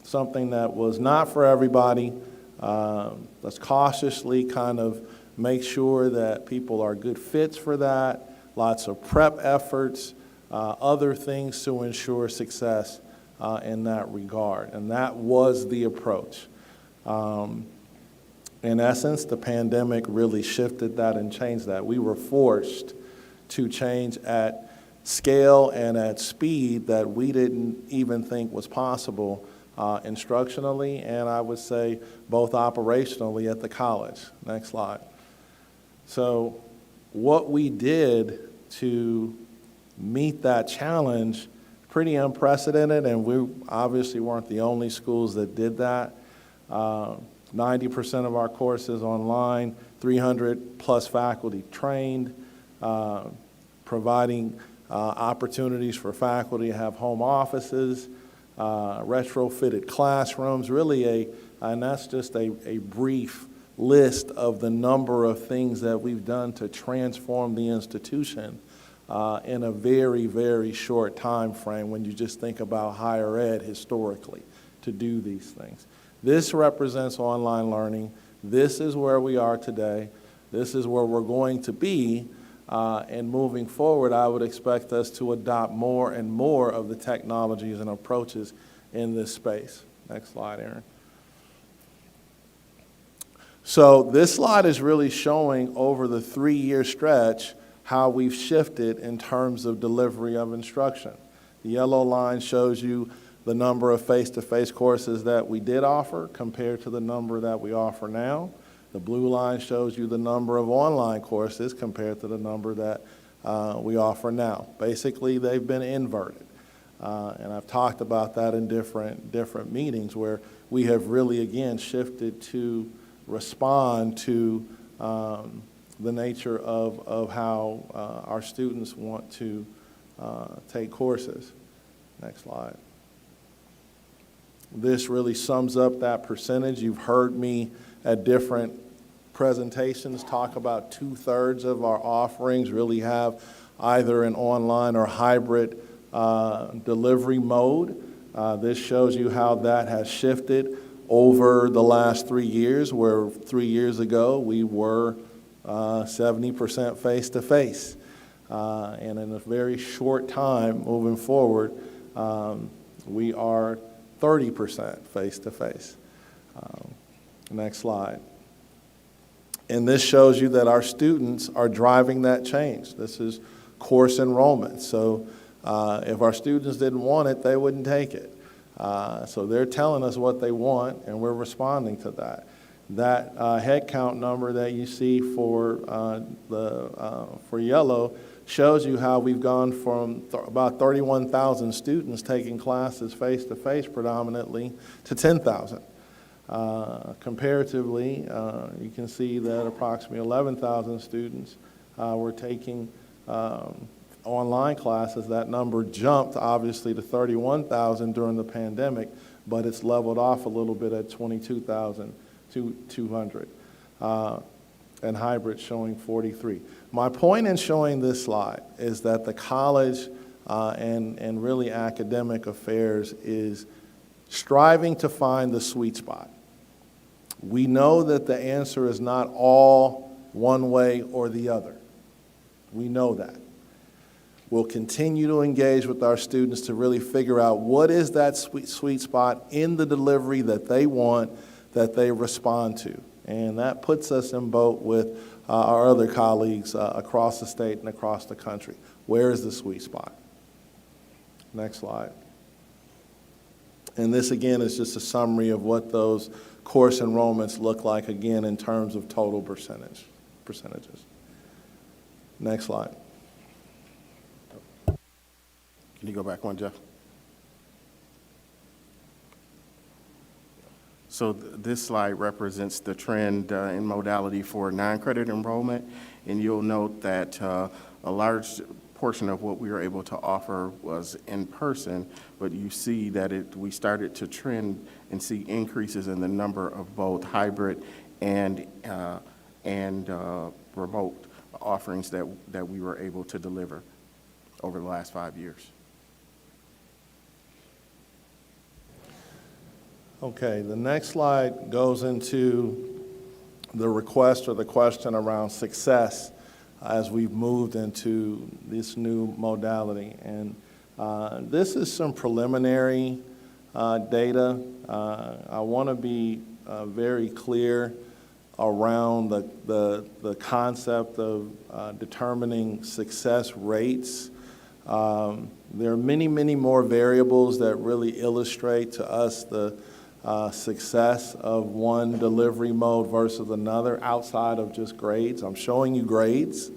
something that was not for everybody. Let's cautiously kind of make sure that people are good fits for that, lots of prep efforts, other things to ensure success in that regard. And that was the approach. In essence, the pandemic really shifted that and changed that. We were forced to change at scale and at speed that we didn't even think was possible instructionally, and I would say both operationally at the college. Next slide. So what we did to meet that challenge, pretty unprecedented, and we obviously weren't the only schools that did that. 90% of our courses online, 300 plus faculty trained, providing opportunities for faculty to have home offices, retrofitted classrooms, really and that's just a brief list of the number of things that we've done to transform the institution in a very, very short time frame when you just think about higher ed historically to do these things. This represents online learning. This is where we are today. This is where we're going to be. And moving forward, I would expect us to adopt more and more of the technologies and approaches in this space. Next slide, Aaron. So this slide is really showing over the 3-year stretch how we've shifted in terms of delivery of instruction. The yellow line shows you the number of face-to-face courses that we did offer compared to the number that we offer now. The blue line shows you the number of online courses compared to the number that we offer now. Basically, they've been inverted. And I've talked about that in different meetings where we have really, again, shifted to respond to the nature of how our students want to take courses. Next slide. This really sums up that percentage. You've heard me at different presentations talk about 2/3 of our offerings really have either an online or hybrid delivery mode. This shows you how that has shifted over the last 3 years, where 3 years ago we were 70% face-to-face. And in a very short time moving forward, we are 30% face-to-face. Next slide. And this shows you that our students are driving that change. This is course enrollment. So if our students didn't want it, they wouldn't take it. So they're telling us what they want, and we're responding to that. That head count number that you see for yellow shows you how we've gone from about 31,000 students taking classes face-to-face predominantly to 10,000. Comparatively, you can see that approximately 11,000 students were taking online classes. That number jumped obviously to 31,000 during the pandemic, but it's leveled off a little bit at 22,200. And hybrid showing 43. My point in showing this slide is that the college and really academic affairs is striving to find the sweet spot. We know that the answer is not all one way or the other. We know that. We'll continue to engage with our students to really figure out what is that sweet spot in the delivery that they want, that they respond to. And that puts us in boat with our other colleagues across the state and across the country. Where is the sweet spot? Next slide. And this, again, is just a summary of what those course enrollments look like, again, in terms of total percentages. Next slide. Can you go back one, Jeff? So this slide represents the trend in modality for non-credit enrollment, and you'll note that a large portion of what we were able to offer was in person, but you see that we started to trend and see increases in the number of both hybrid and remote offerings that we were able to deliver over the last 5 years. Okay, the next slide goes into the request or the question around success as we've moved into this new modality. And this is some preliminary data. I want to be very clear around the concept of determining success rates. There are many, many more variables that really illustrate to us the success of one delivery mode versus another outside of just grades. I'm showing you grades,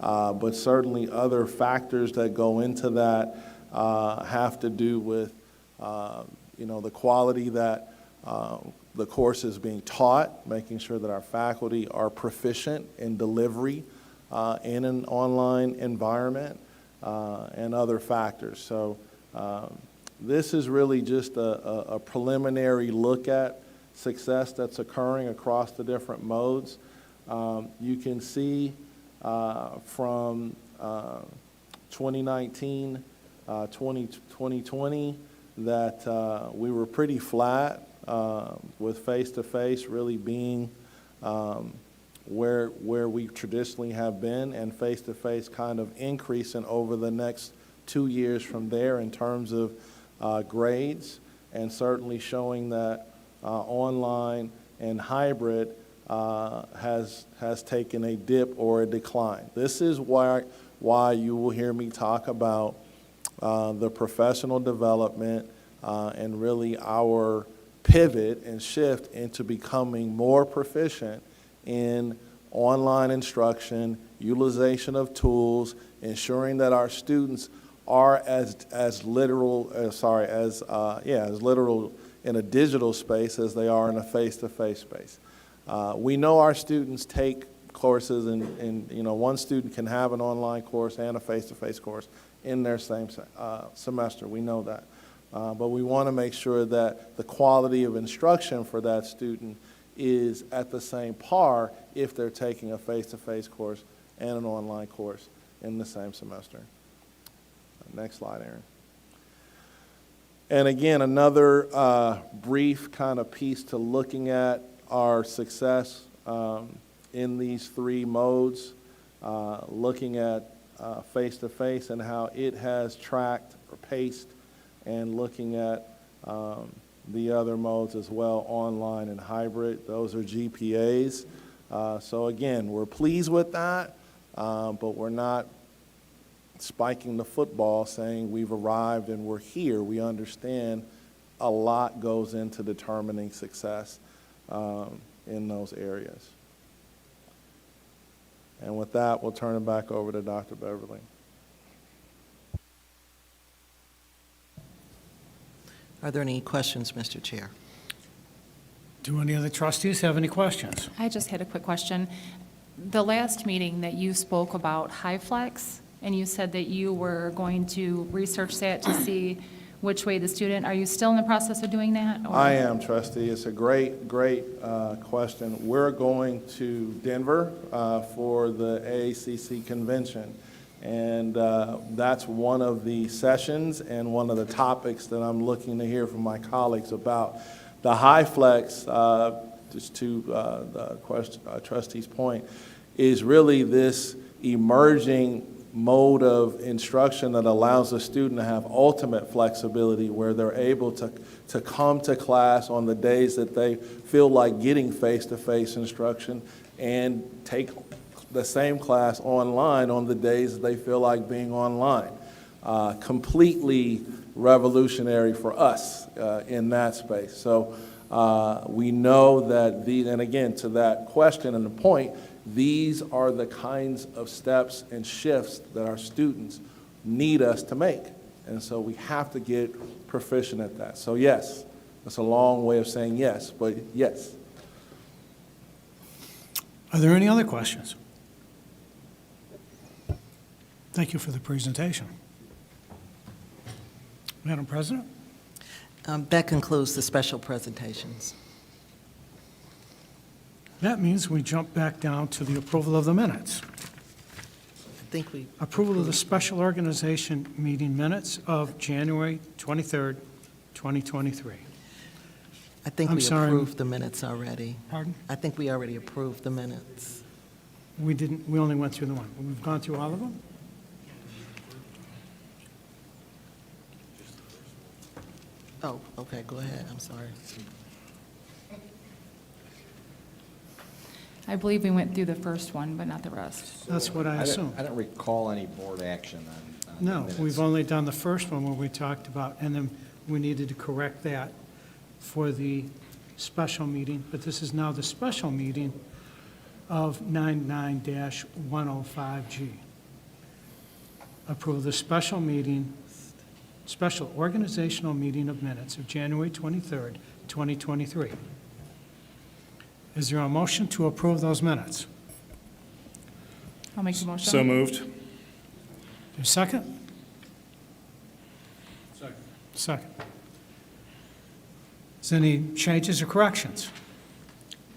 but certainly other factors that go into that have to do with the quality that the course is being taught, making sure that our faculty are proficient in delivery in an online environment, and other factors. So this is really just a preliminary look at success that's occurring across the different modes. You can see from 2019, 2020, that we were pretty flat with face-to-face really being where we traditionally have been, and face-to-face kind of increasing over the next 2 years from there in terms of grades, and certainly showing that online and hybrid has taken a dip or a decline. This is why you will hear me talk about the professional development and really our pivot and shift into becoming more proficient in online instruction, utilization of tools, ensuring that our students are as literal in a digital space as they are in a face-to-face space. We know our students take courses, and one student can have an online course and a face-to-face course in their same semester. We know that. But we want to make sure that the quality of instruction for that student is at the same par if they're taking a face-to-face course and an online course in the same semester. Next slide, Aaron. And again, another brief kind of piece to looking at our success in these three modes, looking at face-to-face and how it has tracked or paced, and looking at the other modes as well, online and hybrid. Those are GPAs. So again, we're pleased with that, but we're not spiking the football saying we've arrived and we're here. We understand a lot goes into determining success in those areas. And with that, we'll turn it back over to Dr. Beverly. Are there any questions, Mr. Chair? Do any of the trustees have any questions? I just had a quick question. The last meeting that you spoke about HighFlex, and you said that you were going to research that to see which way the student, are you still in the process of doing that? Or? I am, trustee. It's a great question. We're going to Denver for the AACC convention. And that's one of the sessions and one of the topics that I'm looking to hear from my colleagues about. The HighFlex, just to the trustee's point, is really this emerging mode of instruction that allows the student to have ultimate flexibility, where they're able to come to class on the days that they feel like getting face-to-face instruction and take the same class online on the days that they feel like being online. Completely revolutionary for us in that space. So we know that and again, to that question and the point, these are the kinds of steps and shifts that our students need us to make. And so we have to get proficient at that. So yes, that's a long way of saying yes, but yes. Are there any other questions? Thank you for the presentation. Madam President? That concludes the special presentations. That means we jump back down to the approval of the minutes. I think we Approval of the special organization meeting minutes of January 23rd, 2023. I think I'm we sorry. approved the minutes already. Pardon? I think we already approved the minutes. We didn't, we only went through the one. We've gone through all of them? Oh, okay, go ahead, I'm sorry. I believe we went through the first one, but not the rest. That's what I assumed. I don't recall any board action on the No, minutes. we've only done the first one where we talked about, and then we needed to correct that for the special meeting, but this is now the special meeting of 99-105G. Approve the special meeting, special organizational meeting of minutes of January 23rd, 2023. Is there a motion to approve those minutes? I'll make the motion. So moved. A second? Second. Is there any changes or corrections?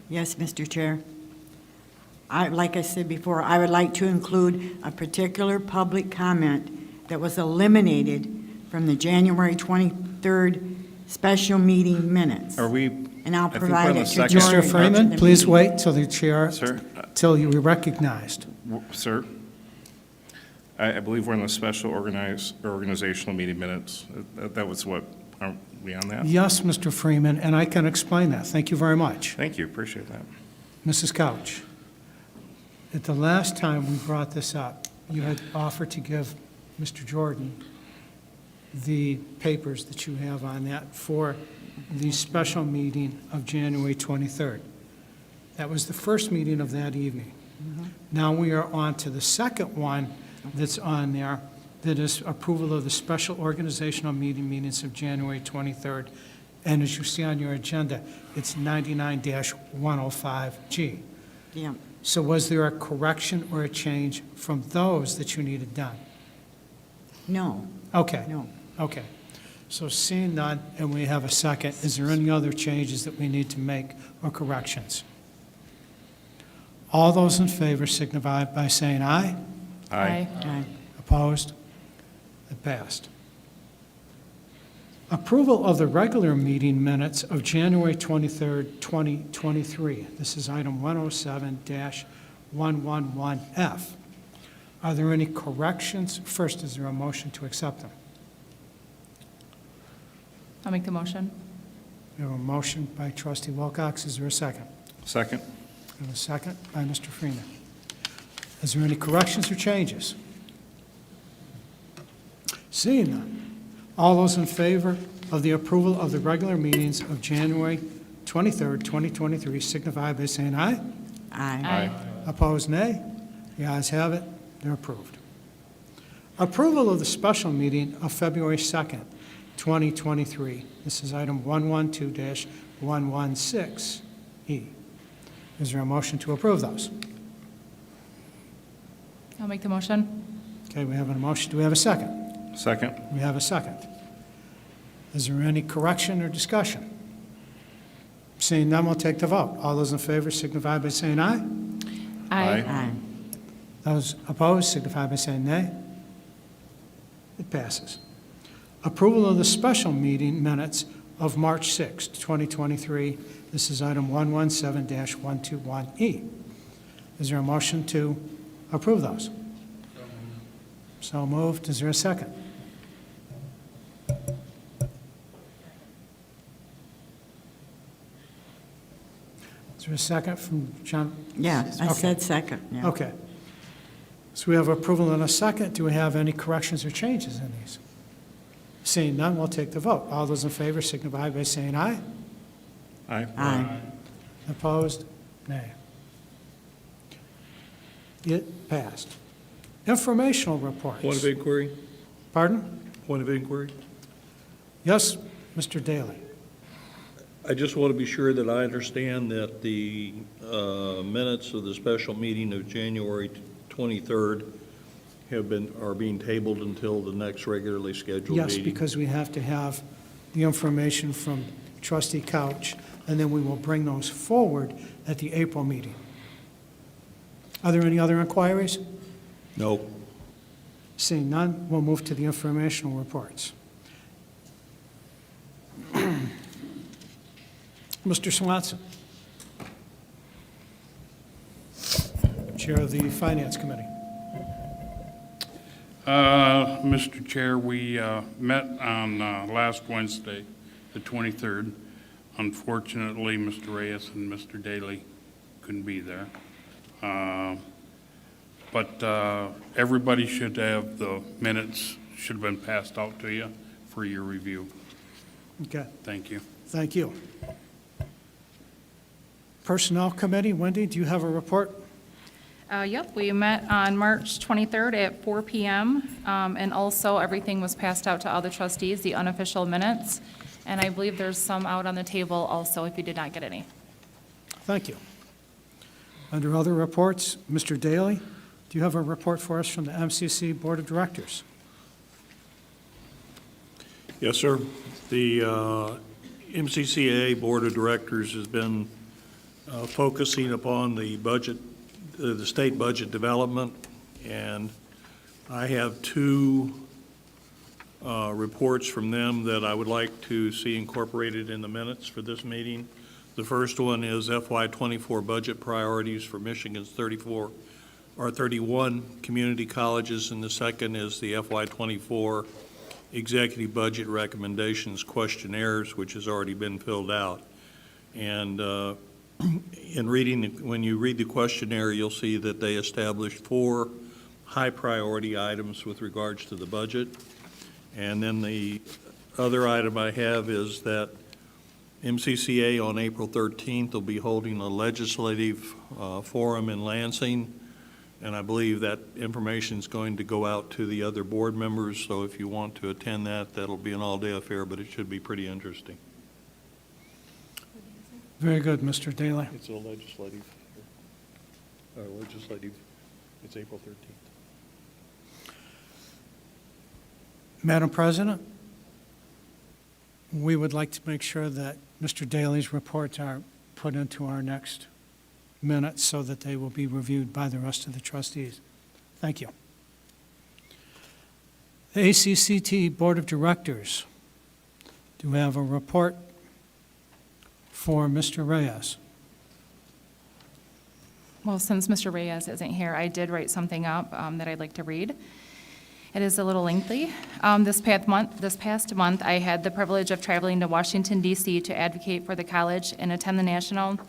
Yes, Mr. Chair. Like I said before, I would like to include a particular public comment that was eliminated from the January 23rd special meeting minutes. Are we? And I'll I think we're on provide the it to second- Jordan. Mr. Freeman, please wait till the chair, Sir? till you are recognized. Sir? I believe we're in the special organizational meeting minutes. That was what, aren't we on that? Yes, Mr. Freeman, and I can explain that. Thank you very much. Thank you, appreciate that. Mrs. Couch, at the last time we brought this up, you had offered to give Mr. Jordan the papers that you have on that for the special meeting of January 23rd. That was the first meeting of that evening. Now we are on to the second one that's on there, that is approval of the special organizational minutes of January 23rd. And as you see on your agenda, it's 99-105G. Yeah. So was there a correction or a change from those that you needed done? No. Okay. No. Okay. So seeing none, and we have a second, is there any other changes that we need to make or corrections? All those in favor signify by saying aye. Aye. Opposed? It passed. Approval of the regular meeting minutes of January 23rd, 2023. This is item 107-111F. Are there any corrections? First, is there a motion to accept them? I'll make the motion. We have a motion by trustee Wilcox. Is there a second? Second. We have a second by Mr. Freeman. Is there any corrections or changes? Seeing none, all those in favor of the approval of the regular meetings of January 23rd, 2023 signify by saying aye. Aye. Opposed, nay. The ayes have it. They're approved. Approval of the special meeting of February 2nd, 2023. This is item 112-116E. Is there a motion to approve those? I'll make the motion. Okay, we have a motion. Do we have a second? Second. We have a second. Is there any correction or discussion? Seeing none, we'll take the vote. All those in favor signify by saying aye. Aye. Those opposed signify by saying nay. It passes. Approval of the special meeting minutes of March 6th, 2023. This is item 117-121E. Is there a motion to approve those? So moved. Is there a second? Is there a second from John? Yeah, I Okay. said second, yeah. Okay. So we have approval and a second. Do we have any corrections or changes in these? Seeing none, we'll take the vote. All those in favor signify by saying aye. Aye. Aye. Opposed? Nay. It passed. Informational reports. Point of inquiry? Pardon? Point of inquiry? Yes, Mr. Daly. I just want to be sure that I understand that the minutes of the special meeting of January 23rd are being tabled until the next regularly scheduled meeting? Yes, because we have to have the information from trustee Couch, and then we will bring those forward at the April meeting. Are there any other inquiries? No. Seeing none, we'll move to the informational reports. Mr. Swanson, Chair of the Finance Committee. Mr. Chair, we met on last Wednesday, the 23rd. Unfortunately, Mr. Reyes and Mr. Daly couldn't be there. But everybody should have the minutes, should have been passed out to you for your review. Okay, Thank you. thank you. Personnel Committee, Wendy, do you have a report? Yep, we met on March 23rd at 4 p.m. And also everything was passed out to all the trustees, the unofficial minutes. And I believe there's some out on the table also if you did not get any. Thank you. Under other reports, Mr. Daly, do you have a report for us from the MCC Board of Directors? Yes, sir. The MCCA Board of Directors has been focusing upon the budget, the state budget development, and I have two reports from them that I would like to see incorporated in the minutes for this meeting. The first one is FY24 budget priorities for Michigan's 31 community colleges, and the second is the FY24 executive budget recommendations questionnaires, which has already been filled out. And in reading, when you read the questionnaire, you'll see that they established 4 high priority items with regards to the budget. And then the other item I have is that MCCA on April 13th will be holding a legislative forum in Lansing, and I believe that information is going to go out to the other board members, so if you want to attend that, that'll be an all-day affair, but it should be pretty interesting. Very good, Mr. Daly. It's a legislative, it's April 13th. Madam President, we would like to make sure that Mr. Daly's reports are put into our next minutes so that they will be reviewed by the rest of the trustees. Thank you. The ACCT Board of Directors. Do we have a report for Mr. Reyes? Well, since Mr. Reyes isn't here, I did write something up that I'd like to read. It is a little lengthy. This past month, I had the privilege of traveling to Washington, D.C. to advocate for the college and attend the National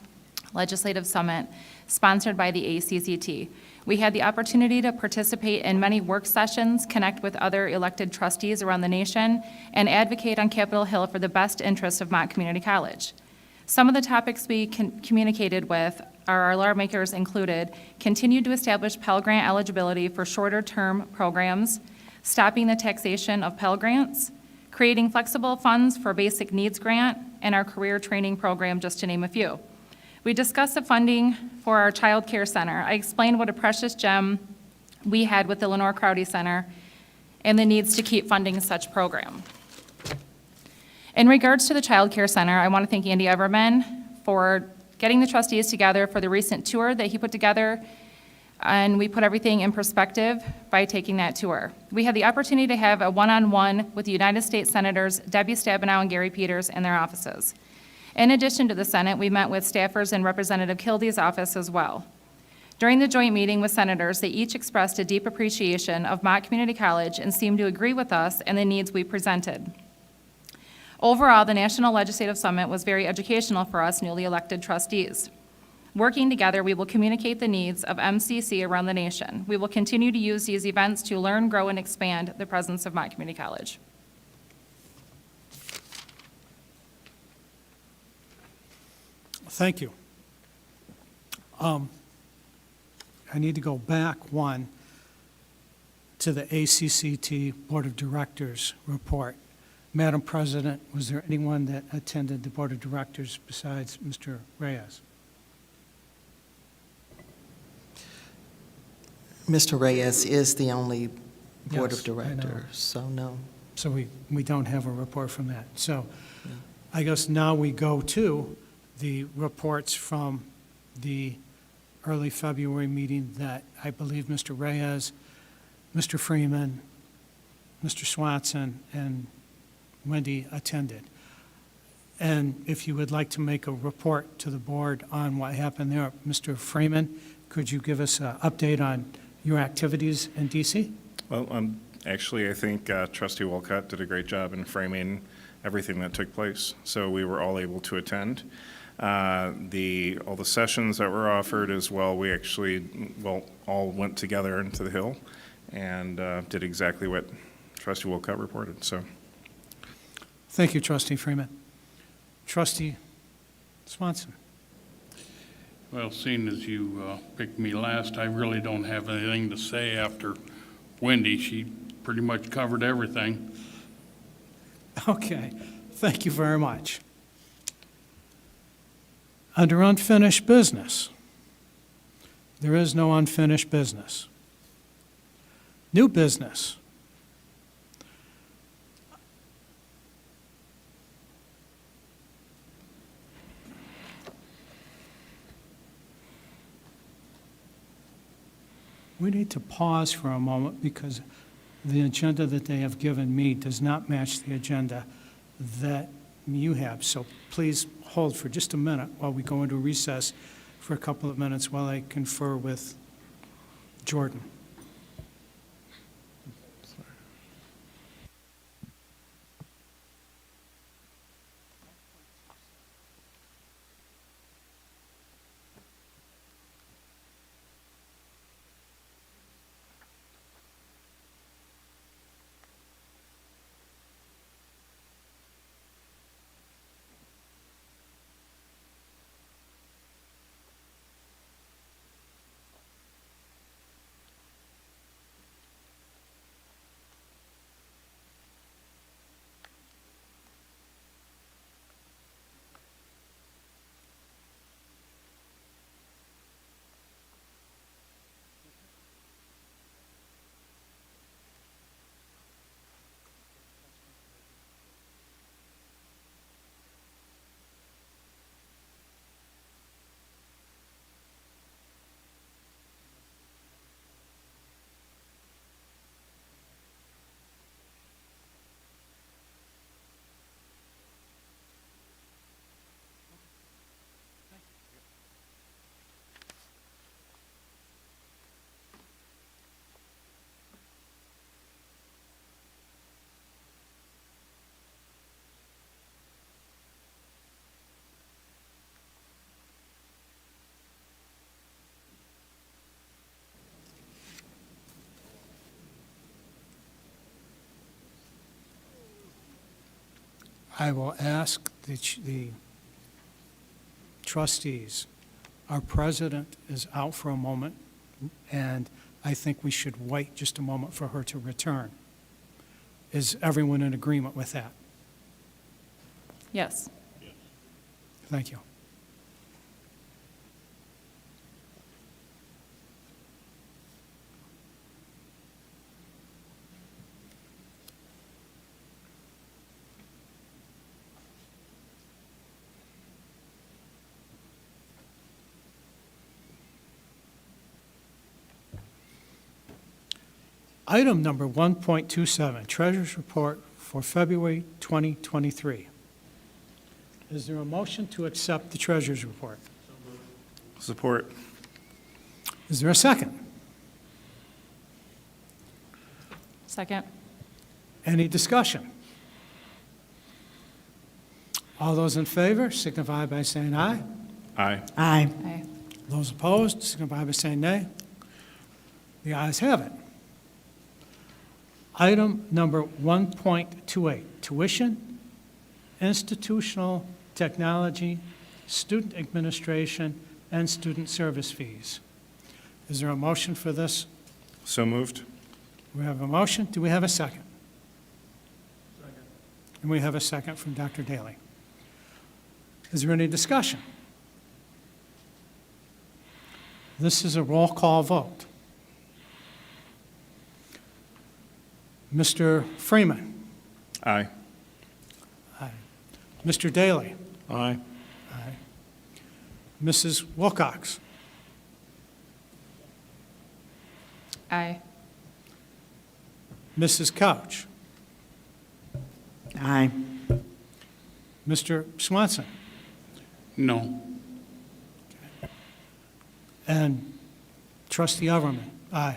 Legislative Summit sponsored by the ACCT. We had the opportunity to participate in many work sessions, connect with other elected trustees around the nation, and advocate on Capitol Hill for the best interests of Mott Community College. Some of the topics we communicated with our lawmakers included continued to establish Pell Grant eligibility for shorter-term programs, stopping the taxation of Pell Grants, creating flexible funds for basic needs grant, and our career training program, just to name a few. We discussed the funding for our child care center. I explained what a precious gem we had with the Lenore Crowdy Center and the needs to keep funding such program. In regards to the child care center, I want to thank Andy Everman for getting the trustees together for the recent tour that he put together, and we put everything in perspective by taking that tour. We had the opportunity to have a one-on-one with the United States Senators Debbie Stabenow and Gary Peters in their offices. In addition to the Senate, we met with staffers in Representative Kildee's office as well. During the joint meeting with senators, they each expressed a deep appreciation of Mott Community College and seemed to agree with us and the needs we presented. Overall, the National Legislative Summit was very educational for us newly elected trustees. Working together, we will communicate the needs of MCC around the nation. We will continue to use these events to learn, grow, and expand the presence of Mott Community College. Thank you. I need to go back one to the ACCT Board of Directors report. Madam President, was there anyone that attended the Board of Directors besides Mr. Reyes? Mr. Reyes is the only Board of Yes, I know. Directors, so no. So we don't have a report from that. So I guess now we go to the reports from the early February meeting that I believe Mr. Reyes, Mr. Freeman, Mr. Swanson, and Wendy attended. And if you would like to make a report to the board on what happened there, Mr. Freeman, could you give us an update on your activities in DC? Well, actually, I think Trustee Wolcott did a great job in framing everything that took place. So we were all able to attend. All the sessions that were offered as well, we actually, all went together into the Hill and did exactly what Trustee Wolcott reported. So. Thank you, Trustee Freeman. Trustee Swanson. Well, seeing as you picked me last, I really don't have anything to say after Wendy. She pretty much covered everything. Okay, thank you very much. Under unfinished business, there is no unfinished business. New business. We need to pause for a moment because the agenda that they have given me does not match the agenda that you have. So please hold for just a minute while we go into recess for a couple of minutes while I confer with Jordan. I will ask the trustees. Our president is out for a moment, and I think we should wait just a moment for her to return. Is everyone in agreement with that? Yes. Thank you. Item number 1.27, Treasurer's Report for February 2023. Is there a motion to accept the Treasurer's Report? Support. Is there a second? Second. Any discussion? All those in favor signify by saying aye. Aye. Aye. Aye. Those opposed signify by saying nay. The ayes have it. Item number 1.28, tuition, institutional technology, student administration, and student service fees. Is there a motion for this? So moved. We have a motion. Do we have a second? Second. And we have a second from Dr. Daly. Is there any discussion? This is a roll call vote. Mr. Freeman. Aye. Aye. Mr. Daly. Aye. Aye. Mrs. Wilcox. Aye. Mrs. Couch. Aye. Mr. Swanson. No. And Trustee Everman. Aye.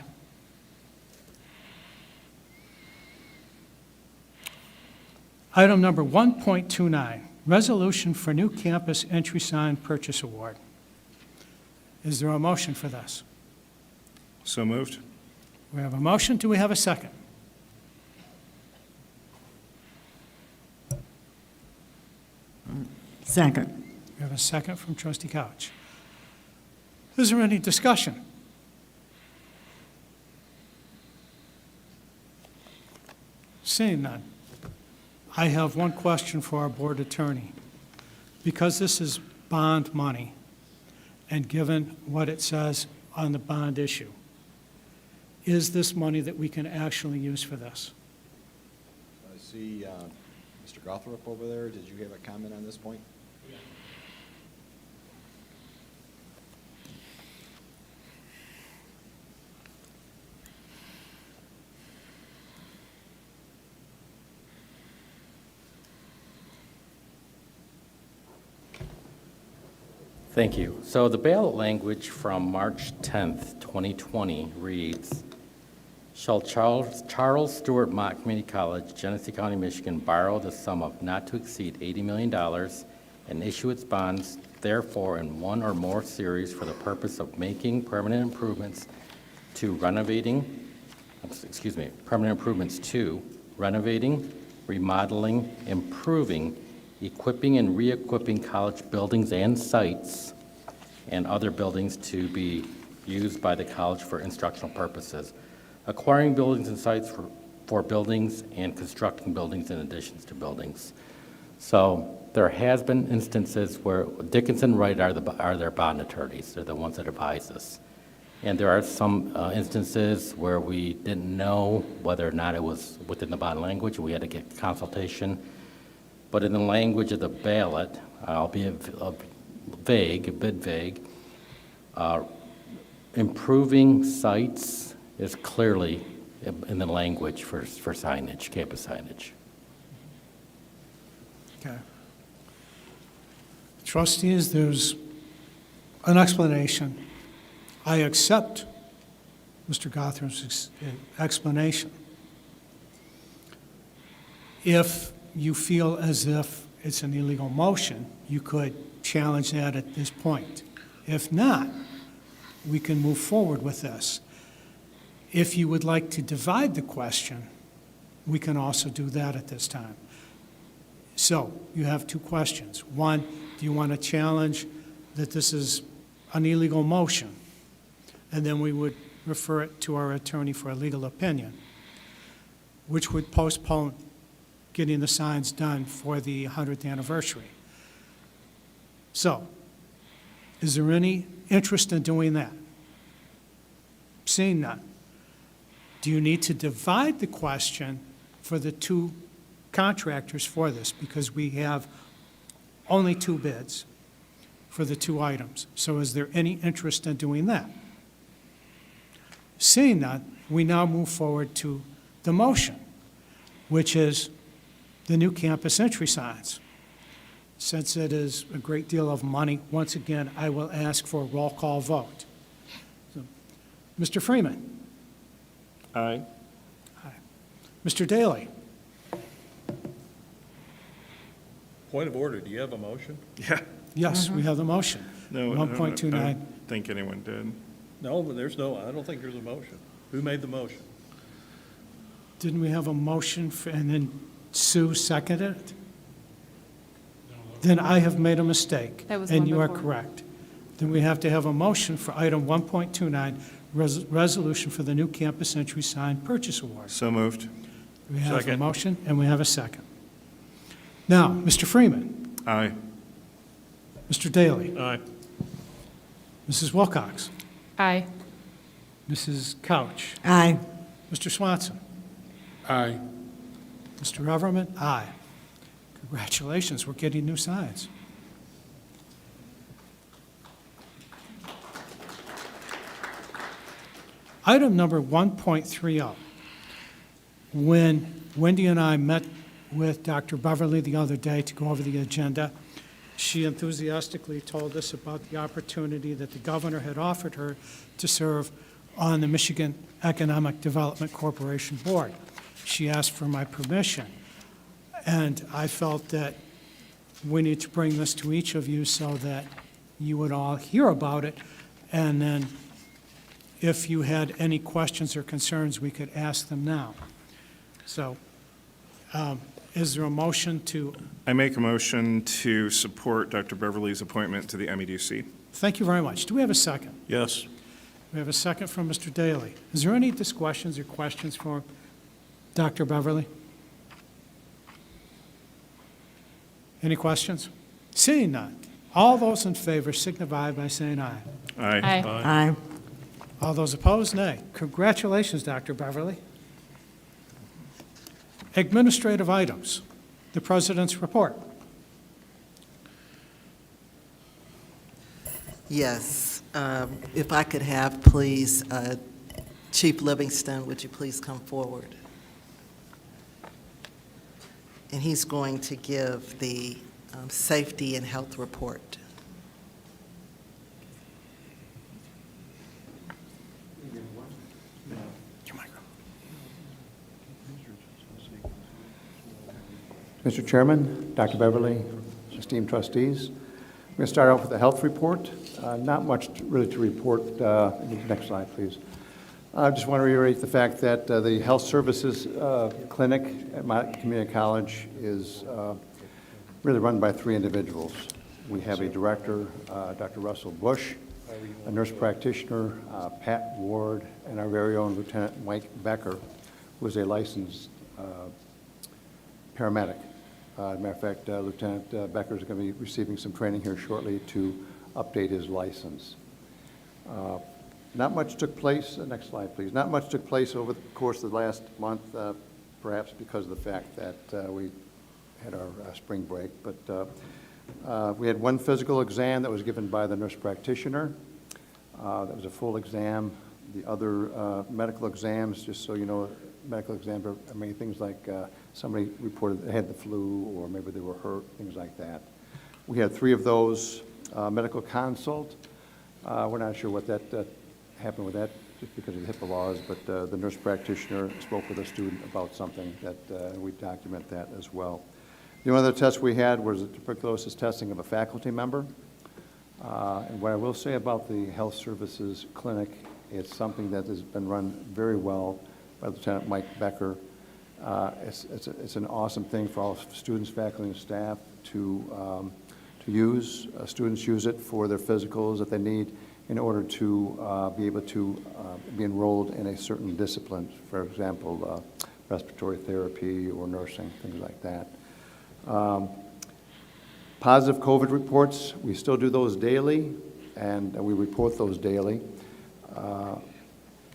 Item number 1.29, resolution for new campus entry sign purchase award. Is there a motion for this? So moved. We have a motion. Do we have a second? Second. We have a second from Trustee Couch. Is there any discussion? Seeing none. I have one question for our board attorney. Because this is bond money, and given what it says on the bond issue, is this money that we can actually use for this? I see Mr. Gothrop over there. Did you have a comment on this point? Thank you. So the ballot language from March 10th, 2020 reads, shall Charles Stewart Mott Community College, Genesee County, Michigan, borrow the sum of not to exceed $80 million and issue its bonds therefore in one or more series for the purpose of making permanent improvements to renovating, remodeling, improving, equipping and re-equipping college buildings and sites and other buildings to be used by the college for instructional purposes, acquiring buildings and sites for buildings and constructing buildings in addition to buildings. So there has been instances where Dickinson Wright are their bond attorneys. They're the ones that advise us. And there are some instances where we didn't know whether or not it was within the bond language. We had to get consultation. But in the language of the ballot, albeit a bit vague, improving sites is clearly in the language for signage, campus signage. Okay. Trustees, there's an explanation. I accept Mr. Gothram's explanation. If you feel as if it's an illegal motion, you could challenge that at this point. If not, we can move forward with this. If you would like to divide the question, we can also do that at this time. So you have two questions. One, do you want to challenge that this is an illegal motion? And then we would refer it to our attorney for a legal opinion, which would postpone getting the signs done for the 100th anniversary. So, is there any interest in doing that? Seeing none. Do you need to divide the question for the two contractors for this? Because we have only two bids for the two items. So is there any interest in doing that? Seeing none, we now move forward to the motion, which is the new campus entry signs. Since it is a great deal of money, once again, I will ask for a roll call vote. So, Mr. Freeman? Aye. Aye. Mr. Daly? Point of order, do you have a motion? Yeah. Yes, we have the motion. No, 1.29. I don't think anyone did. No, but I don't think there's a motion. Who made the motion? Didn't we have a motion and then Sue seconded it? Then I have made a mistake. That was and one you are before. correct. Then we have to have a motion for item 1.29, resolution for the new campus entry sign purchase award. So moved. We have a Second. motion and we have a second. Now, Mr. Freeman, Aye. Mr. Daly, Aye. Mrs. Wilcox, Aye. Mrs. Couch, Aye. Mr. Swanson, Aye. Mr. Everman, aye. Congratulations, we're getting new signs. Item number 1.30. When Wendy and I met with Dr. Beverly the other day to go over the agenda, she enthusiastically told us about the opportunity that the governor had offered her to serve on the Michigan Economic Development Corporation Board. She asked for my permission, and I felt that we need to bring this to each of you so that you would all hear about it, and then if you had any questions or concerns, we could ask them now. So, is there a motion to? I make a motion to support Dr. Beverly's appointment to the MEDC. Thank you very much. Do we have a second? Yes. We have a second from Mr. Daly. Is there any discussions or questions for Dr. Beverly? Any questions? Seeing none. All those in favor signify by saying aye. Aye. Aye. Aye. All those opposed, nay. Congratulations, Dr. Beverly. Administrative items. The President's report. Yes, if I could have, please, Chief Livingston, would you please come forward? And he's going to give the safety and health report. Mr. Chairman, Dr. Beverly, esteemed trustees, I'm going to start off with the health report. Not much really to report. Next slide, please. I just want to reiterate the fact that the health services clinic at Mott Community College is really run by 3 individuals. We have a director, Dr. Russell Bush, a nurse practitioner, Pat Ward, and our very own Lieutenant Mike Becker, who is a licensed paramedic. As a matter of fact, Lieutenant Becker is going to be receiving some training here shortly to update his license. Not much took place, next slide please, not much took place over the course of the last month, perhaps because of the fact that we had our spring break, but we had one physical exam that was given by the nurse practitioner. That was a full exam. The other medical exams, just so you know, medical exams are many things like somebody reported they had the flu or maybe they were hurt, things like that. We had 3 of those. Medical consult, we're not sure what that happened with that just because of the HIPAA laws, but the nurse practitioner spoke with a student about something that we document that as well. The only other test we had was a tuberculosis testing of a faculty member. And what I will say about the health services clinic, it's something that has been run very well by Lieutenant Mike Becker. It's an awesome thing for all students, faculty, and staff to use. Students use it for their physicals that they need in order to be able to be enrolled in a certain discipline, for example, respiratory therapy or nursing, things like that. Positive COVID reports, we still do those daily, and we report those daily.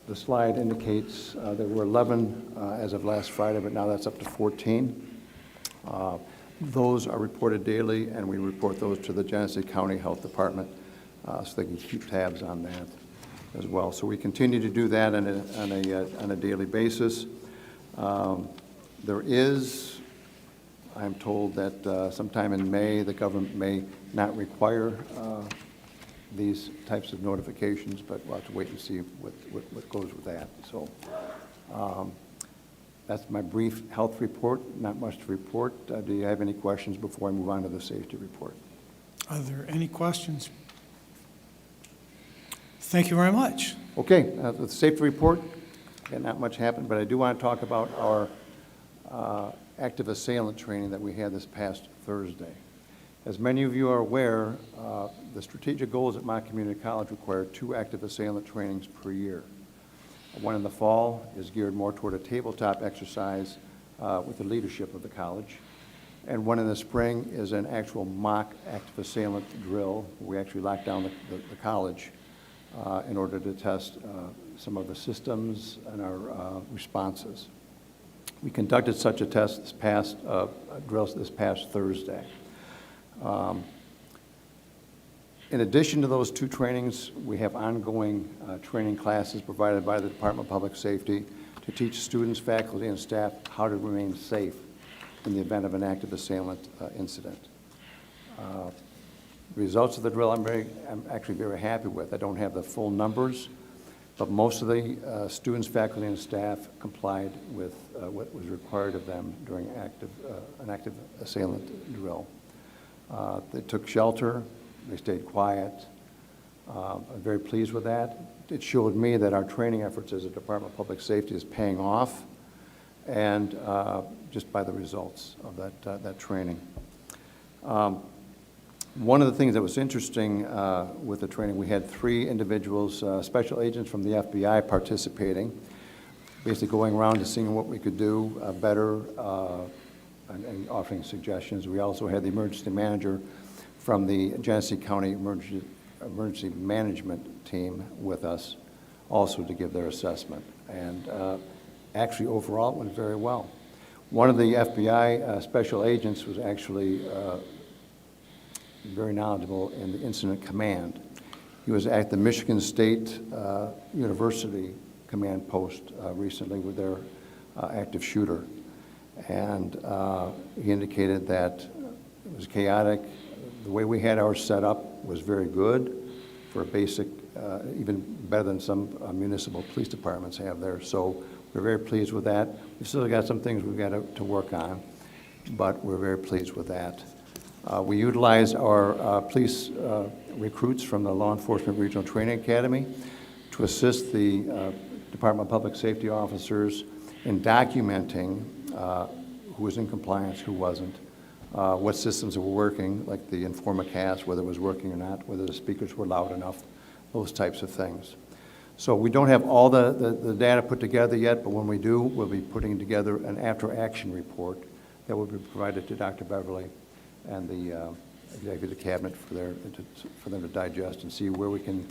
The slide indicates there were 11 as of last Friday, but now that's up to 14. Those are reported daily, and we report those to the Genesee County Health Department so they can keep tabs on that as well. So we continue to do that on a daily basis. There is, I'm told that sometime in May, the government may not require these types of notifications, but we'll have to wait and see what goes with that. So that's my brief health report. Not much to report. Do you have any questions before I move on to the safety report? Are there any questions? Thank you very much. Okay, the safety report, again, not much happened, but I do want to talk about our active assailant training that we had this past Thursday. As many of you are aware, the strategic goals at Mott Community College require 2 active assailant trainings per year. One in the fall is geared more toward a tabletop exercise with the leadership of the college. And one in the spring is an actual mock active assailant drill. We actually lock down the college in order to test some of the systems and our responses. We conducted such a test this past Thursday. In addition to those 2 trainings, we have ongoing training classes provided by the Department of Public Safety to teach students, faculty, and staff how to remain safe in the event of an active assailant incident. Results of the drill I'm actually very happy with. I don't have the full numbers, but most of the students, faculty, and staff complied with what was required of them during an active assailant drill. They took shelter, they stayed quiet. I'm very pleased with that. It showed me that our training efforts as a Department of Public Safety is paying off, and just by the results of that training. One of the things that was interesting with the training, we had 3 individuals, special agents from the FBI participating, basically going around and seeing what we could do better and offering suggestions. We also had the emergency manager from the Genesee County Emergency Management team with us also to give their assessment. And actually, overall, it went very well. One of the FBI special agents was actually very knowledgeable in the incident command. He was at the Michigan State University command post recently with their active shooter. And he indicated that it was chaotic. The way we had ours set up was very good for a basic, even better than some municipal police departments have there. So we're very pleased with that. We've still got some things we've got to work on, but we're very pleased with that. We utilized our police recruits from the Law Enforcement Regional Training Academy to assist the Department of Public Safety officers in documenting who was in compliance, who wasn't, what systems were working, like the InformaCast, whether it was working or not, whether the speakers were loud enough, those types of things. So we don't have all the data put together yet, but when we do, we'll be putting together an after-action report that will be provided to Dr. Beverly and the Executive Cabinet for them to digest and see where we can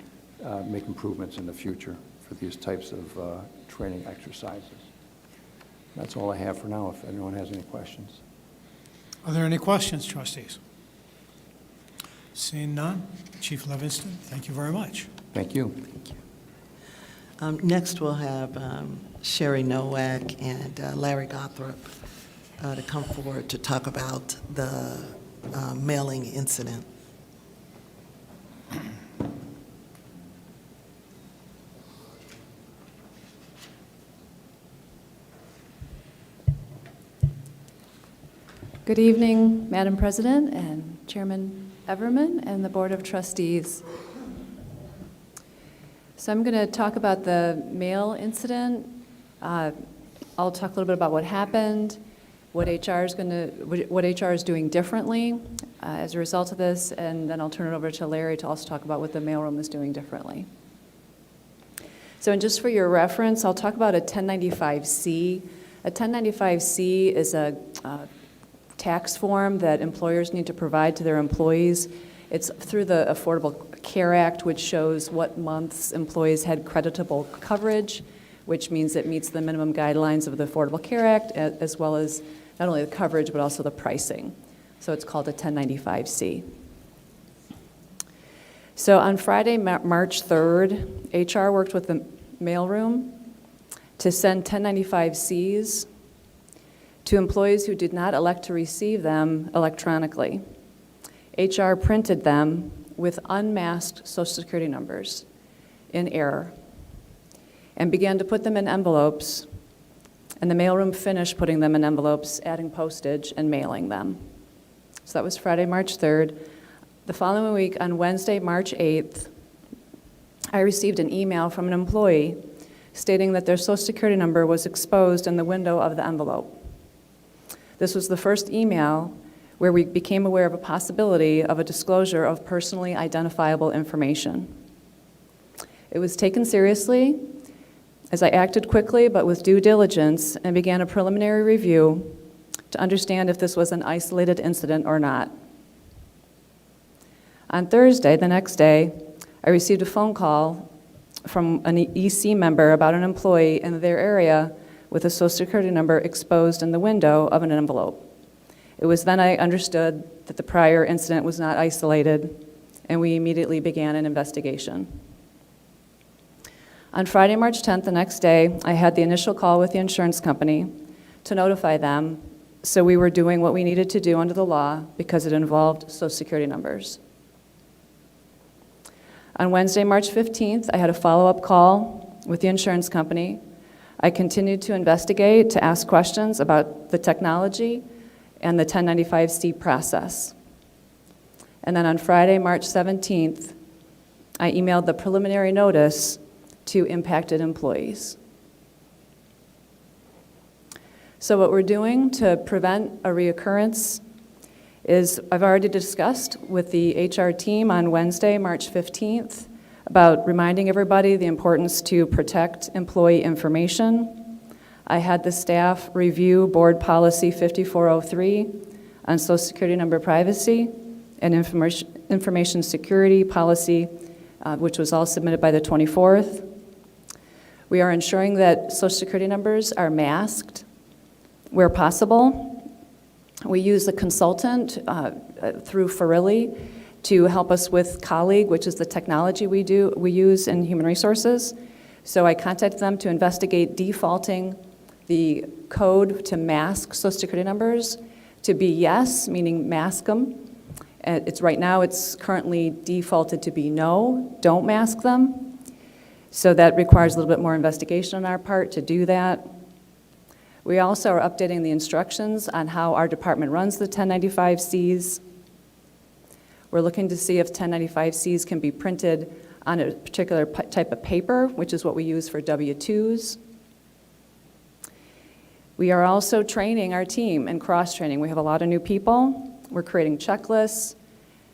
make improvements in the future for these types of training exercises. That's all I have for now, if anyone has any questions. Are there any questions, trustees? Seeing none, Chief Livingston, thank you very much. Thank you. Thank you. Next, we'll have Sherry Nowak and Larry Gothrop to come forward to talk about the mailing incident. Good evening, Madam President and Chairman Everman and the Board of Trustees. So I'm going to talk about the mail incident. I'll talk a little bit about what happened, what HR is doing differently as a result of this, and then I'll turn it over to Larry to also talk about what the mailroom is doing differently. So, and just for your reference, I'll talk about a 1095-C. A 1095-C is a tax form that employers need to provide to their employees. It's through the Affordable Care Act, which shows what months employees had creditable coverage, which means it meets the minimum guidelines of the Affordable Care Act, as well as not only the coverage, but also the pricing. So it's called a 1095-C. So on Friday, March 3rd, HR worked with the mailroom to send 1095-Cs to employees who did not elect to receive them electronically. HR printed them with unmasked Social Security numbers in error and began to put them in envelopes, and the mailroom finished putting them in envelopes, adding postage, and mailing them. So that was Friday, March 3rd. The following week, on Wednesday, March 8th, I received an email from an employee stating that their Social Security number was exposed in the window of the envelope. This was the first email where we became aware of a possibility of a disclosure of personally identifiable information. It was taken seriously as I acted quickly but with due diligence and began a preliminary review to understand if this was an isolated incident or not. On Thursday, the next day, I received a phone call from an EC member about an employee in their area with a Social Security number exposed in the window of an envelope. It was then I understood that the prior incident was not isolated, and we immediately began an investigation. On Friday, March 10th, the next day, I had the initial call with the insurance company to notify them, so we were doing what we needed to do under the law because it involved Social Security numbers. On Wednesday, March 15th, I had a follow-up call with the insurance company. I continued to investigate, to ask questions about the technology and the 1095-C process. And then on Friday, March 17th, I emailed the preliminary notice to impacted employees. So what we're doing to prevent a reoccurrence is I've already discussed with the HR team on Wednesday, March 15th, about reminding everybody the importance to protect employee information. I had the staff review Board Policy 5403 on Social Security number privacy and information security policy, which was all submitted by the 24th. We are ensuring that Social Security numbers are masked where possible. We use a consultant through Farilli to help us with Colleague, which is the technology we use in human resources. So I contacted them to investigate defaulting the code to mask Social Security numbers to be yes, meaning mask them. Right now it's currently defaulted to be no, don't mask them. So that requires a little bit more investigation on our part to do that. We also are updating the instructions on how our department runs the 1095-Cs. We're looking to see if 1095-Cs can be printed on a particular type of paper, which is what we use for W-2s. We are also training our team and cross-training. We have a lot of new people. We're creating checklists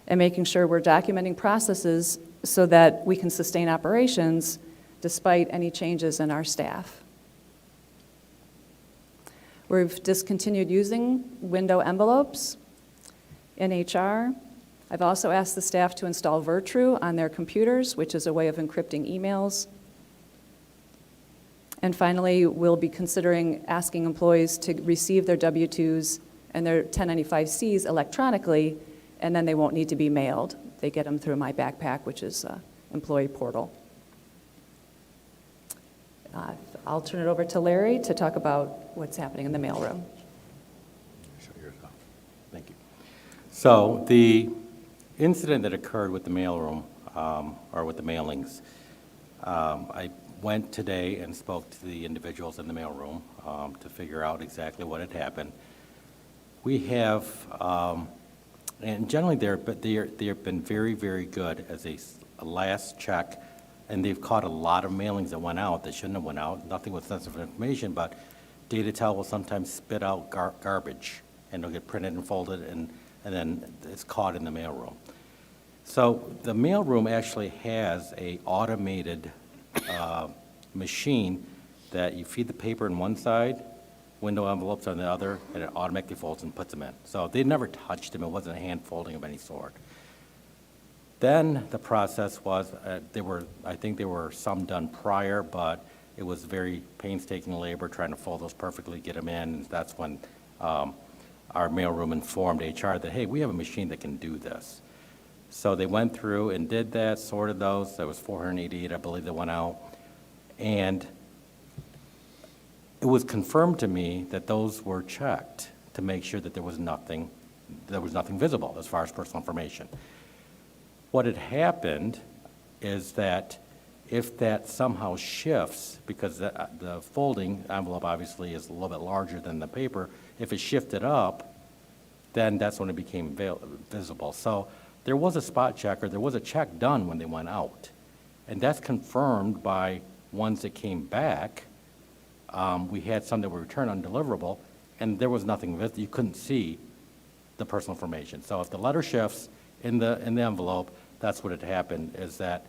and making sure we're documenting processes so that we can sustain operations despite any changes in our staff. We've discontinued using window envelopes in HR. I've also asked the staff to install Virtru on their computers, which is a way of encrypting emails. And finally, we'll be considering asking employees to receive their W-2s and their 1095-Cs electronically, and then they won't need to be mailed. They get them through My Backpack, which is an employee portal. I'll turn it over to Larry to talk about what's happening in the mailroom. Thank you. So the incident that occurred with the mailroom, or with the mailings, I went today and spoke to the individuals in the mailroom to figure out exactly what had happened. We have, and generally they have been very, very good as a last check, and they've caught a lot of mailings that went out that shouldn't have went out. Nothing with sensitive information, but Datatel will sometimes spit out garbage, and it'll get printed and folded, and then it's caught in the mailroom. So the mailroom actually has a automated machine that you feed the paper in one side, window envelopes on the other, and it automatically folds and puts them in. So they never touched them. It wasn't a hand folding of any sort. Then the process was, I think there were some done prior, but it was very painstaking labor trying to fold those perfectly, get them in. And that's when our mailroom informed HR that, hey, we have a machine that can do this. So they went through and did that, sorted those. There was 488, I believe, that went out. And it was confirmed to me that those were checked to make sure that there was nothing visible as far as personal information. What had happened is that if that somehow shifts, because the folding envelope obviously is a little bit larger than the paper, if it shifted up, then that's when it became visible. So there was a spot check, or there was a check done when they went out. And that's confirmed by ones that came back. We had some that were returned undeliverable, and there was nothing visible. You couldn't see the personal information. So if the letter shifts in the envelope, that's what had happened, is that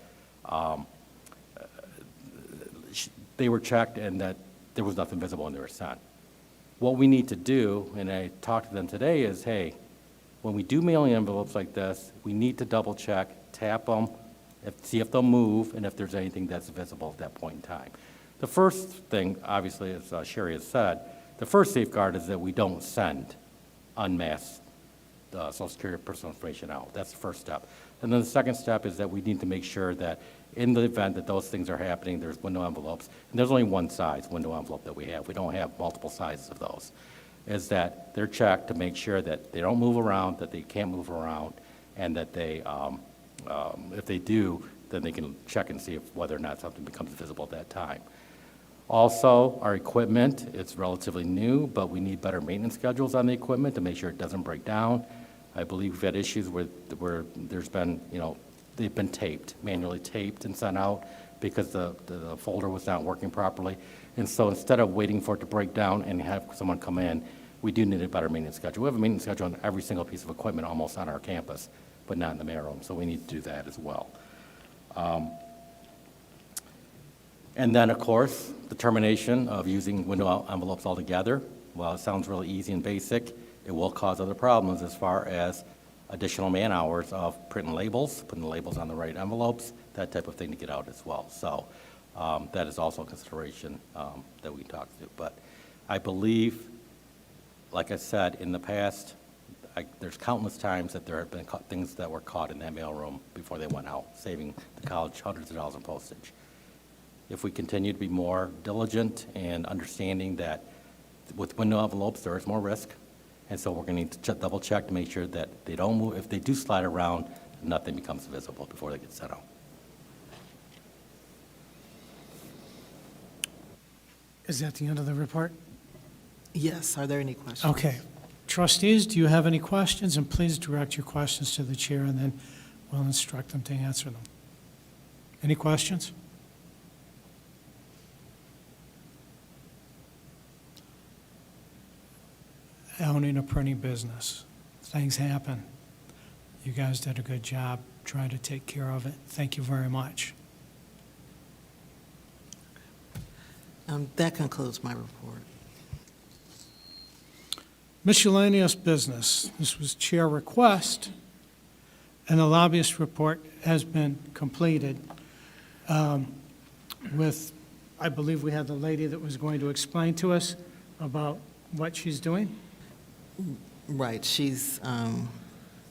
they were checked and that there was nothing visible when they were sent. What we need to do, and I talked to them today, is, hey, when we do mailing envelopes like this, we need to double check, tap them, see if they'll move, and if there's anything that's visible at that point in time. The first thing, obviously, as Sherry has said, the first safeguard is that we don't send unmasked Social Security personal information out. That's the first step. And then the second step is that we need to make sure that in the event that those things are happening, there's window envelopes, and there's only one size window envelope that we have. We don't have multiple sizes of those. Is that they're checked to make sure that they don't move around, that they can't move around, and that they, if they do, then they can check and see whether or not something becomes visible at that time. Also, our equipment, it's relatively new, but we need better maintenance schedules on the equipment to make sure it doesn't break down. I believe we've had issues where there's been, they've been taped, manually taped and sent out because the folder was not working properly. And so instead of waiting for it to break down and have someone come in, we do need a better maintenance schedule. We have a maintenance schedule on every single piece of equipment almost on our campus, but not in the mailroom, so we need to do that as well. And then, of course, the termination of using window envelopes altogether. While it sounds really easy and basic, it will cause other problems as far as additional man hours of printing labels, putting the labels on the right envelopes, that type of thing to get out as well. So that is also a consideration that we talked to. But I believe, like I said, in the past, there's countless times that there have been things that were caught in that mailroom before they went out, saving the college hundreds of dollars in postage. If we continue to be more diligent and understanding that with window envelopes, there is more risk, and so we're going to need to double check to make sure that they don't move. If they do slide around, nothing becomes visible before they get sent out. Is that the end of the report? Yes, are there any questions? Okay. Trustees, do you have any questions? And please direct your questions to the chair, and then we'll instruct them to answer them. Any questions? Owning a printing business, things happen. You guys did a good job trying to take care of it. Thank you very much. That concludes my report. Miscellaneous business. This was chair request, and the lobbyist report has been completed with, I believe we had the lady that was going to explain to us about what she's doing. Right, she's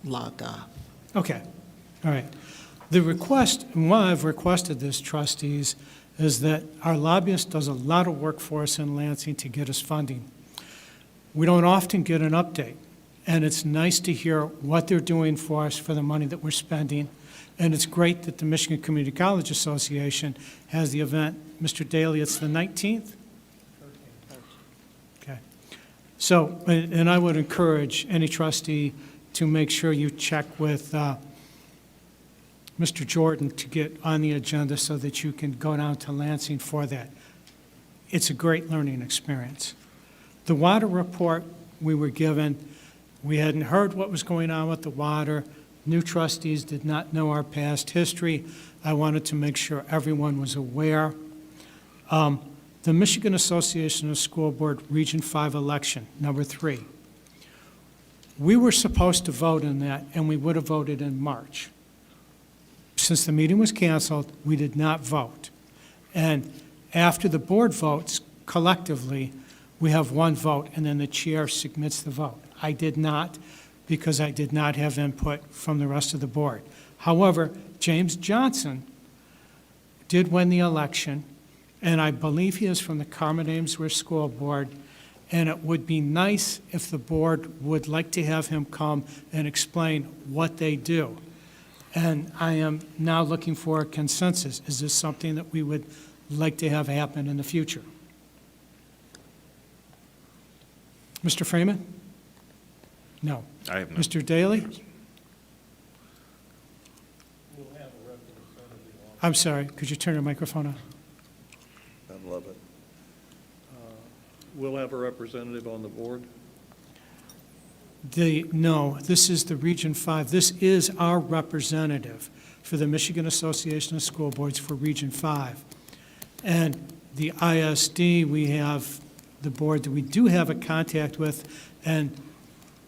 logged off. Okay, all right. The request, and why I've requested this, trustees, is that our lobbyist does a lot of work for us in Lansing to get us funding. We don't often get an update, and it's nice to hear what they're doing for us for the money that we're spending. And it's great that the Michigan Community College Association has the event. Mr. Daly, it's the 19th? Okay. So, and I would encourage any trustee to make sure you check with Mr. Jordan to get on the agenda so that you can go down to Lansing for that. It's a great learning experience. The water report we were given, we hadn't heard what was going on with the water. New trustees did not know our past history. I wanted to make sure everyone was aware. The Michigan Association of School Board Region 5 election, number 3. We were supposed to vote in that, and we would have voted in March. Since the meeting was canceled, we did not vote. And after the board votes collectively, we have one vote, and then the chair submits the vote. I did not, because I did not have input from the rest of the board. However, James Johnson did win the election, and I believe he is from the Carmen Amesworth School Board, and it would be nice if the board would like to have him come and explain what they do. And I am now looking for a consensus. Is this something that we would like to have happen in the future? Mr. Freeman? No. I have no. Mr. Daly? I'm sorry, could you turn your microphone on? I love it. We'll have a representative on the board. No, this is the Region 5. This is our representative for the Michigan Association of School Boards for Region 5. And the ISD, we have the board that we do have a contact with, and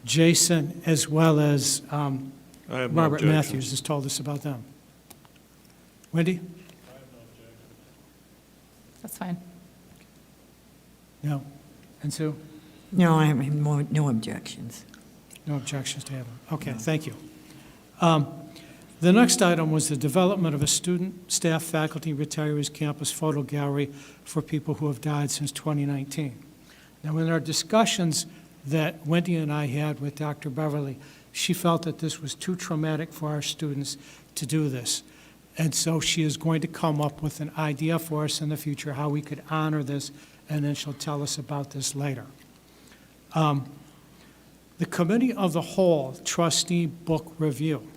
Jason, as well as I have no Robert objection. Matthews has told us about them. Wendy? That's fine. No. And Sue? No, I have no objections. No objections to have them. Okay, thank you. The next item was the development of a student, staff, faculty, retirees campus photo gallery for people who have died since 2019. Now, in our discussions that Wendy and I had with Dr. Beverly, she felt that this was too traumatic for our students to do this. And so she is going to come up with an idea for us in the future how we could honor this, and then she'll tell us about this later. The Committee of the Whole Trustee Book Review.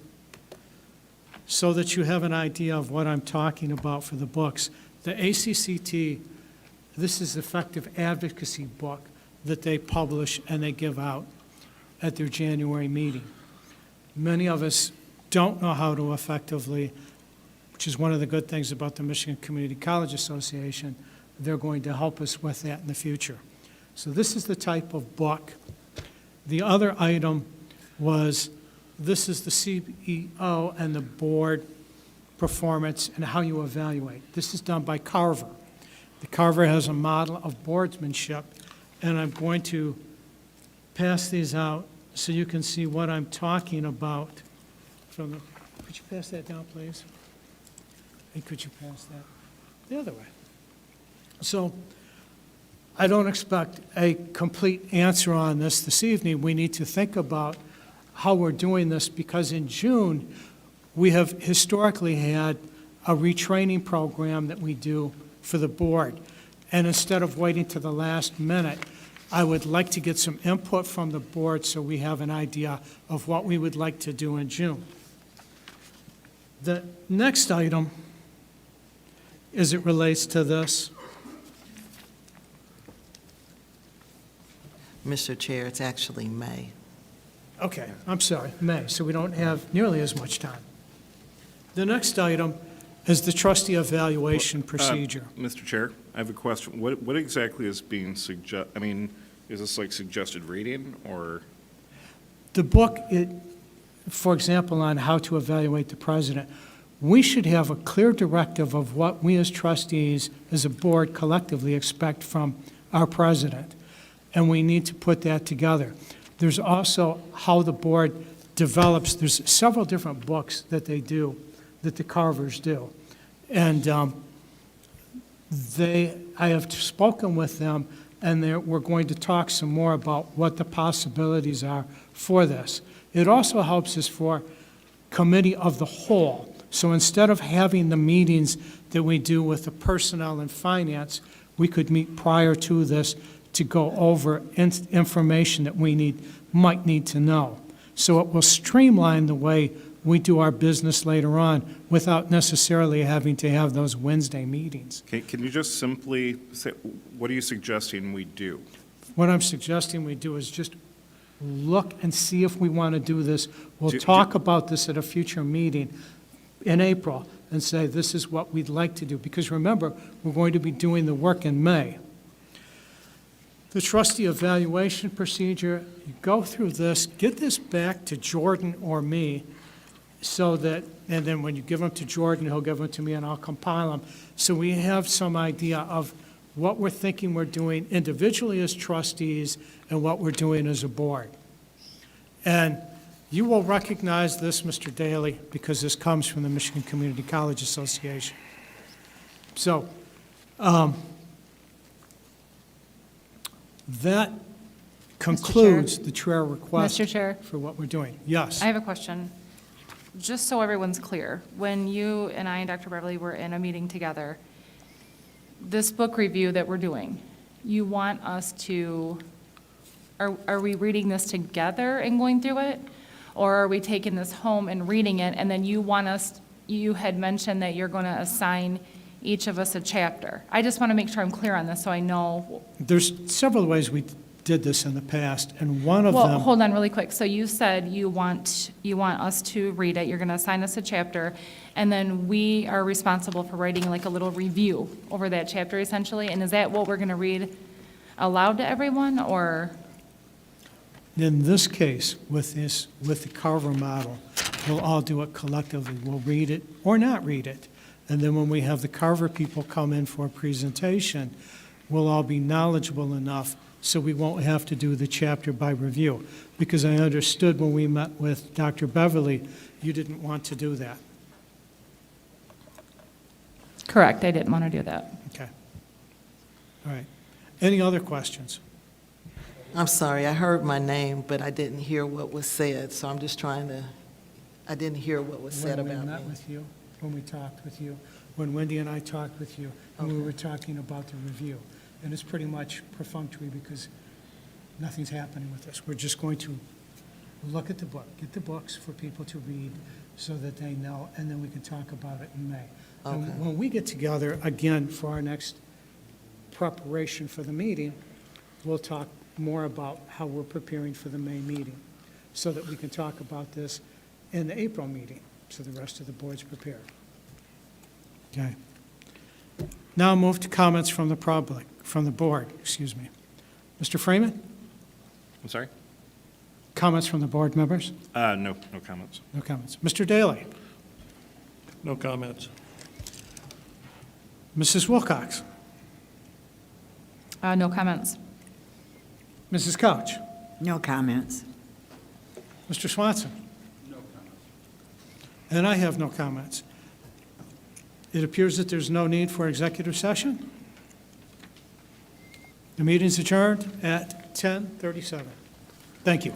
So that you have an idea of what I'm talking about for the books, the ACCT, this is effective advocacy book that they publish and they give out at their January meeting. Many of us don't know how to effectively, which is one of the good things about the Michigan Community College Association, they're going to help us with that in the future. So this is the type of book. The other item was, this is the CEO and the board performance and how you evaluate. This is done by Carver. The Carver has a model of boardsmanship, and I'm going to pass these out so you can see what I'm talking about. Could you pass that down, please? And could you pass that the other way? So I don't expect a complete answer on this evening. We need to think about how we're doing this, because in June, we have historically had a retraining program that we do for the board. And instead of waiting to the last minute, I would like to get some input from the board so we have an idea of what we would like to do in June. The next item, as it relates to this, Mr. Chair, it's actually May. okay, I'm sorry, May, so we don't have nearly as much time. The next item is the trustee evaluation procedure. Mr. Chair, I have a question. What exactly is being is this like suggested reading or? The book, for example, on how to evaluate the president, we should have a clear directive of what we as trustees, as a board, collectively expect from our president, and we need to put that together. There's also how the board develops. There's several different books that they do, that the Carvers do. And I have spoken with them, and we're going to talk some more about what the possibilities are for this. It also helps us for committee of the whole. So instead of having the meetings that we do with the personnel and finance, we could meet prior to this to go over information that we might need to know. So it will streamline the way we do our business later on without necessarily having to have those Wednesday meetings. Can you just simply say, what are you suggesting we do? What I'm suggesting we do is just look and see if we want to do this. We'll talk about this at a future meeting in April and say, this is what we'd like to do. Because remember, we're going to be doing the work in May. The trustee evaluation procedure, you go through this, get this back to Jordan or me, so that, and then when you give them to Jordan, he'll give them to me and I'll compile them. So we have some idea of what we're thinking we're doing individually as trustees and what we're doing as a board. And you will recognize this, Mr. Daly, because this comes from the Michigan Community College Association. So, that concludes the chair request Mr. Chair. for what we're doing. Yes. I have a question. Just so everyone's clear, when you and I and Dr. Beverly were in a meeting together, this book review that we're doing, you want us to, are we reading this together and going through it? Or are we taking this home and reading it, and then you want us, you had mentioned that you're going to assign each of us a chapter. I just want to make sure I'm clear on this so I know. There's several ways we did this in the past, and one of Well, them... hold on really quick. So you said you want us to read it, you're going to assign us a chapter, and then we are responsible for writing like a little review over that chapter essentially, and is that what we're going to read aloud to everyone, or? In this case, with the Carver model, we'll all do it collectively. We'll read it or not read it. And then when we have the Carver people come in for a presentation, we'll all be knowledgeable enough so we won't have to do the chapter by review. Because I understood when we met with Dr. Beverly, you didn't want to do that. Correct, I didn't want to do that. Okay. All right. Any other questions? I'm sorry, I heard my name, but I didn't hear what was said, so I'm just trying to, I didn't hear what was said about When we met me. with you, when we talked with you, when Wendy and I talked with you, and we were talking about the review. And it's pretty much perfunctory because nothing's happening with this. We're just going to look at the book, get the books for people to read so that they know, and then we can talk about it in May. And Okay. when we get together again for our next preparation for the meeting, we'll talk more about how we're preparing for the May meeting so that we can talk about this in the April meeting so the rest of the board's prepared. Okay. Now move to comments from the public, from the board, excuse me. Mr. Freeman, I'm sorry? comments from the board members? No comments. No comments. Mr. Daly? No comments. Mrs. Wilcox? No comments. Mrs. Couch? No comments. Mr. Swanson? No comments. And I have no comments. It appears that there's no need for executive session. The meeting's adjourned at 10:37. Thank you.